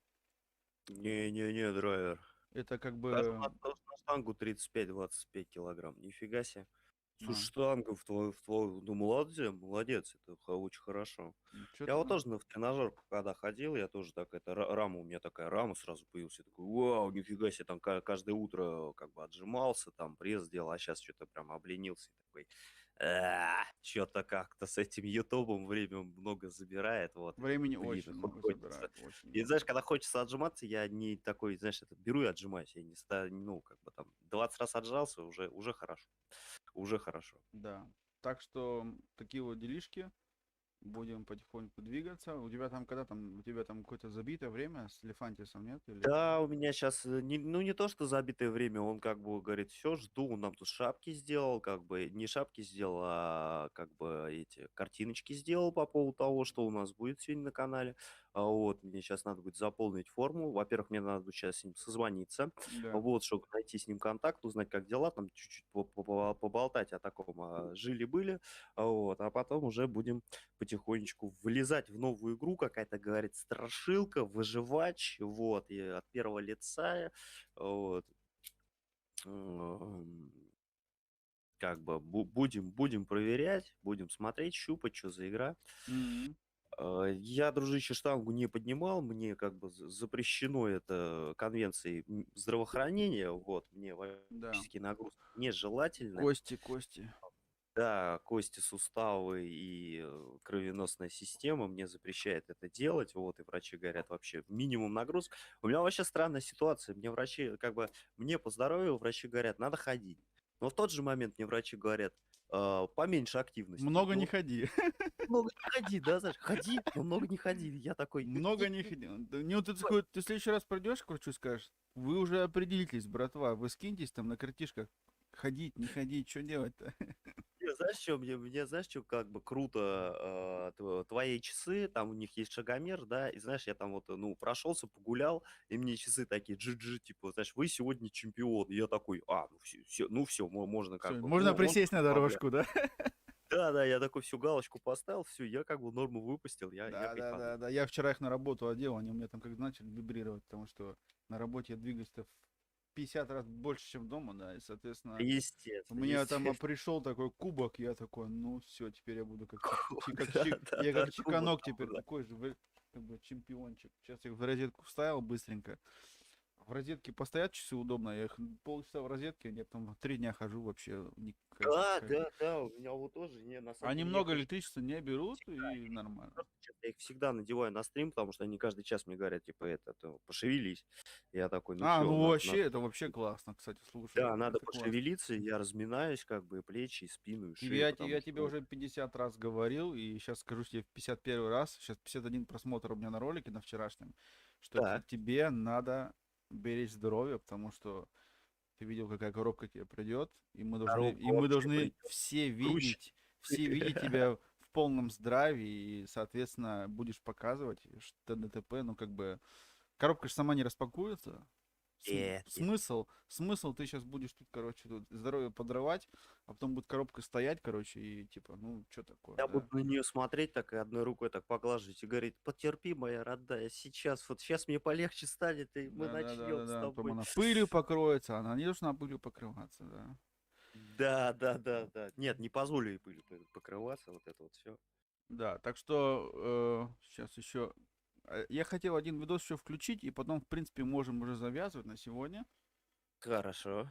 Не-не-не, драйвер. Это как Хожу бы, на штангу 35-25 килограмм. Нифига себе. Слушай, ну, штанга в твою, ну молодец, молодец, это очень хорошо. Я что-то вот там. тоже в тренажерку, когда ходил, я тоже так, это рама, у меня такая рама сразу появилась. Я такой, вау, нифига себе, там каждое утро как бы отжимался, там пресс делал, а сейчас что-то прям обленился и такой, что-то как-то с этим ютубом время много забирает, вот, и, Времени блин, очень хоть много хочется. забирает, очень И много. знаешь, когда хочется отжиматься, я не такой, знаешь, это беру и отжимаюсь, я не ну, как бы там 20 раз отжался, уже хорошо, уже хорошо. Да. Так что такие вот делишки. Будем потихоньку двигаться. У тебя там какое-то забитое время с Лефантисом, нет? Или... Да, у меня сейчас, ну не то, что забитое время, он как бы говорит, все, жду, он нам тут шапки сделал, как бы, не шапки сделал, а как бы эти картиночки сделал по поводу того, что у нас будет сегодня на канале. Вот, мне сейчас надо будет заполнить форму. Во-первых, мне надо будет сейчас с ним созвониться, Да. вот, чтобы найти с ним контакт, узнать, как дела, там чуть-чуть поболтать о таком, жили-были, вот, а потом уже будем потихонечку влезать в новую игру, какая-то, говорит, страшилка, выживач, вот, и от первого лица, вот. М, Как бы будем проверять, будем смотреть, щупать, что за игра. Мгм. Я, дружище, штангу не поднимал, мне как бы запрещено это конвенцией здравоохранения, вот, мне Да. физические нагрузки нежелательны. Кости. Да, кости, суставы и кровеносная система мне запрещает это делать. Вот, и врачи говорят вообще минимум нагрузок. У меня вообще странная ситуация. Мне врачи, как бы, мне по здоровью врачи говорят, надо ходить. Но в тот же момент мне врачи говорят, поменьше активности. Много Ну не вот ходи. много не ходи, да, знаешь, ходи, но много не ходи. Я такой, ну, Много не ходи. Да, не, вот ты в следующий раз придешь к врачу и скажешь, вы уже определитесь, братва, вы скиньтесь там на картишках. Ходить, не ходить, что делать-то? не, знаешь, что мне, знаешь, что как бы круто, твои часы, там у них есть шагомер, да, и знаешь, я там вот, ну, прошелся, погулял, и мне часы такие, GG, типа, знаешь, вы сегодня чемпион. И я такой, ну все, можно как Все, бы, можно можно присесть на расслабляться. дорожку, да? Да, я такой всю галочку поставил, все, я как бы норму выпустил, я Да, да, кайфанул. да, да. Я вчера их на работу одел, они у меня там как начали вибрировать, потому что на работе я двигаюсь-то в 50 раз больше, чем дома, да, и, соответственно, у Естественно, меня там естественно. пришел такой кубок, я такой, ну все, теперь я буду как я Да, как кубок чеканок там, теперь, да. такой же, как бы чемпиончик. Сейчас я их в розетку вставил быстренько. В розетке постоят часы удобно, я их полчаса в розетке, я там 3 дня хожу вообще. Да, у меня вот тоже, не, на самом Они деле, я много их электричества не берут, всегда, и нормально. просто честно, я их всегда надеваю на стрим, потому что они каждый час мне говорят, типа, пошевелись. Я такой, ну А, все, ну надо, вообще, это вообще классно, кстати, слушай, да, надо это классно. пошевелиться, я разминаюсь, как бы, и плечи, и спину, и шею, Я потому что, тебе ну, уже 50 раз говорил, и сейчас скажу тебе в 51 раз, сейчас 51 просмотр у меня на ролике, на вчерашнем, что так, тебе надо беречь здоровье, потому что ты видел, какая коробка тебе придет, коробка и мы вообще должны придет, грузчик. все видеть тебя в полном здравии, и, соответственно, будешь показывать, что ДТП, ну, как бы, коробка же сама не распакуется. Нет. Смысл, ты сейчас будешь тут, короче, тут здоровье подрывать, а потом будет коробка стоять, короче, и типа, ну, что такое, Я буду да? на нее смотреть так и одной рукой так поглаживать и говорить, потерпи, моя родная, сейчас мне полегче станет, и мы начнем с Да. Потом тобой. она пылью покроется, она не должна пылью покрываться, да. Да. Нет, не позволю ей пылью покрываться, вот это вот все. Да, так что сейчас еще Я хотел один видос еще включить, и потом, в принципе, можем уже завязывать на сегодня. Хорошо.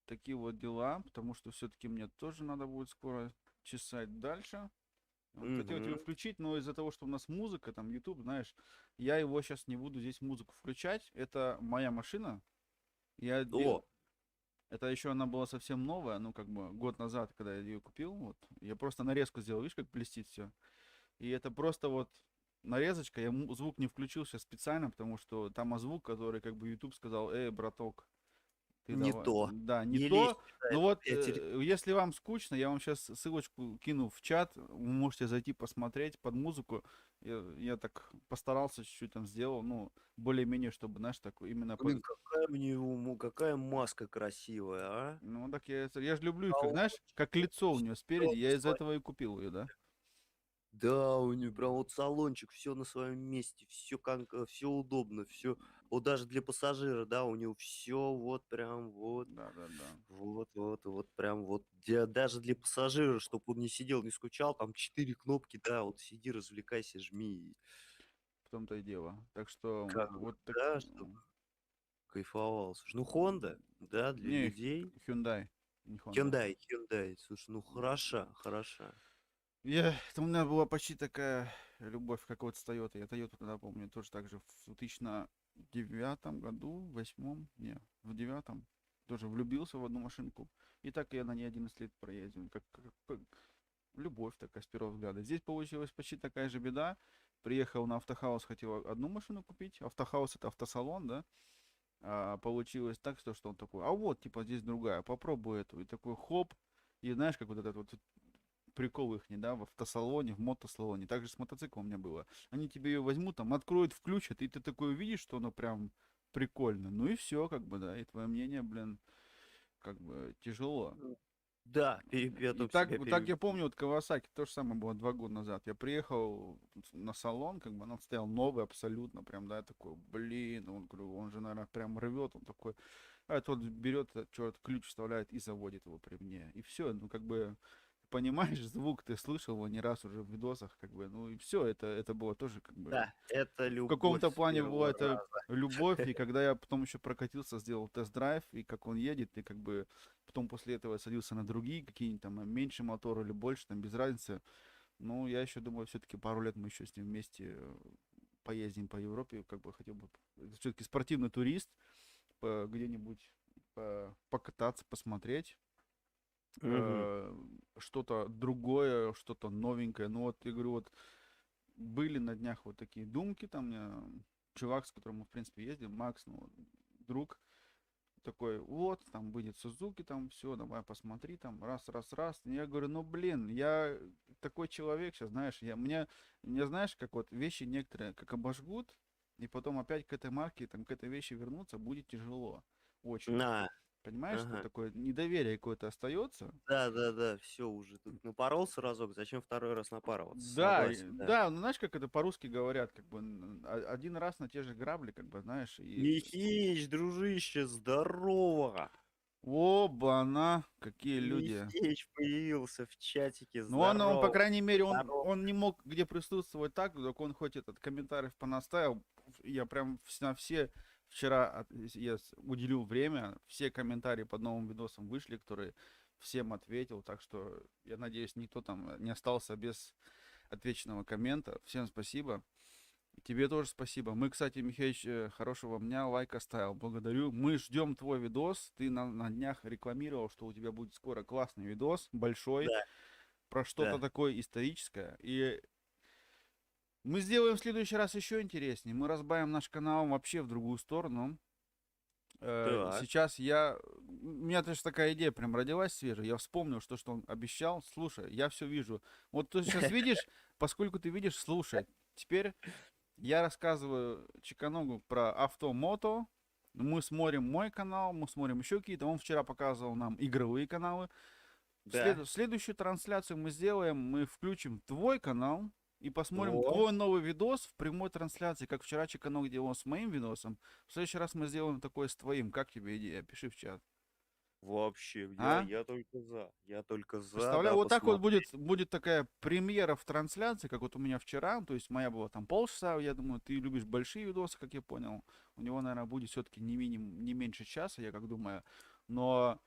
Такие вот дела, потому что все-таки мне тоже надо будет скоро чесать дальше. Вот хотел тебе Мгм. включить, но из-за того, что у нас музыка, там YouTube, знаешь, я его сейчас не буду здесь музыку включать. Это моя машина. О, Это еще она была совсем новая, ну, как бы год назад, когда я ее купил. Вот, я просто нарезку сделал, видишь, как блестит все. И это просто вот нарезочка. Я звук не включил сейчас специально, потому что там звук, который как бы YouTube сказал, браток, ты не давай. то. Да, не Не лезь то. сюда, Но это вот, я если вам скучно, я вам сейчас ссылочку кину в чат. Вы можете зайти посмотреть под музыку. Я так постарался чуть-чуть там сделал, ну, более-менее, чтобы, знаешь, такой именно под... Блин, какая маска красивая, а? Ну, так я же люблю их, как, знаешь, Салончик, как лицо у нее спереди. всё Я на из-за своем этого и купил ее, да. Да, у нее прям вот салончик, все на своем месте, все удобно, все. Вот даже для пассажира, да, у него все вот прям вот, Да. вот прям вот. Даже для пассажира, чтобы он не сидел, не скучал, там 4 кнопки, да, вот сиди, развлекайся, жми. В том-то и дело. Так что Как бы, вот так... да, чтобы кайфовал. Слушай, ну Honda, да, для Не, людей. Hyundai, не Honda. Hyundai, слушай, ну хороша. Это у меня была почти такая любовь, как вот с Toyota. Я Toyota тогда помню, тоже так же в 2009 году, в восьмом, не, в девятом, тоже влюбился в одну машинку. И так я на ней 11 лет проездил. Как любовь такая с первого взгляда. Здесь получилась почти такая же беда. Приехал на Автохаус, хотел одну машину купить. Автохаус это автосалон, да? А получилось так, что он такой, а вот, типа, здесь другая, попробуй эту. И такой хоп. И знаешь, как вот этот вот прикол их, не да, в автосалоне, в мотосалоне. Так же с мотоциклом у меня было. Они тебе ее возьмут, там, откроют, включат, и ты такой увидишь, что оно прям прикольно. Ну и все, как бы, да. И твое мнение, блин, как бы тяжело. Да, я И там так, себя вот так я помню, вот Кавасаки, то же самое было 2 года назад. Я приехал на салон, как бы, он стоял новый абсолютно, прям, да, я такой, блин, он, говорю, он же, наверное, прям рвет, он такой, а тот берет, черт, ключ вставляет и заводит его при мне. И все, ну, как бы, понимаешь, звук ты слышал его не раз уже в видосах, как бы, ну, и все, это было тоже, как бы, Да, это в любовь каком-то с плане была первого это раза. любовь, и когда я потом еще прокатился, сделал тест-драйв, и как он едет, и как бы потом после этого я садился на другие какие-нибудь там меньше моторы или больше, там без разницы. Ну, я еще думаю, все-таки пару лет мы еще с ним вместе поездим по Европе, как бы хотел бы, все-таки спортивный турист, где-нибудь покататься, посмотреть Мгм. что-то другое, что-то новенькое. Ну вот, я говорю, вот были на днях вот такие думки, там у меня чувак, с которым мы, в принципе, ездим, Макс, ну, вот, друг, такой, вот, там будет Сузуки, там все, давай посмотри, там, раз. И я говорю, ну, блин, я такой человек сейчас, знаешь, мне, знаешь, как вот вещи некоторые, как обожгут, и потом опять к этой марке, там, к этой вещи вернуться будет тяжело, очень. На, Понимаешь, что ага. такое недоверие какое-то остается, Да, все уже тут напоролся разок, зачем второй раз напарываться? да, Согласен, да. да, ну знаешь, как это по-русски говорят, как бы один раз на те же грабли, как бы, знаешь, и Михеич, дружище, здорово! оба-на, какие люди. Михеич появился в чатике, Ну, он, по здорово, крайней мере, он, здорово. он не мог где присутствовать так, так он хоть этот комментарий понаставил. Я прям на все вчера уделил время, все комментарии под новым видосом вышли, которые всем ответил, так что я надеюсь, никто там не остался без отвеченного коммента. Всем спасибо. Тебе тоже спасибо. Мы, кстати, Михаил, хорошего дня, лайк оставил. Благодарю. Мы ждем твой видос. Ты на днях рекламировал, что у тебя будет скоро классный видос, большой, Да, про что-то да. такое историческое. И мы сделаем в следующий раз еще интереснее. Мы разбавим наш канал вообще в другую сторону. Так. Сейчас у меня тоже такая идея прям родилась свежая. Я вспомнил, что он обещал. Слушай, я все вижу. Вот ты сейчас видишь, поскольку ты видишь, слушай. Теперь я рассказываю Чиканогу про авто-мото. Мы смотрим мой канал, мы смотрим еще какие-то. Он вчера показывал нам игровые каналы. Да. Следующую трансляцию мы сделаем, мы включим твой канал и посмотрим Во. твой новый видос в прямой трансляции, как вчера Чиканог делал с моим видосом. В следующий раз мы сделаем такое с твоим. Как тебе идея? Пиши в чат. Вообще, А? я только за. Я только за, Представляю, да, вот так вот посмотреть. будет такая премьера в трансляции, как вот у меня вчера, то есть моя была там полчаса, я думаю, ты любишь большие видосы, как я понял, у него, наверное, будет все-таки не меньше часа, я как думаю, но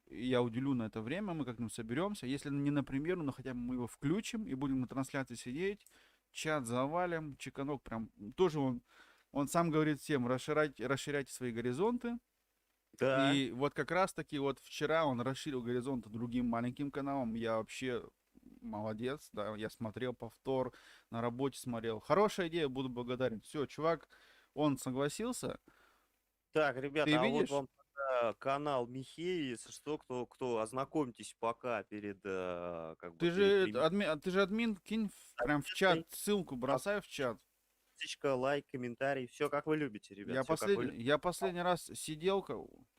я уделю на это время, мы как-нибудь соберемся, если не на премьеру, но хотя бы мы его включим и будем на трансляции сидеть, чат завалим, Чеканок прям, тоже он сам говорит всем, расширяйте свои горизонты, Да. и вот как раз таки вот вчера он расширил горизонты другим маленьким каналам. Я вообще молодец, да, я смотрел повтор, на работе смотрел. Хорошая идея, буду благодарен. Все, чувак, он согласился. Так, Ты ребята, а вот видишь? вам тогда канал Михея, если что, кто ознакомьтесь пока перед, как бы, перед премьерой. Ты же админ, кинь прям в чат ссылку, бросай в чат. Подписочка, лайк, комментарий, все как вы любите, ребят, все как вы любите. Я последний раз сидел,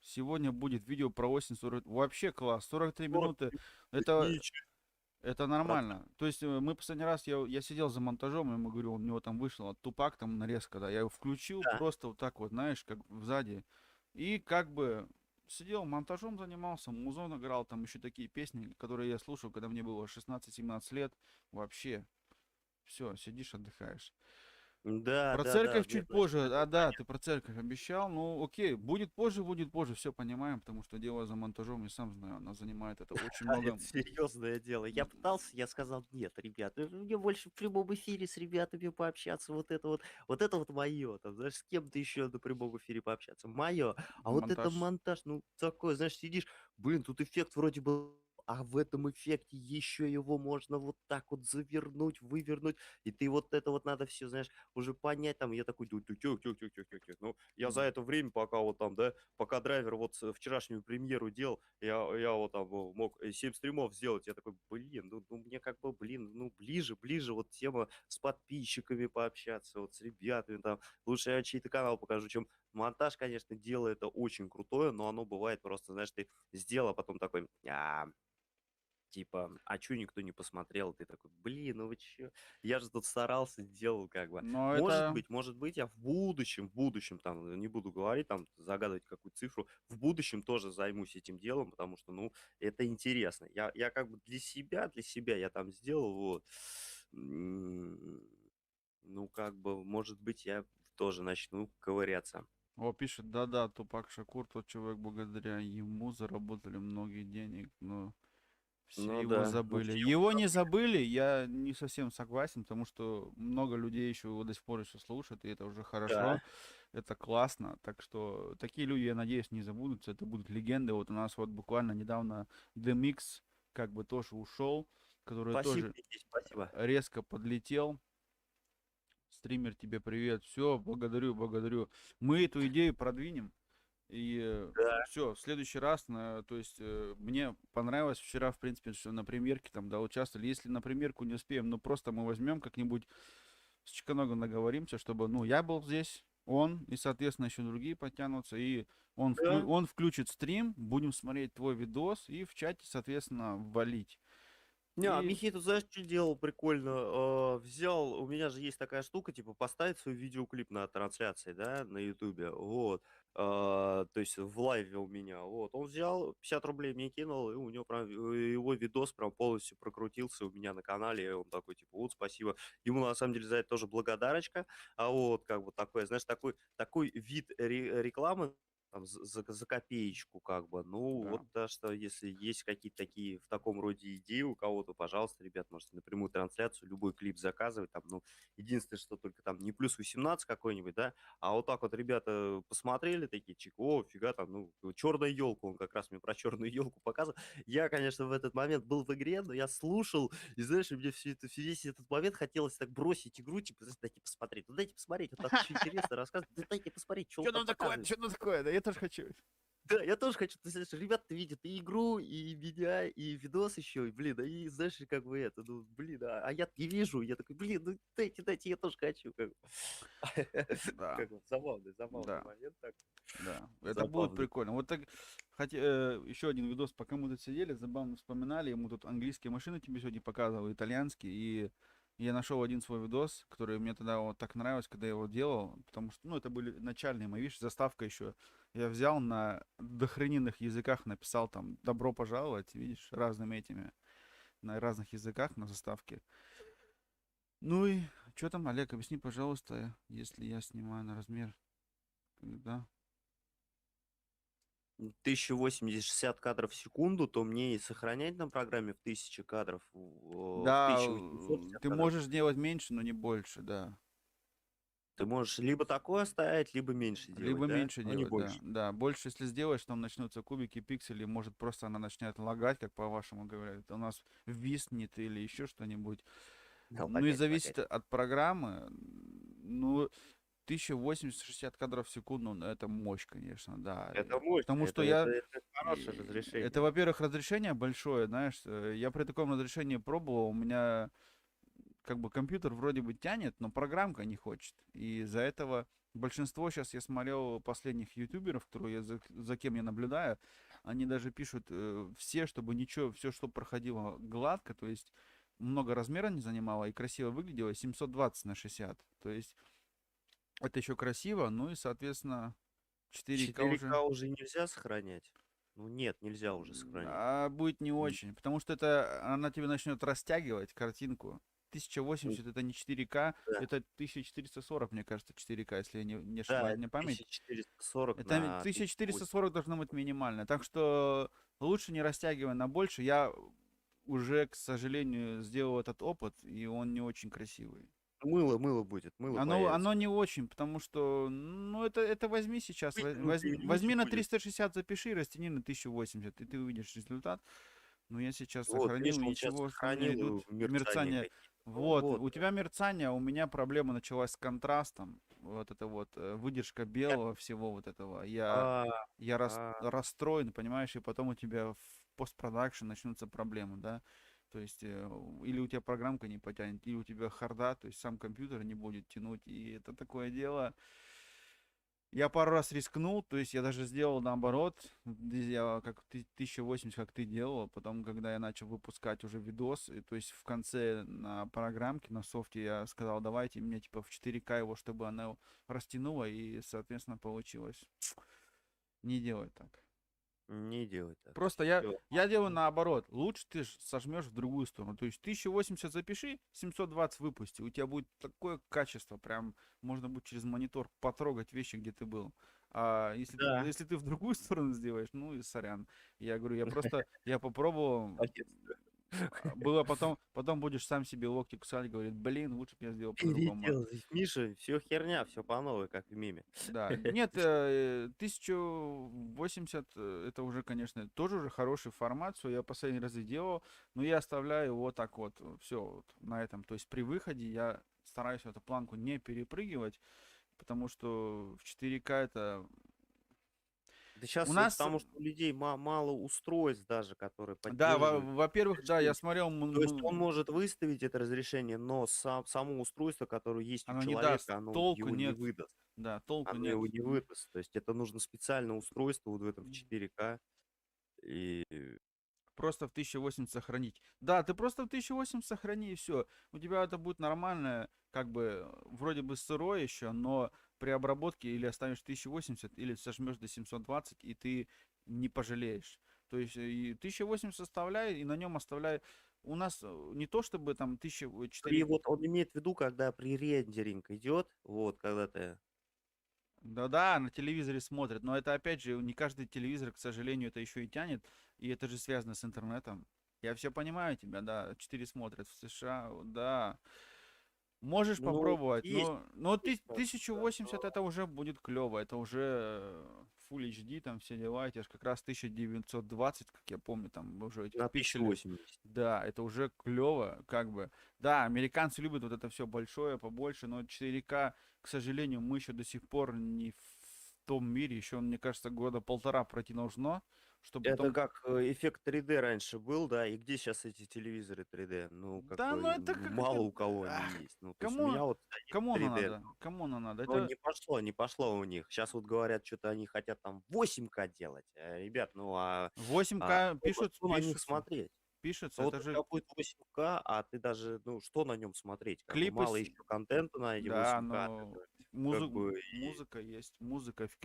сегодня будет видео про осень 40, вообще класс, 43 Вот, минуты, это ничего, Это нормально. То есть мы последний раз, я сидел за монтажом, и ему говорю, у него там вышел Тупак, там нарезка, да, я его включил да. просто вот так вот, знаешь, как сзади. И как бы сидел, монтажом занимался, музон играл, там еще такие песни, которые я слушал, когда мне было 16-17 лет. Вообще, все, сидишь, отдыхаешь. Да, Про да, да, церковь нет, чуть значит, позже. это А, да, ты про церковь обещал. Ну, окей, будет позже, все понимаем, потому что дело за монтажом, я сам знаю, она занимает это очень много. это серьезное дело. Я пытался, я сказал, нет, ребят, мне больше в прямом эфире с ребятами пообщаться, вот это вот мое, там, знаешь, с кем-то еще на прямом эфире пообщаться, мое. А вот это Монтаж. монтаж, ну, такой, знаешь, сидишь, блин, тут эффект вроде бы, а в этом эффекте еще его можно вот так вот завернуть, вывернуть, и ты вот это вот надо все, знаешь, уже понять, там, я такой, тюк-тюк-тюк-тюк-тюк-тюк, ну, я за это время, пока вот там, да, пока драйвер вот вчерашнюю премьеру делал, я вот там мог 7 стримов сделать. Я такой, блин, ну мне как бы, блин, ну ближе вот тема с подписчиками пообщаться, вот с ребятами там. Лучше я чей-то канал покажу, чем монтаж, конечно, дело это очень крутое, но оно бывает просто, знаешь, ты сделал, а потом такой, типа, а чё никто не посмотрел? Ты такой, блин, ну вы чё? Я же тут старался, делал как бы. Но это Может быть, я в будущем, там, не буду говорить, там, загадывать какую цифру, в будущем тоже займусь этим делом, потому что, ну, это интересно. Я как бы для себя я там сделал, вот. М, Ну, как бы, может быть, я тоже начну ковыряться. пишет, да-да, Тупак Шакур, тот человек, благодаря ему заработали многие денег, но все Ну его да, ну забыли. все Его не забыли, я не совсем согласен, потому что много людей еще его до сих пор еще слушают, и это уже хорошо, да. это классно. Так что такие люди, я надеюсь, не забудутся, это будут легенды. Вот у нас вот буквально недавно Demix как бы тоже ушел, который Спасибо, тоже Никит, спасибо. резко подлетел. Стример, тебе привет. Все, благодарю, благодарю. Мы эту идею продвинем. И Да. все, в следующий раз, то есть мне понравилось вчера, в принципе, что на премьерке там, да, участвовали. Если на премьерку не успеем, ну просто мы возьмем как-нибудь с Чиканогом договоримся, чтобы, ну, я был здесь, он, и, соответственно, еще другие подтянутся, и Да. он включит стрим, будем смотреть твой видос и в чате, соответственно, валить. Не, И Михей тут знаешь, что делал прикольно? Взял, у меня же есть такая штука, типа поставить свой видеоклип на трансляции, да, на Ютубе, вот. То есть в лайве у меня, вот. Он взял, 50 рублей мне кинул, и у него прям его видос прям полностью прокрутился у меня на канале, и он такой, типа, вот, спасибо. Ему на самом деле за это тоже благодарочка, а вот, как бы такой, знаешь, такой вид рекламы, там, за копеечку, как бы. Ну, да. вот так что, если есть какие-то такие в таком роде идеи у кого-то, пожалуйста, ребят, можете напрямую трансляцию, любой клип заказывать. Там, ну, единственное, что только там не плюс 18 какой-нибудь, да, а вот так вот ребята посмотрели, такие, чик, о, фига там, ну, черная елка, он как раз мне про черную елку показывал. Я, конечно, в этот момент был в игре, но я слушал, и знаешь, мне весь этот момент хотелось так бросить игру, типа, знаешь, дайте посмотреть, ну дайте посмотреть, вот так все интересно рассказывать, да дайте посмотреть, что он Что там там такое? показывает. Что там такое? Да я тоже хочу. Да, я тоже хочу, ты знаешь, ребята видят и игру, и меня, и видос еще, и, блин, и знаешь, как бы это, ну, блин, а я не вижу, я такой, блин, ну дайте, я тоже хочу, как бы. Да, Как вот забавный да. момент так, Да, это будет забавный. прикольно. Вот так, хотя, еще один видос, пока мы тут сидели, забавно вспоминали, ему тут английские машины тебе сегодня показывал, итальянские, и я нашел один свой видос, который мне тогда вот так нравился, когда я его делал, потому что, ну, это были начальные мои, видишь, заставка еще Я взял на дохрененных языках, написал там «добро пожаловать», видишь, разными этими, на разных языках, на заставке. Ну и что там, Олег, объясни, пожалуйста, если я снимаю на размер, да? 1080-60 кадров в секунду, то мне и сохранять на программе в 1000 кадров, в Да, 1860 ты кадров. можешь делать меньше, но не больше, да. Ты можешь либо такое оставить, либо меньше делать, Либо да? меньше Но не делать, да. больше. Да, больше если сделаешь, там начнутся кубики, пиксели, может просто она начнет лагать, как по-вашему говорят. У нас виснет или еще что-нибудь. Да, Ну и лагать, зависит лагать. от программы. Ну, 1080-60 кадров в секунду, ну, это мощь, конечно, да. Это мощно, Потому что это хорошее это, разрешение. во-первых, разрешение большое, знаешь, я при таком разрешении пробовал, у меня как бы компьютер вроде бы тянет, но программка не хочет. И из-за этого большинство сейчас я смотрел последних ютуберов, которые за кем я наблюдаю, они даже пишут все, чтобы ничего, все, что проходило гладко, то есть много размера не занимало и красиво выглядело, 720 на 60. То есть это еще красиво, ну и, соответственно, 4К уже 4К уже нельзя сохранять? Ну нет, нельзя уже сохранять. будет не М, очень, потому что это она тебе начнет растягивать картинку. 1080 это не 4К, Да, это 1440, мне кажется, 4К, если я не да, ошибаюсь, это мне память. 1440 Это на 1080. 1440 должно быть минимально. Так что лучше не растягивай на больше. Я уже, к сожалению, сделал этот опыт, и он не очень красивый. Мыло будет, мыло появится. Оно не очень, потому что, ну, это возьми сейчас, Вытянутые люди возьми на будет. 360, запиши, растяни на 1080, и ты увидишь результат. Но я сейчас Вот, видишь, сохранил, и он сейчас ничего, что у меня идут сохранил мерцание мерцания. какие-то. Ну Вот, вот, у тебя мерцание, у меня проблема началась с контрастом. Вот это вот выдержка я белого всего вот этого. а, Я а, расстроен, понимаешь, и потом у тебя в постпродакшн начнутся проблемы, да. То есть или у тебя программка не потянет, или у тебя харда, то есть сам компьютер не будет тянуть. И это такое дело. Я пару раз рискнул, то есть я даже сделал наоборот, я как 1080, как ты делал, потом, когда я начал выпускать уже видос, то есть в конце на программке, на софте я сказал, давайте мне типа в 4К его, чтобы она растянула, и, соответственно, получилось. Не делай так. не делай так. Просто Всё. я делаю наоборот. Лучше ты сожмешь в другую сторону. То есть 1080 запиши, 720 выпусти. У тебя будет такое качество, прям можно будет через монитор потрогать вещи, где ты был. А Да, если ты в другую сторону сделаешь, ну и сорян. Я говорю, я попробовал. молодец. Было потом будешь сам себе локти кусать, говорит, блин, лучше бы я сделал по-другому. Переделал. Миша, все херня, все по новой, как в меме. Да, нет, 1080 это уже, конечно, тоже уже хороший формат, все, я последний раз и делал, но я оставляю его так вот, все, вот, на этом, то есть при выходе я стараюсь эту планку не перепрыгивать, потому что в 4К это... Да У сейчас, нас, потому что у людей мало устройств даже, которые да, поддерживают во-первых, да, я разрешение. смотрел, То есть он может выставить это разрешение, но само устройство, которое есть у оно не даст, человека, оно толку его не нет, выдаст. да, толку Оно нет. его не выдаст. То есть это нужно специальное устройство вот в этом в 4К. И Просто в 1080 сохранить. Да, ты просто в 1080 сохрани и все. У тебя это будет нормальное, как бы, вроде бы сырое еще, но при обработке или оставишь 1080, или сожмешь до 720, и ты не пожалеешь. То есть и 1080 оставляй, и на нем оставляй. У нас не то чтобы там 1004. вот он имеет в виду, когда пререндеринг идет, вот, когда ты... Да-да, на телевизоре смотрят, но это опять же не каждый телевизор, к сожалению, это еще и тянет, и это же связано с интернетом. Я все понимаю тебя, да, 4 смотрят в США, да. Можешь Ну, попробовать, есть, но есть, да. 1080 это уже будет клево, это уже Full HD, там все дела, это же как раз 1920, как я помню, там уже этих На пикселей. 1080. Да, это уже клево, как бы. Да, американцы любят вот это все большое, побольше, но 4К, к сожалению, мы еще до сих пор не в том мире, еще, мне кажется, года полтора пройти должно, чтобы Это потом... как эффект 3D раньше был, да, и где сейчас эти телевизоры 3D? Ну, как Да, бы ну это как... мало у кого они ах, есть. Ну, то есть у кому, меня вот стоит кому оно 3D, надо? Кому оно надо? но Это не пошло у них. Сейчас вот говорят, что-то они хотят там 8К делать. Ребят, ну а 8К пишут, что на них смотреть? пишется, Ну вот это у же тебя будет 8К, а ты даже, ну, что на нем смотреть? Как бы клипы, мало еще контента на эти да, 8К. но как бы, Музыка есть, музыка в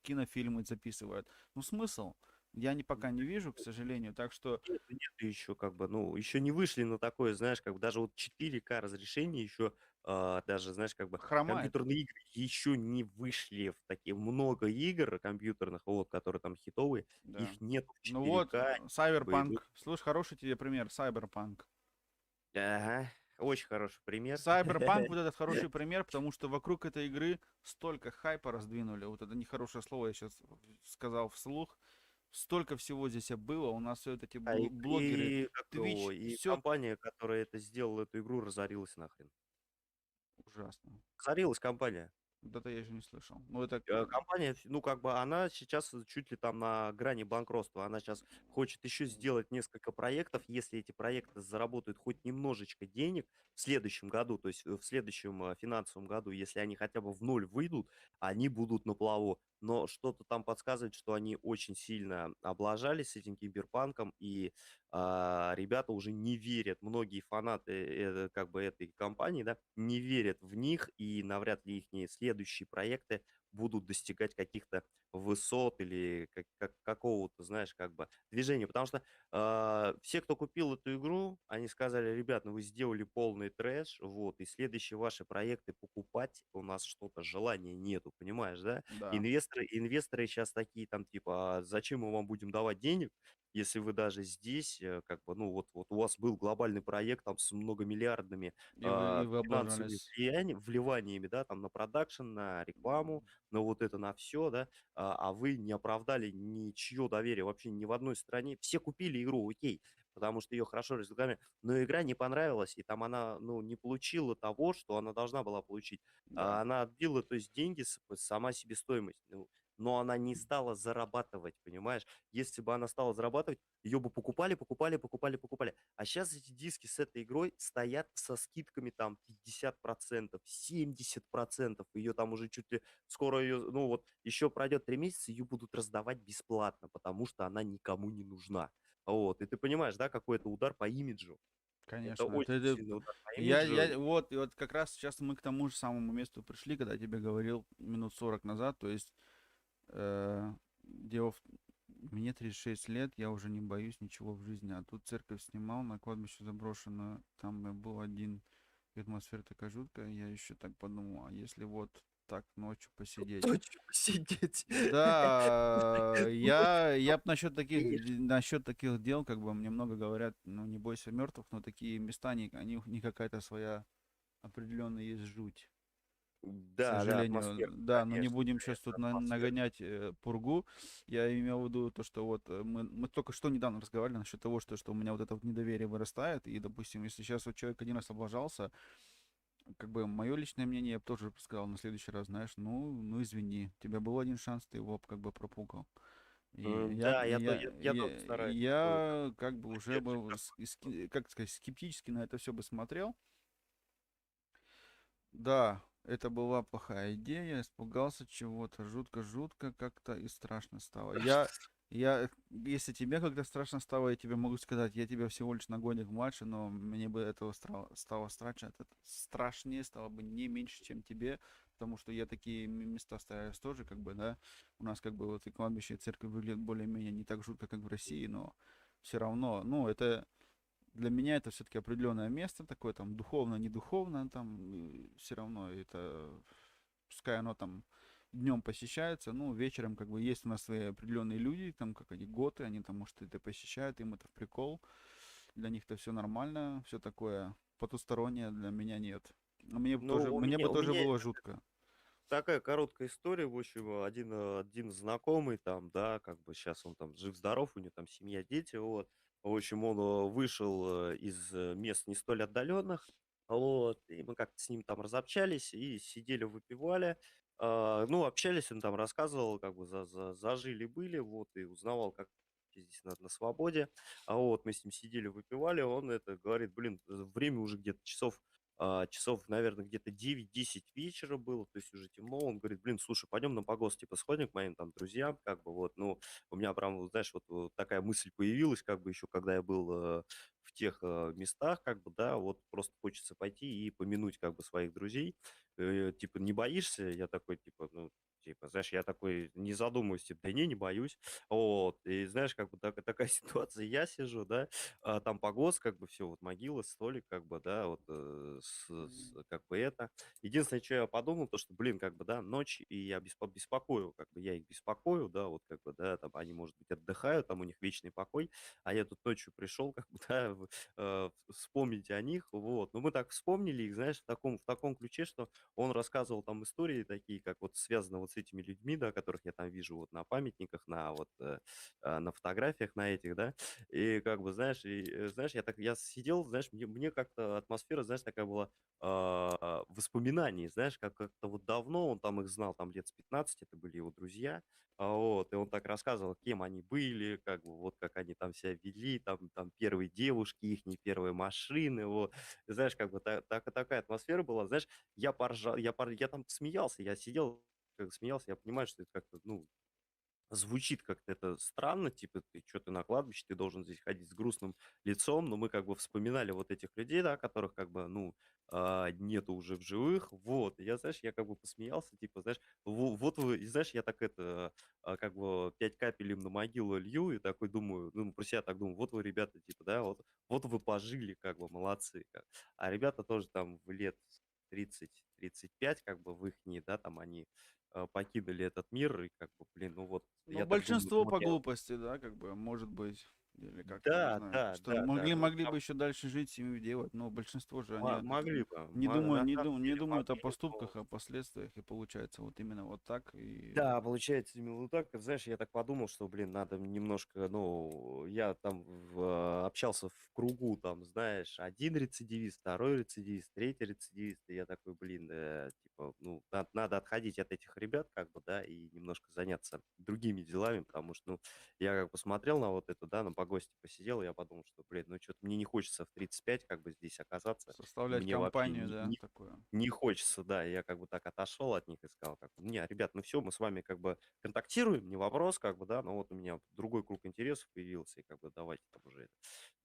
кинофильмы записывают. Ну, смысл? Я пока не вижу, к сожалению, так что нет еще как бы, ну, еще не вышли на такое, знаешь, как бы даже вот 4К разрешение еще, даже, знаешь, как бы хромает. компьютерные игры еще не вышли в такие много игр компьютерных, вот, которые там хитовые, Да. их нет в Ну вот, 4К, как бы идут. Cyberpunk. Слушай, хороший тебе пример, Cyberpunk. Ага, очень хороший пример. Cyberpunk вот этот хороший пример, потому что вокруг этой игры столько хайпа раздвинули. Вот это нехорошее слово я сейчас сказал вслух. Столько всего здесь было. У нас все вот эти А блогеры, как его, Twitch, и все компания, которая это сделала, эту игру, разорилась нахрен. ужасно. Разорилась компания. Вот это я еще не слышал. Ну это Компания, ну, как бы она сейчас чуть ли там на грани банкротства. Она сейчас хочет еще сделать несколько проектов. Если эти проекты заработают хоть немножечко денег в следующем году, то есть в следующем финансовом году, если они хотя бы в ноль выйдут, они будут на плаву. Но что-то там подсказывает, что они очень сильно облажались с этим киберпанком, и ребята уже не верят. Многие фанаты как бы этой компании, да, не верят в них, и навряд ли их следующие проекты будут достигать каких-то высот или какого-то, знаешь, как бы движения. Потому что все, кто купил эту игру, они сказали: ребят, ну вы сделали полный трэш, вот, и следующие ваши проекты покупать у нас что-то желания нету, понимаешь, да? да. Инвесторы сейчас такие там типа: а зачем мы вам будем давать денег, если вы даже здесь, как бы, ну вот у вас был глобальный проект там с многомиллиардными И вы финансовыми облажались. вливаниями, да, там на продакшн, на рекламу, на вот это, на все, да, а вы не оправдали ничье доверие вообще ни в одной стране. Все купили игру, окей, потому что ее хорошо рекламировали, но игра не понравилась, и там она, ну, не получила того, что она должна была получить. Да. Она отбила, то есть деньги, сама себестоимость, ну, но она не стала зарабатывать, понимаешь? Если бы она стала зарабатывать, ее бы покупали, покупали, покупали, покупали. А сейчас эти диски с этой игрой стоят со скидками там 50%, 70%. Ее там уже чуть ли скоро ее, ну вот еще пройдет 3 месяца, ее будут раздавать бесплатно, потому что она никому не нужна. Вот, и ты понимаешь, да, какой это удар по имиджу? Это Конечно. очень сильный удар по имиджу. Вот как раз сейчас мы к тому же самому месту пришли, когда я тебе говорил минут 40 назад. То есть э, дело в... Мне 36 лет, я уже не боюсь ничего в жизни. А тут церковь снимал, на кладбище заброшенную. Там я был один, и атмосфера такая жуткая. Я еще так подумал, а если вот так ночью посидеть? Точно посидеть. Да, я б Видишь? насчет таких дел, как бы мне много говорят, ну, не бойся мертвых, но такие места, они, у них какая-то своя определенная есть жуть. К Да, да, сожалению, атмосфера, да, но не конечно, будем сейчас конечно, тут атмосфера. нагонять пургу. Я имел в виду то, что вот мы только что недавно разговаривали насчет того, что у меня вот это вот недоверие вырастает. И, допустим, если сейчас вот человек один раз облажался, как бы мое личное мнение, я бы тоже сказал на следующий раз, знаешь, ну извини, у тебя был один шанс, ты его как бы пропукал. И я, Да, и я, я тоже стараюсь, как бы, да, как бы уже поддерживать бы, такой подход. как сказать, скептически на это все бы смотрел. Да, это была плохая идея, я испугался чего-то, жутко-жутко как-то и страшно стало. Если тебе когда страшно стало, я тебе могу сказать, я тебя всего лишь на годик младше, но мне бы этого стало страшно, это страшнее стало бы не меньше, чем тебе, потому что я такие места стараюсь тоже, как бы, да, у нас как бы вот и кладбище, и церковь выглядят более-менее не так жутко, как в России, но все равно, ну, это для меня это все-таки определенное место такое, там, духовно, не духовно, там, все равно это, пускай оно там днем посещается, ну, вечером, как бы, есть у нас свои определенные люди, там, как они, готы, они там, может, это посещают, им это в прикол, для них это все нормально, все такое потустороннее, для меня нет. А Ну, мне бы у тоже меня было жутко. такая короткая история. В общем, один знакомый там, да, как бы сейчас он там жив-здоров, у него там семья, дети, вот. В общем, он вышел из мест не столь отдаленных, вот, и мы как-то с ним там разобщались и сидели, выпивали. Ну, общались, он там рассказывал, как бы зажили-были, вот, и узнавал, как здесь на свободе. А вот мы с ним сидели, выпивали, он это говорит: блин, время уже где-то часов часов, наверное, где-то 9-10 вечера было, то есть уже темно. Он говорит, блин, слушай, пойдем на погост, типа, сходим к моим там друзьям, как бы, вот, ну, у меня прям, вот, знаешь, вот такая мысль появилась, как бы, еще когда я был в тех местах, как бы, да, вот просто хочется пойти и помянуть, как бы, своих друзей. Типа, не боишься? Я такой, типа, ну, типа, знаешь, я такой не задумываюсь, типа, да не боюсь. Вот, и знаешь, как бы такая ситуация, я сижу, да, там погост, как бы все, вот могила, столик, как бы, да, вот, как бы это. Единственное, что я подумал, то, что, блин, как бы, да, ночь, и я беспокою, как бы, я их беспокою, да, вот, как бы, да, там, они, может быть, отдыхают, там, у них вечный покой, а я тут ночью пришел, как бы, да, вспомнить о них, вот. Но мы так вспомнили их, знаешь, в таком ключе, что он рассказывал там истории такие, как вот связаны вот с этими людьми, да, которых я там вижу вот на памятниках, на вот на фотографиях, на этих, да, и как бы, знаешь, знаешь, я сидел, знаешь, мне как-то атмосфера, знаешь, такая была воспоминаний, знаешь, как-то вот давно он там их знал, там лет с 15, это были его друзья, вот, и он так рассказывал, кем они были, как бы, вот как они там себя вели, там первые девушки, их первые машины, вот, и знаешь, как бы такая атмосфера была, знаешь, я поржал, я там смеялся, я сидел, как смеялся, я понимаю, что это как-то, ну, звучит как-то это странно, типа, ты что ты на кладбище, ты должен здесь ходить с грустным лицом, но мы как бы вспоминали вот этих людей, да, которых как бы, ну, нету уже в живых, вот, и я, знаешь, я как бы посмеялся, типа, знаешь, вот вы, и знаешь, я так это, как бы 5 капель им на могилу лью, и такой думаю, ну, про себя так думаю, вот вы, ребята, типа, да, вот вы пожили, как бы, молодцы, а ребята тоже там в лет 30-35, как бы, в их, да, там они покинули этот мир, и как бы, блин, ну вот, Ну, я так думаю, большинство по смотрел. глупости, да, как бы, может быть, или как, я не Да, знаю, да, что да, да, могли, ну могли бы там еще дальше жить, семью делать, но большинство же они могли бы, не думают, на самом не деле думают о могли, но поступках, о последствиях, и получается вот именно вот так, и да, получается именно вот так. Знаешь, я так подумал, что, блин, надо немножко, ну, я там общался в кругу, там, знаешь, один рецидивист, второй рецидивист, третий рецидивист, и я такой, блин, типа, ну, надо отходить от этих ребят, как бы, да, и немножко заняться другими делами, потому что, ну, я как посмотрел на вот это, да, на погосте посидел, и я подумал, что, блин, ну, что-то мне не хочется в 35, как бы, здесь оказаться, составлять мне вообще компанию, да, такое. не хочется, да. Я как бы так отошел от них и сказал, как бы, не, ребят, ну все, мы с вами как бы контактируем, не вопрос, как бы, да, но вот у меня другой круг интересов появился, и как бы давайте там уже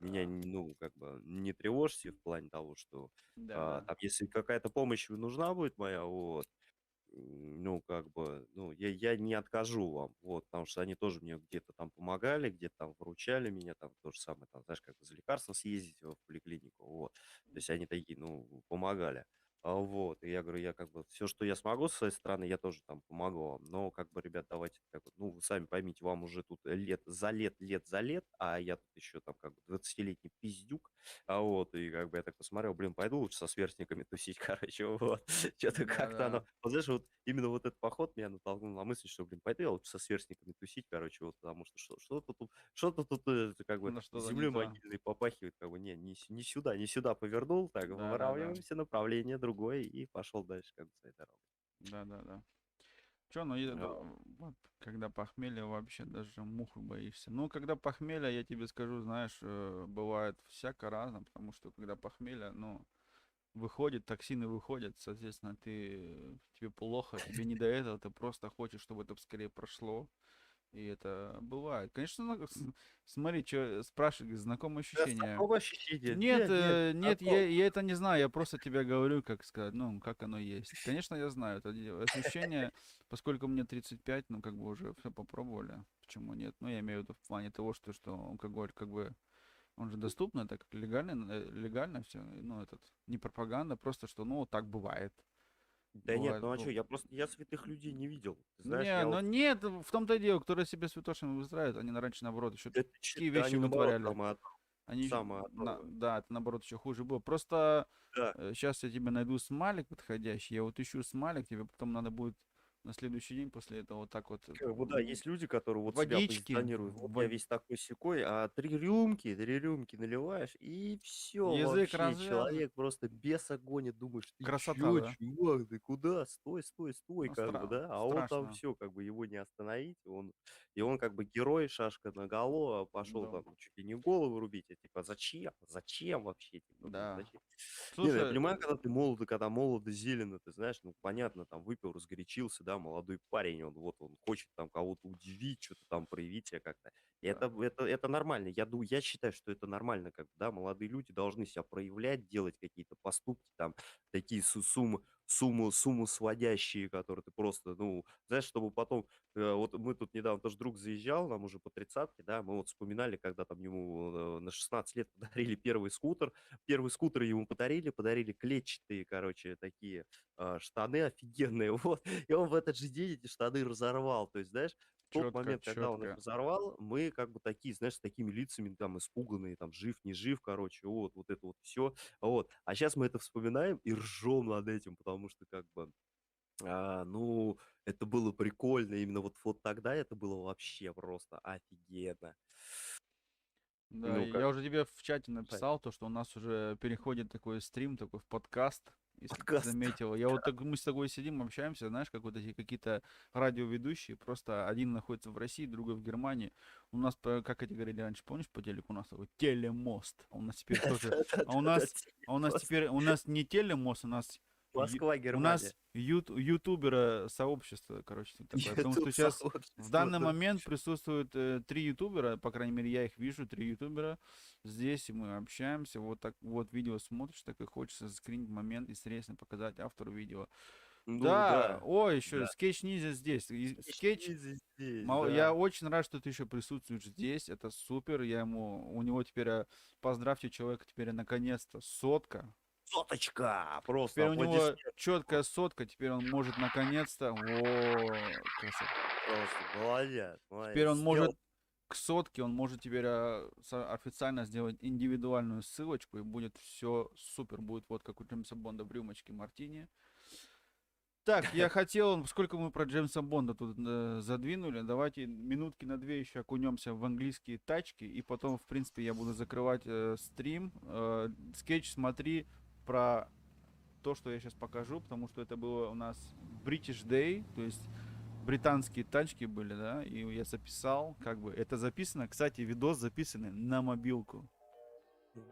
меня, Да, ну, как бы не тревожьте в плане того, что да, да. там, если какая-то помощь нужна будет моя, вот, ну, как бы, ну, я не откажу вам, вот, потому что они тоже мне где-то там помогали, где-то там выручали меня, там, то же самое, там, знаешь, как бы за лекарством съездить в поликлинику, вот, то есть они такие, ну, помогали, вот, и я говорю, я как бы, все, что я смогу со своей стороны, я тоже там помогу вам, но, как бы, ребят, давайте, как бы, ну, вы сами поймите, вам уже тут лет за лет, а я тут еще там, как бы, 20-летний пиздюк, вот, и как бы я так посмотрел, блин, пойду лучше со сверстниками тусить, короче, вот. Что-то Да, как-то оно, да. вот знаешь, вот именно вот этот поход меня натолкнул на мысль, что, блин, пойду я лучше со сверстниками тусить, короче, вот, потому что что-то тут как бы Ну, что-то не землей то. могильной попахивает, как бы, не сюда повернул, так, Да, да, да. выравниваемся, направление другое, и пошел дальше, как бы, своей дорогой. Да, да, да. Че, ну А, вот, когда похмелье вообще даже муху боишься. Ну, когда похмелье, я тебе скажу, знаешь, бывает всяко разно, потому что когда похмелье, ну, выходит, токсины выходят, соответственно, тебе плохо, тебе не до этого, ты просто хочешь, чтобы это скорее прошло. И это бывает. Конечно, смотри, что спрашивай, знакомые да, ощущения. знакомое ощущение, Нет, нет, нет, знаком. я это не знаю, я просто тебе говорю, как сказать, ну, как оно есть. Конечно, я знаю, это ощущение, поскольку мне 35, ну, как бы уже все попробовали, почему нет? Ну, я имею в виду в плане того, что алкоголь, как бы, он же доступный, это как легально все, ну, этот, не пропаганда, просто что, ну, вот так бывает. Да нет, Бывает, ну а что, я просто, я святых людей не видел, ты знаешь, не, я ну вот, нет, в том-то и дело, которые себя святошами выбирают, они раньше, наоборот, еще да, такие да вещи они наоборот вытворяли. Они, самое оно, да, это наоборот еще хуже было. Просто да. сейчас я тебе найду смайлик подходящий. Я вот ищу смайлик, тебе потом надо будет на следующий день после этого вот так вот Как бы, да, есть люди, которые вот себя водички, позиционируют. Вот я во- весь такой сякой, а 3 рюмки наливаешь, и все язык вообще. развяз, Человек просто беса гонит, думаешь, ты красота, чё, да? чувак, ты куда? Стой, стой, стой, Ну, как бы, да? А он там страшно, все, как бы его не остановить. И он как бы герой, шашка наголо, пошел да, там чуть ли не голову рубить. А типа, зачем? Зачем вообще? Типа, ну, да. зачем? Не, ну я Слушай, понимаю, когда ты молодо, когда молодо, зелено, ты знаешь, ну понятно, там выпил, разгорячился, да, молодой парень, он хочет там кого-то удивить, что-то там проявить себя как-то. И да, это нормально. Я считаю, что это нормально, как бы, да, молодые люди должны себя проявлять, делать какие-то поступки там, такие сумму сводящие, которые ты просто, ну, знаешь, чтобы потом, вот мы тут недавно тоже друг заезжал, нам уже по 30-ке, да, мы вот вспоминали, когда там ему на 16 лет подарили первый скутер ему подарили клетчатые, короче, такие штаны офигенные, вот, и он в этот же день эти штаны разорвал, то есть, знаешь, в тот четко, момент, когда он их четко. разорвал, мы как бы такие, знаешь, с такими лицами там испуганные, там, жив, не жив, короче, вот это вот все, вот, а сейчас мы это вспоминаем и ржем над этим, потому что как бы, ну, это было прикольно, именно вот тогда это было вообще просто офигенно, Да, ну, и как я уже тебе в чате сказать, написал, то, что у нас уже переходит такой стрим, такой в подкаст, если ты подкаст. заметил. Я вот так, мы с тобой сидим, общаемся, знаешь, как вот эти какие-то радиоведущие, просто один находится в России, другой в Германии. У нас, как эти говорили раньше, помнишь, по телеку у нас такой телемост, а у нас теперь тоже, Да-да-да-да, у нас не телемост, у нас Москва, у Германия. нас ютубера сообщество, короче, такое. Потому что YouTube сейчас в сообщество, данный да. момент присутствует 3 ютубера, по крайней мере, я их вижу, 3 ютубера. Здесь и мы общаемся, вот так вот видео смотришь, так и хочется заскринить момент и интересно показать автору видео. Ну Да, да, ой, еще да. скетч ниндзя здесь. И скетч, Ниндзя здесь, я да. очень рад, что ты еще присутствуешь здесь, это супер. У него теперь, поздравьте человека, теперь наконец-то 100. Соточка! Просто Теперь у него аплодисменты. четкая 100, теперь он может наконец-то, красота. Просто молодец, Теперь молодец. он может Сделал. к 100, он может теперь официально сделать индивидуальную ссылочку, и будет все супер, будет вот как у Джеймса Бонда в рюмочке мартини. Так, я хотел, сколько мы про Джеймса Бонда тут задвинули, давайте минутки на 2 еще окунемся в английские тачки, и потом, в принципе, я буду закрывать стрим. Скетч смотри про то, что я сейчас покажу, потому что это было у нас British Day, то есть британские тачки были, да, и я записал, как бы, это записано, кстати, видос записанный на мобилку.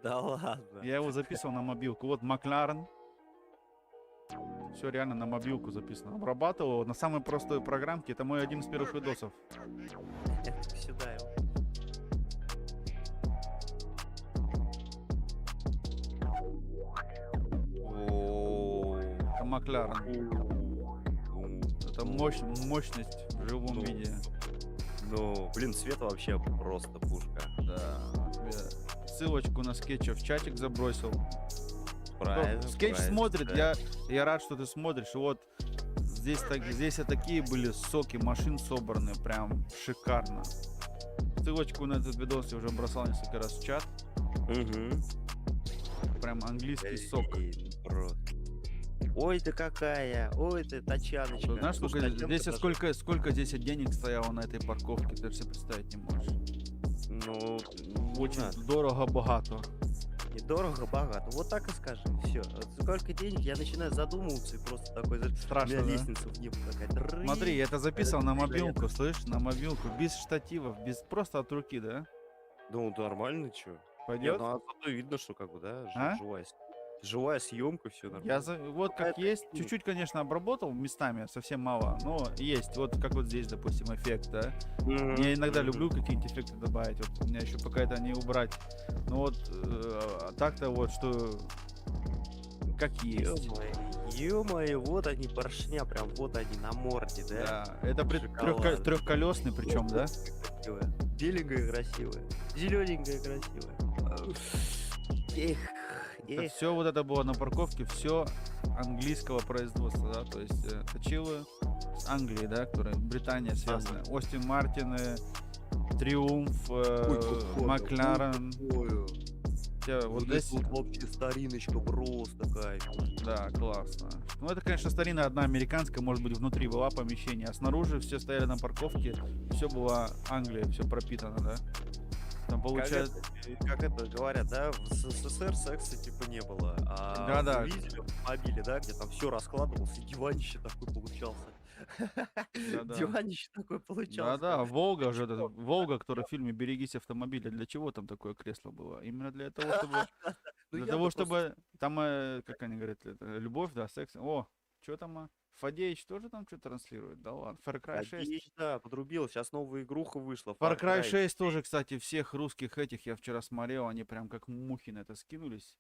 Да ладно. Я его записывал на мобилку. Вот Макларен. Все реально на мобилку записано. Обрабатывал его на самой простой программке. Это мой один из первых видосов. Сюда его. О, Это Макларен. Это мощность в живом Ну, виде. Ну, блин, цвет вообще просто пушка. Да. Тебе ссылочку на скетча в чатик забросил. Правильно, Скетч правильно, смотрит, да. я рад, что ты смотришь. И вот здесь такие были соки машин собраны, прям шикарно. Ссылочку на этот видос я уже бросал несколько раз в чат. Угу. Прям английский сок. Просто. Ой, ты какая! Ой, ты тачаночка. Ты знаешь, Слушай, сколько Татьянка здесь, даже- сколько здесь денег стояло на этой парковке, ты себе представить не можешь. Ну, не Очень надо. дорого, богато. Недорого, богато. Вот так и скажи. Все. Сколько денег, я начинаю задумываться и просто такой, знаешь, Страшно, у меня да? лестница в небо такая. Дры. Смотри, я это записывал Это на невероятно. мобилку, слышь, на мобилку, без штативов, без просто от руки, да? Ну, нормально, чё? Не, Пойдет? ну, а зато видно, что как бы, да, А? живая съемка, все нормально. Вот как Это есть, ну, чуть-чуть, конечно, обработал местами, совсем мало, но есть, вот как вот здесь, допустим, эффект, да? Я иногда люблю какие-нибудь эффекты добавить, вот у меня еще пока это не убрать, но вот так-то вот, что как есть. Ё-моё, вот они, поршня, прям вот они на морде, да? Да, это Шоколад. трехколесный причем, да? Красивая. Беленькая, красивая. Зелененькая, красивая. Эх, Это эх. все вот это было на парковке, все английского производства, да, то есть точилы с Англии, да, которые Британия связаны. Остин Мартины, Триумф, Ой, какое, Макларен. ой, какое. тебя вот Вот здесь... это вот вообще стариночка просто кайф. Да, классно. Ну, это, конечно, старинная одна американская, может быть, внутри была помещение, а снаружи все стояли на парковке, все было Англия, все пропитано, да? Там получается... Как это говорят, да, в СССР секса типа не было. А Да-да. вы видели автомобили, да, где там все раскладывалось, и диванище такой получался. Да-да. Диванище такой получался. Да-да, там. Волга же, Волга, которая в фильме «Берегись автомобиля», для чего там такое кресло было? Именно для того, чтобы... Ну, Для я того, бы просто чтобы... Там, как они говорят, это, любовь, да, секс. О, что там? Фадеич тоже там что-то транслирует? Да ладно. Far Cry 6. Надеюсь, да, подрубил. Сейчас новая игруха вышла. Far Cry 6 тоже, кстати, всех русских этих я вчера смотрел, они прям как мухи на это скинулись.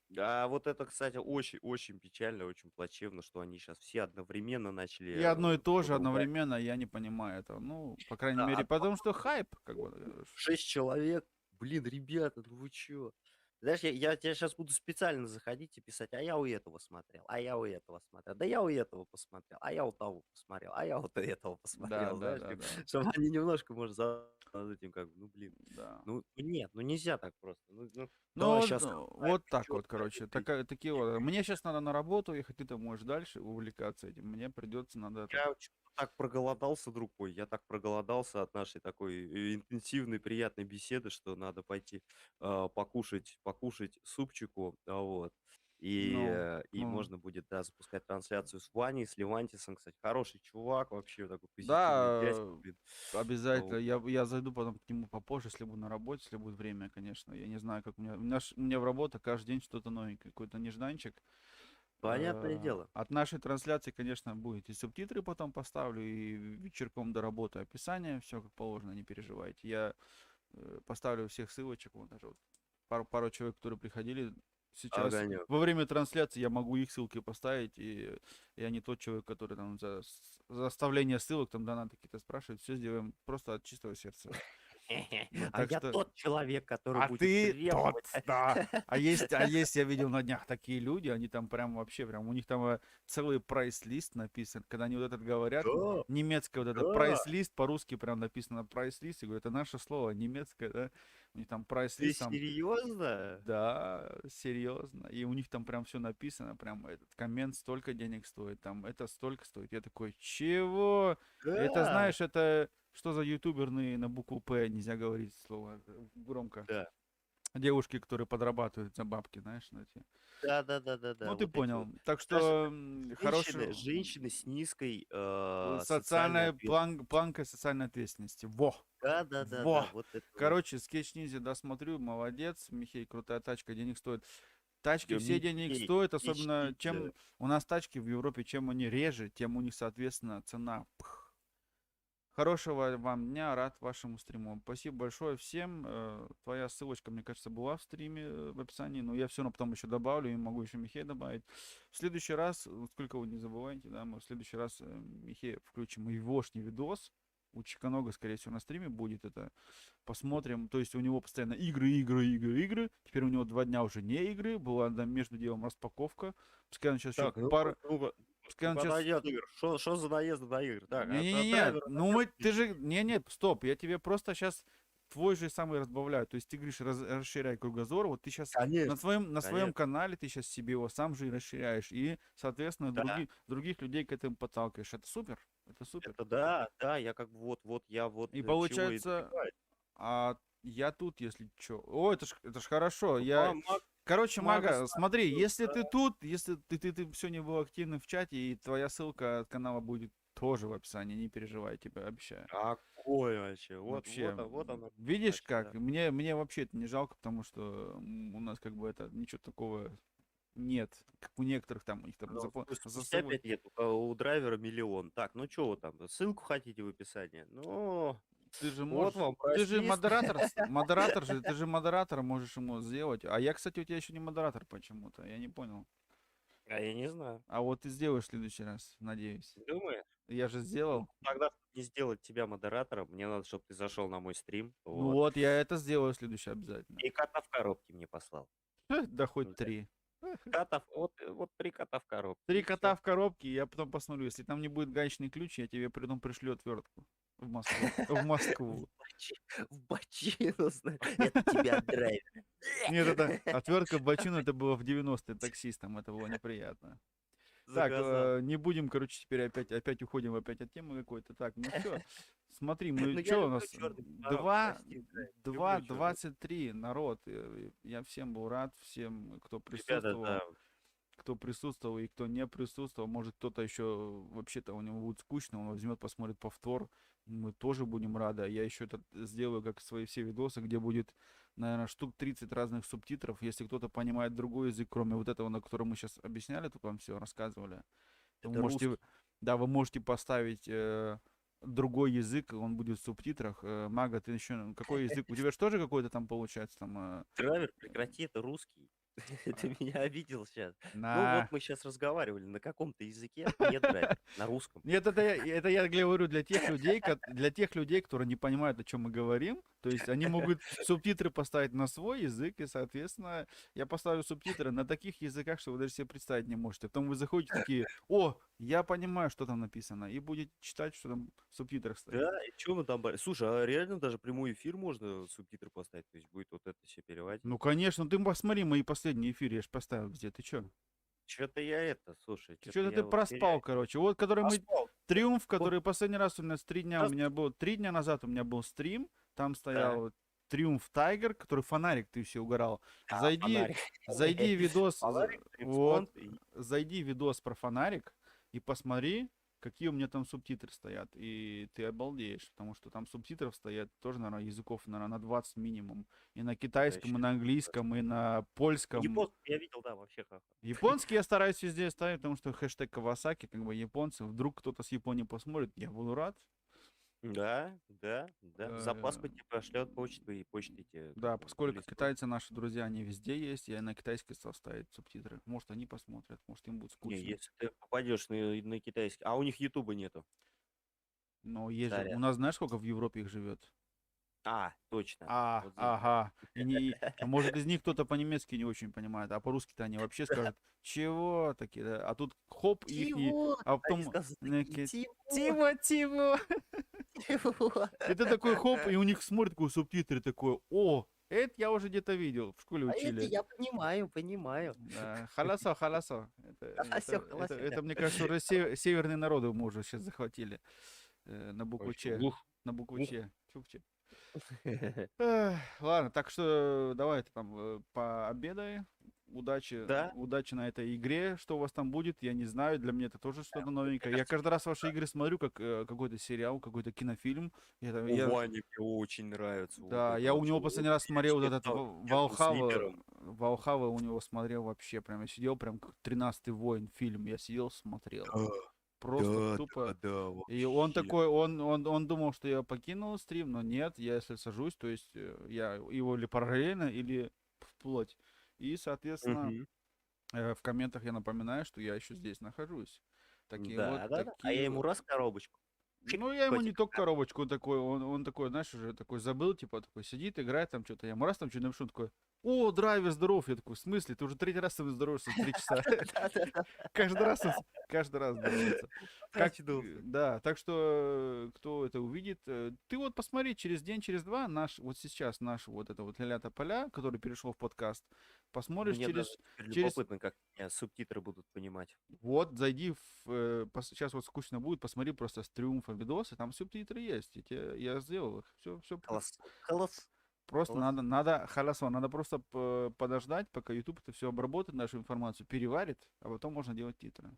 Да, вот это, кстати, очень-очень печально, очень плачевно, что они сейчас все одновременно начали И одно и то же ругать. одновременно, я не понимаю этого. Ну, по крайней Да, мере, одно потому что хайп, как бы. 6 человек. Блин, ребята, ну вы чё? Знаешь, я тебя сейчас буду специально заходить и писать, а я у этого смотрел, а я у этого смотрел, да я у этого посмотрел, а я у того посмотрел, а я вот у этого Да, посмотрел, да, знаешь, да, да. чтобы они немножко, может, за этим как бы, ну блин, Да. ну нет, ну нельзя так просто. Ну, Давай вот, сейчас вот так вот, короче. Такие вот. Мне сейчас надо на работу ехать, ты-то можешь дальше увлекаться этим. Мне придется, надо... Я чё-то так проголодался, друг мой, я так проголодался от нашей такой интенсивной, приятной беседы, что надо пойти покушать супчику, вот. И Ну, можно будет, да, запускать трансляцию с Ваней, с Левантисом, кстати, хороший чувак, вообще такой позитивный дядька, да, блин. обязательно. Вот. Я зайду потом к нему попозже, если буду на работе, если будет время, конечно. Я не знаю, как у меня в работе каждый день что-то новенькое, какой-то нежданчик. Понятное дело. От нашей трансляции, конечно, будет и субтитры потом поставлю, и вечерком до работы описание, все как положено, не переживайте. Я поставлю всех ссылочек, вот даже вот пару человек, которые приходили сейчас. Огонек. Во время трансляции я могу их ссылки поставить, и я не тот человек, который там за оставление ссылок, там донаты какие-то спрашивает, все сделаем просто от чистого сердца. А Так я что... тот человек, который А будет ты требовать. тот, да. Есть, я видел на днях такие люди, они там прям вообще, прям, у них там целый прайс-лист написан, когда они вот этот говорят, Да, немецкое вот это да. прайс-лист, по-русски прям написано прайс-лист, и говорю, это наше слово, немецкое, да, у них там Ты прайс-лист, там, серьезно? да, серьезно, и у них там прям все написано, прям этот коммент столько денег стоит, там, это столько стоит, я такой, чего? Это, Да. знаешь, это что за ютуберные на букву П, нельзя говорить слово громко. Да. Девушки, которые подрабатывают за бабки, знаешь, на эти. Да. Ну, Вот ты эти понял. вот. Так Знаешь, что это хороший женщины с низкой социальной социальная ответственностью. планка социальной ответственности. Во! Да. Во! Вот это вот. Короче, скетч ниндзя досмотрю, молодец. Михей, крутая тачка, денег стоит. Тачки Да, все денег Михей, стоят, скетч особенно чем ниндзя. у нас тачки в Европе, чем они реже, тем у них, соответственно, цена. Хорошего вам дня, рад вашему стриму. Спасибо большое всем. Твоя ссылочка, мне кажется, была в стриме в описании, но я все равно потом еще добавлю и могу еще Михея добавить. В следующий раз, сколько вы не забывайте, да, мы в следующий раз Михея включим егошний видос. У Чиканога, скорее всего, на стриме будет это. Посмотрим. То есть у него постоянно игры. Теперь у него 2 дня уже не игры. Была между делом распаковка. Пускай он сейчас Так, еще пара... ну-ка, Пускай он сейчас... подожди, Игорь, что за наезды на игры? Так, Не-не-не, драйвера ну мы, ты же, не-не, стоп, я тебе просто сейчас твой же самый разбавляю, то есть ты говоришь, расширяй кругозор, вот ты сейчас Конечно, на своем конечно. канале ты сейчас себе его сам же и расширяешь, и, соответственно, Да. других людей к этому подталкиваешь, это супер, это супер. Это да, я как бы я вот И чего и получается, добиваюсь. а я тут, если чё, о, это ж хорошо, Ну, я... Маг- Короче, Мага Мага, смотри, тут, если да. ты тут, если ты все не был активным в чате, и твоя ссылка от канала будет тоже в описании, не переживай, тебе обещаю. Какой вообще? Вообще, Вот оно. видишь значит, как, да. мне вообще это не жалко, потому что у нас как бы это ничего такого нет, как у некоторых там, у них там Ну, за спустя собой. 5 лет у драйвера миллион. Так, ну что вы там, ссылку хотите в описании? Ну, Ты же вот можешь, вам ты же прайс-лист. модератор же, ты же модератор можешь ему сделать. А я, кстати, у тебя еще не модератор почему-то, я не понял. А я не знаю. А вот ты сделаешь в следующий раз, надеюсь. Думаешь? Я же Ну, сделал. тогда, чтобы не сделать тебя модератором, мне надо, чтобы ты зашел на мой стрим. Ну Вот. вот, я это сделаю в следующий обязательно. И кота в коробке мне послал. Да хоть Да. 3. Вот 3 кота в коробке. 3 и кота всё. в коробке, я потом посмотрю. Если там не будет гаечный ключ, я тебе потом пришлю отвертку. в Москву. В Москву. В бочину, это тебя драйвер. Нет, это отвертка в бочину, это было в 90-е таксистам, это было неприятно. Так, Заказал. не будем, короче, теперь опять уходим опять от темы какой-то. Так, ну все, смотри, Ну, мы я что у люблю нас? чёрный паром, прости, драйвер. Люблю чёрный. 23 народ. Я всем был рад, всем, кто Ребята, да. присутствовал и кто не присутствовал. Может, кто-то еще вообще-то у него будет скучно, он возьмет, посмотрит повтор. Мы тоже будем рады. Я еще это сделаю, как свои все видосы, где будет, наверное, штук 30 разных субтитров. Если кто-то понимает другой язык, кроме вот этого, на котором мы сейчас объясняли, тут вам все рассказывали, то вы Это можете, русский. да, вы можете поставить другой язык, он будет в субтитрах. Мага, ты еще какой язык? У тебя же тоже какой-то там получается там Драйвер, прекрати, это русский. Ты меня обидел сейчас. Ну на вот мы сейчас разговаривали на каком-то языке. Нет, драйвер, на русском. Нет, это я говорю для тех людей, которые не понимают, о чем мы говорим. То есть они могут субтитры поставить на свой язык, и, соответственно, я поставлю субтитры на таких языках, что вы даже себе представить не можете. Потом вы заходите такие: о, я понимаю, что там написано, и будете читать, что там в субтитрах стоит. Да, и что мы там... Слушай, а реально даже прямой эфир можно субтитры поставить? То есть будет вот это все переводить? Ну, конечно, ты посмотри мои последние эфиры, я же поставил везде. Ты чё? Что-то я это, слушай, Что-то что-то ты я вот проспал, теряю. короче. Вот, который мы... Проспал. Триумф, который последний раз у нас 3 дня, у Раз- меня был... 3 дня назад у меня был стрим, там Так. стоял Триумф Тайгер, который фонарик, ты все угорал. А, Зайди, фонарик. зайди в видос, Фонарик, вот, Тримспонд и- зайди в видос про фонарик и посмотри, какие у меня там субтитры стоят. И ты обалдеешь, потому что там субтитров стоят тоже, наверное, языков, наверное, на 20 минимум. И на китайском, и Вообще. на английском, и на польском. Японский я видел, да, вообще ха. Японский я стараюсь везде ставить, потому что хэштег Кавасаки, как бы японцы. Вдруг кто-то с Японии посмотрит, я буду рад. Да, да, да. Запас Э, по тебе пошлет почту и почты тебе. Да, как бы поскольку прислать. китайцы наши друзья, они везде есть, я на китайский стал ставить субтитры. Может, они посмотрят, может, им будет Не, скучно. если ты попадешь на китайский. А у них Ютуба нету. Но есть же, Сорян. у нас знаешь, сколько в Европе их живет? А, точно. А, Вот здесь. ага. А может, из них кто-то по-немецки не очень понимает, а по-русски-то они вообще скажут, чего такие, да? А тут хоп, их, Тиво! а Они потом... скажут такие, такие, Тиво! Тиво! Тиво! И ты такой хоп, и у них смотрит такой субтитры, такой: о, это я уже где-то видел, в школе А это учили. я понимаю. Да, халясо, халясо. Халасё, халасё, Это, да. мне кажется, уже северные народы мы уже сейчас захватили. На букву Вообще, Ч. ух, На букву ух. Ч. Чукче. Ладно, так что давайте там пообедай. Удачи, Да. удачи на этой игре. Что у вас там будет, я не знаю. Для меня это тоже что-то новенькое. Я кажется, каждый раз ваши игры смотрю, как какой-то сериал, какой-то кинофильм. У Вани мне очень нравится. вот Да, это я у вообще. него последний раз смотрел вот Вообще этот там с Валхава. Липером. Валхава у него смотрел вообще. Прям я сидел, прям как 13-й воин фильм. Я сидел, смотрел. Просто тупо. да, И он вообще. такой, он думал, что я покинул стрим, но нет, я если сажусь, то есть я его или параллельно, или вплоть. И, соответственно, Мгм. в комментах я напоминаю, что я еще здесь нахожусь. Такие вот, Да, да, да. А такие я ему вот. раз коробочку. Чик, Ну, я ему не котик. только коробочку, он такой, знаешь, уже такой забыл, типа, такой сидит, играет там что-то. Я ему раз там что-то напишу, он такой: о, драйвер, здоров. Я такой: в смысле? Ты уже 3-й раз со мной здороваешься 3 часа. Да-да-да. Каждый раз здоровается. Очнулся. Да, так что кто это увидит, ты вот посмотри через день, через два наш, вот сейчас наш вот это вот ля поля, который перешел в подкаст, посмотришь Мне даже через, теперь через, любопытно, как меня субтитры будут понимать. вот зайди сейчас вот скучно будет, посмотри просто с Триумфа видосы, там субтитры есть, я сделал их, все. Класс. Класс. Просто Класс. надо, халясо, надо просто подождать, пока YouTube это все обработает, нашу информацию, переварит, а потом можно делать титры.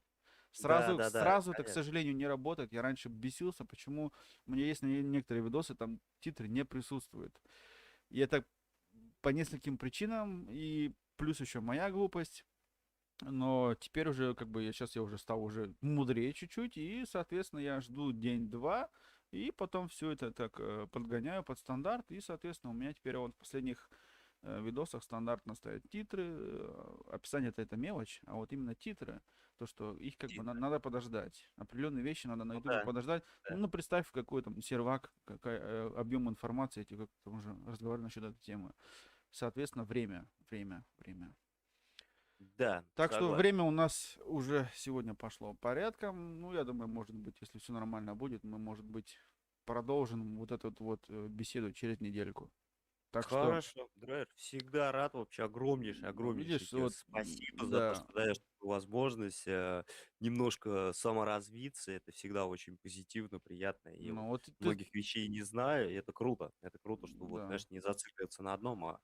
Сразу Да, это, к понятно. сожалению, не работает. Я раньше бесился, почему у меня есть некоторые видосы, там титры не присутствуют. И это по нескольким причинам, и плюс еще моя глупость. Но теперь уже, как бы, я уже стал уже мудрее чуть-чуть, и, соответственно, я жду день-два, и потом все это так подгоняю под стандарт, и, соответственно, у меня теперь вот в последних видосах стандартно стоят титры. Описание это мелочь, а вот именно титры, то, что их как бы надо подождать. Определенные вещи надо на ютубе да, подождать. да. Ну, представь, какой там сервак, какой объем информации, эти, как там уже разговаривали насчет этой темы. Соответственно, время. Да, Так что согласен. время у нас уже сегодня пошло порядком. Ну, я думаю, может быть, если все нормально будет, мы, может быть, продолжим вот эту вот беседу через недельку. Так что, Хорошо, Драйвер, всегда рад вообще, огромнейшее видишь, тебе вот, спасибо за то, да, что даешь такую возможность немножко саморазвиться. Это всегда очень позитивно, приятно. Я вот ну вот ты, многих вещей не знаю, и это круто, что вот, да, знаешь, не зацикливаться на одном, а, да.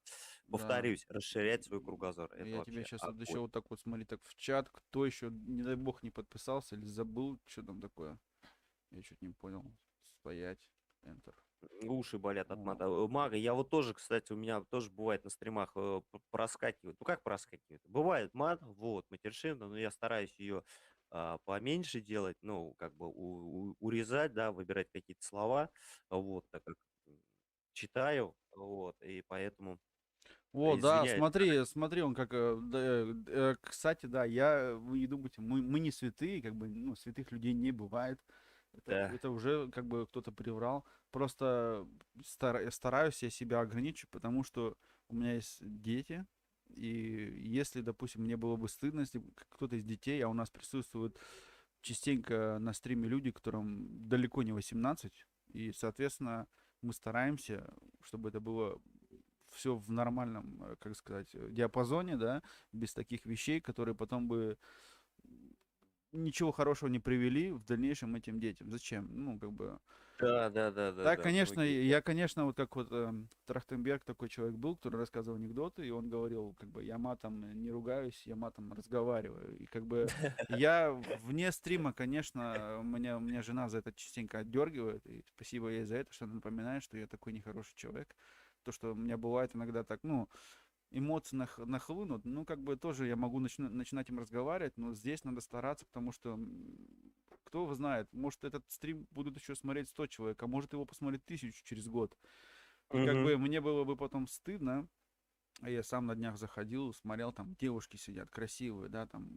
повторюсь, расширять свой кругозор. Это Я тебе вообще сейчас вот еще огонь. вот так вот смотри, так в чат, кто еще, не дай бог, не подписался или забыл, что там такое. Я чуть не понял. Стоять. Enter. Уши болят от О, мата. Мага, я вот тоже, кстати, у меня тоже бывает на стримах проскакивает. Ну как проскакивает? Бывает мат, вот, матершина, но я стараюсь ее поменьше делать, ну, как бы урезать, да, выбирать какие-то слова, вот, так как читаю, вот, и поэтому О, да, извиняюсь. смотри, он как, кстати, да, вы не думайте, мы не святые, как бы, ну, святых людей не бывает. Да. Это уже как бы кто-то приврал. Просто стараюсь я себя ограничить, потому что у меня есть дети, и если, допустим, мне было бы стыдно, если бы кто-то из детей, а у нас присутствует частенько на стриме люди, которым далеко не 18, и, соответственно, мы стараемся, чтобы это было все в нормальном, как сказать, диапазоне, да, без таких вещей, которые потом бы ничего хорошего не привели в дальнейшем этим детям. Зачем? Ну, как бы... Да, да, да, да, Да, да, конечно, многие. я, конечно, вот как вот Трахтенберг такой человек был, который рассказывал анекдоты, и он говорил, как бы, я матом не ругаюсь, я матом разговариваю. И как бы я вне стрима, конечно, у меня жена за это частенько отдергивает, и спасибо ей за это, что она напоминает, что я такой нехороший человек. То, что у меня бывает иногда так, ну, эмоции нахлынут, ну, как бы тоже я могу начинать им разговаривать, но здесь надо стараться, потому что кто его знает, может этот стрим будут еще смотреть 100 человек, а может его посмотреть 1000 через год. И как Мгм. бы мне было бы потом стыдно, а я сам на днях заходил, смотрел, там девушки сидят красивые, да, там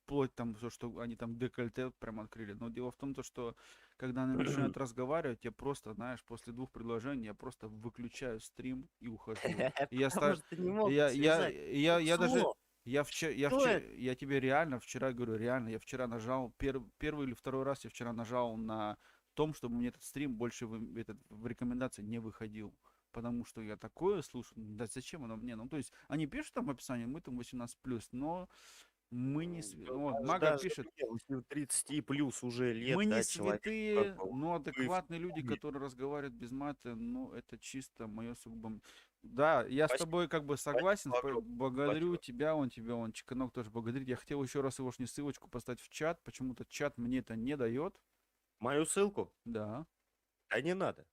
вплоть там все, что они там декольте прям открыли. Но дело в том, то, что когда они начинают разговаривать, я просто, знаешь, после 2 предложений я просто выключаю стрим и ухожу. И я, Потому ста- что не могут я, связать я даже, слов. я Что вчера, это? я тебе реально вчера говорю, реально, я вчера нажал, первый или второй раз я вчера нажал на том, чтобы мне этот стрим больше в рекомендации не выходил. Потому что я такое слушаю, да зачем оно мне? Ну, то есть, они пишут там в описании, мы там 18+, но мы не... Да Ну, вот, даже Мага даже пишет, мне, если 30 плюс уже лет, мы не да, человеку, как святые, бы, но вы адекватные люди, вспомните. которые разговаривают без мата, ну, это чисто мое сугубо... Да, я с Спасибо, тобой как бы согласен, спасибо огромное. благодарю Спасибо. тебя, он Чеканок тоже благодарит. Я хотел еще раз его ссылочку поставить в чат, почему-то чат мне это не дает. Мою ссылку? Да. Да не надо.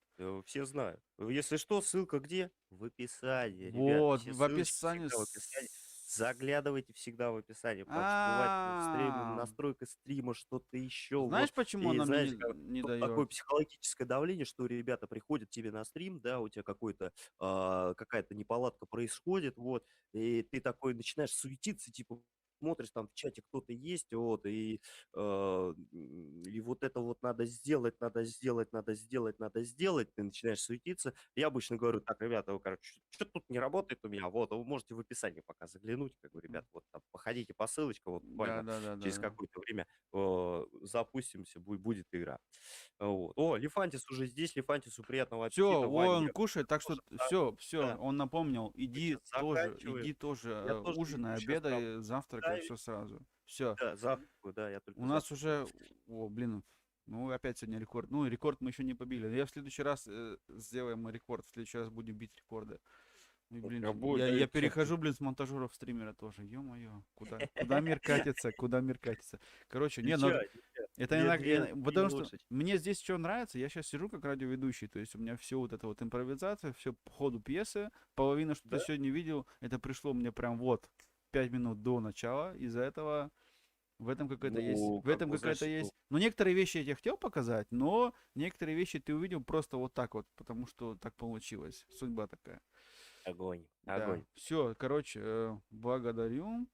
Все знают. Если что, ссылка где? В описании, ребят. Вот, Все в ссылочки описании... всегда в описании. Заглядывайте всегда в описание, потому что бывает стримы, А, настройка стрима, что-то еще, знаешь, вот. почему И она мне знаете, не такое дает? психологическое давление, что ребята приходят тебе на стрим, да, у тебя какая-то неполадка происходит, вот, и ты такой начинаешь суетиться, типа, смотришь, там в чате кто-то есть, вот, и вот это вот надо сделать, надо сделать, надо сделать, надо сделать, ты начинаешь суетиться. Я обычно говорю, так, ребята, вы, короче, что-то тут не работает у меня, вот, вы можете в описании пока заглянуть, как бы, ребят, вот, там, походите по ссылочкам, вот, Да, буквально да, да, да, через да. какое-то время запустимся, будет игра. Вот. О, Лефантис уже здесь, Лефантису приятного Все, аппетита, Ваня, он я кушает, так что тоже, все, да, он напомнил, мы сейчас заканчиваем, иди тоже, я тоже иду ужинай, сейчас там обедай, завтракай, ставить, все сразу. Все, да, завтракаю, да, я у только нас завтракаю. уже, о, блин, ну опять сегодня рекорд. Ну, рекорд мы еще не побили. Я в следующий раз сделаем рекорд, в следующий раз будем бить рекорды. Ну, блин, Будет, я перехожу, блин, с монтажеров в стримера тоже. Ё-моё, куда мир катится, куда мир катится. Короче, не, ничего, надо, ничего, это две, иногда, две, две потому что лошади. мне здесь что нравится, я сейчас сижу как радиоведущий, то есть у меня все вот это вот импровизация, все по ходу пьесы, половина, что ты Да? сегодня видел, это пришло мне прям вот 5 минут до начала, из-за этого в этом какая-то есть, Ну, как бы, знаешь, ну, ну, некоторые вещи я тебе хотел показать, но некоторые вещи ты увидел просто вот так вот, потому что так получилось, судьба такая. огонь, Да, огонь. все, короче, благодарю,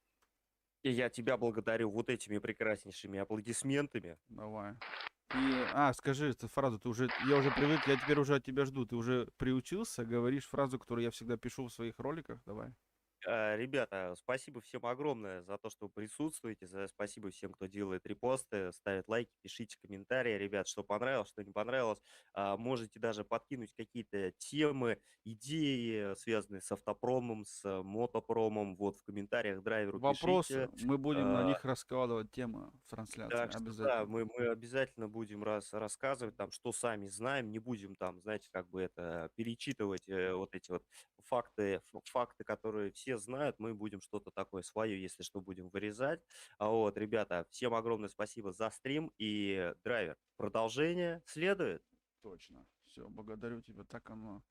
И я тебя благодарю вот этими прекраснейшими аплодисментами. давай. Скажи эту фразу, я уже привык, я теперь уже от тебя жду, ты уже приучился, говоришь фразу, которую я всегда пишу в своих роликах, давай. Ребята, спасибо всем огромное за то, что вы присутствуете. Спасибо всем, кто делает репосты, ставит лайки, пишите комментарии. Ребят, что понравилось, что не понравилось. Можете даже подкинуть какие-то темы, идеи, связанные с автопромом, с мотопромом. Вот в комментариях драйверу Вопросы, пишите. мы будем на А, них раскладывать темы в трансляции Так что да, обязательно. мы обязательно будем рассказывать там, что сами знаем, не будем там, знаете, как бы это перечитывать вот эти вот факты, которые все знают, мы будем что-то такое свое, если что, будем вырезать. Вот, ребята, всем огромное спасибо за стрим и драйвер. Продолжение следует. Точно. Все, благодарю тебя. Так оно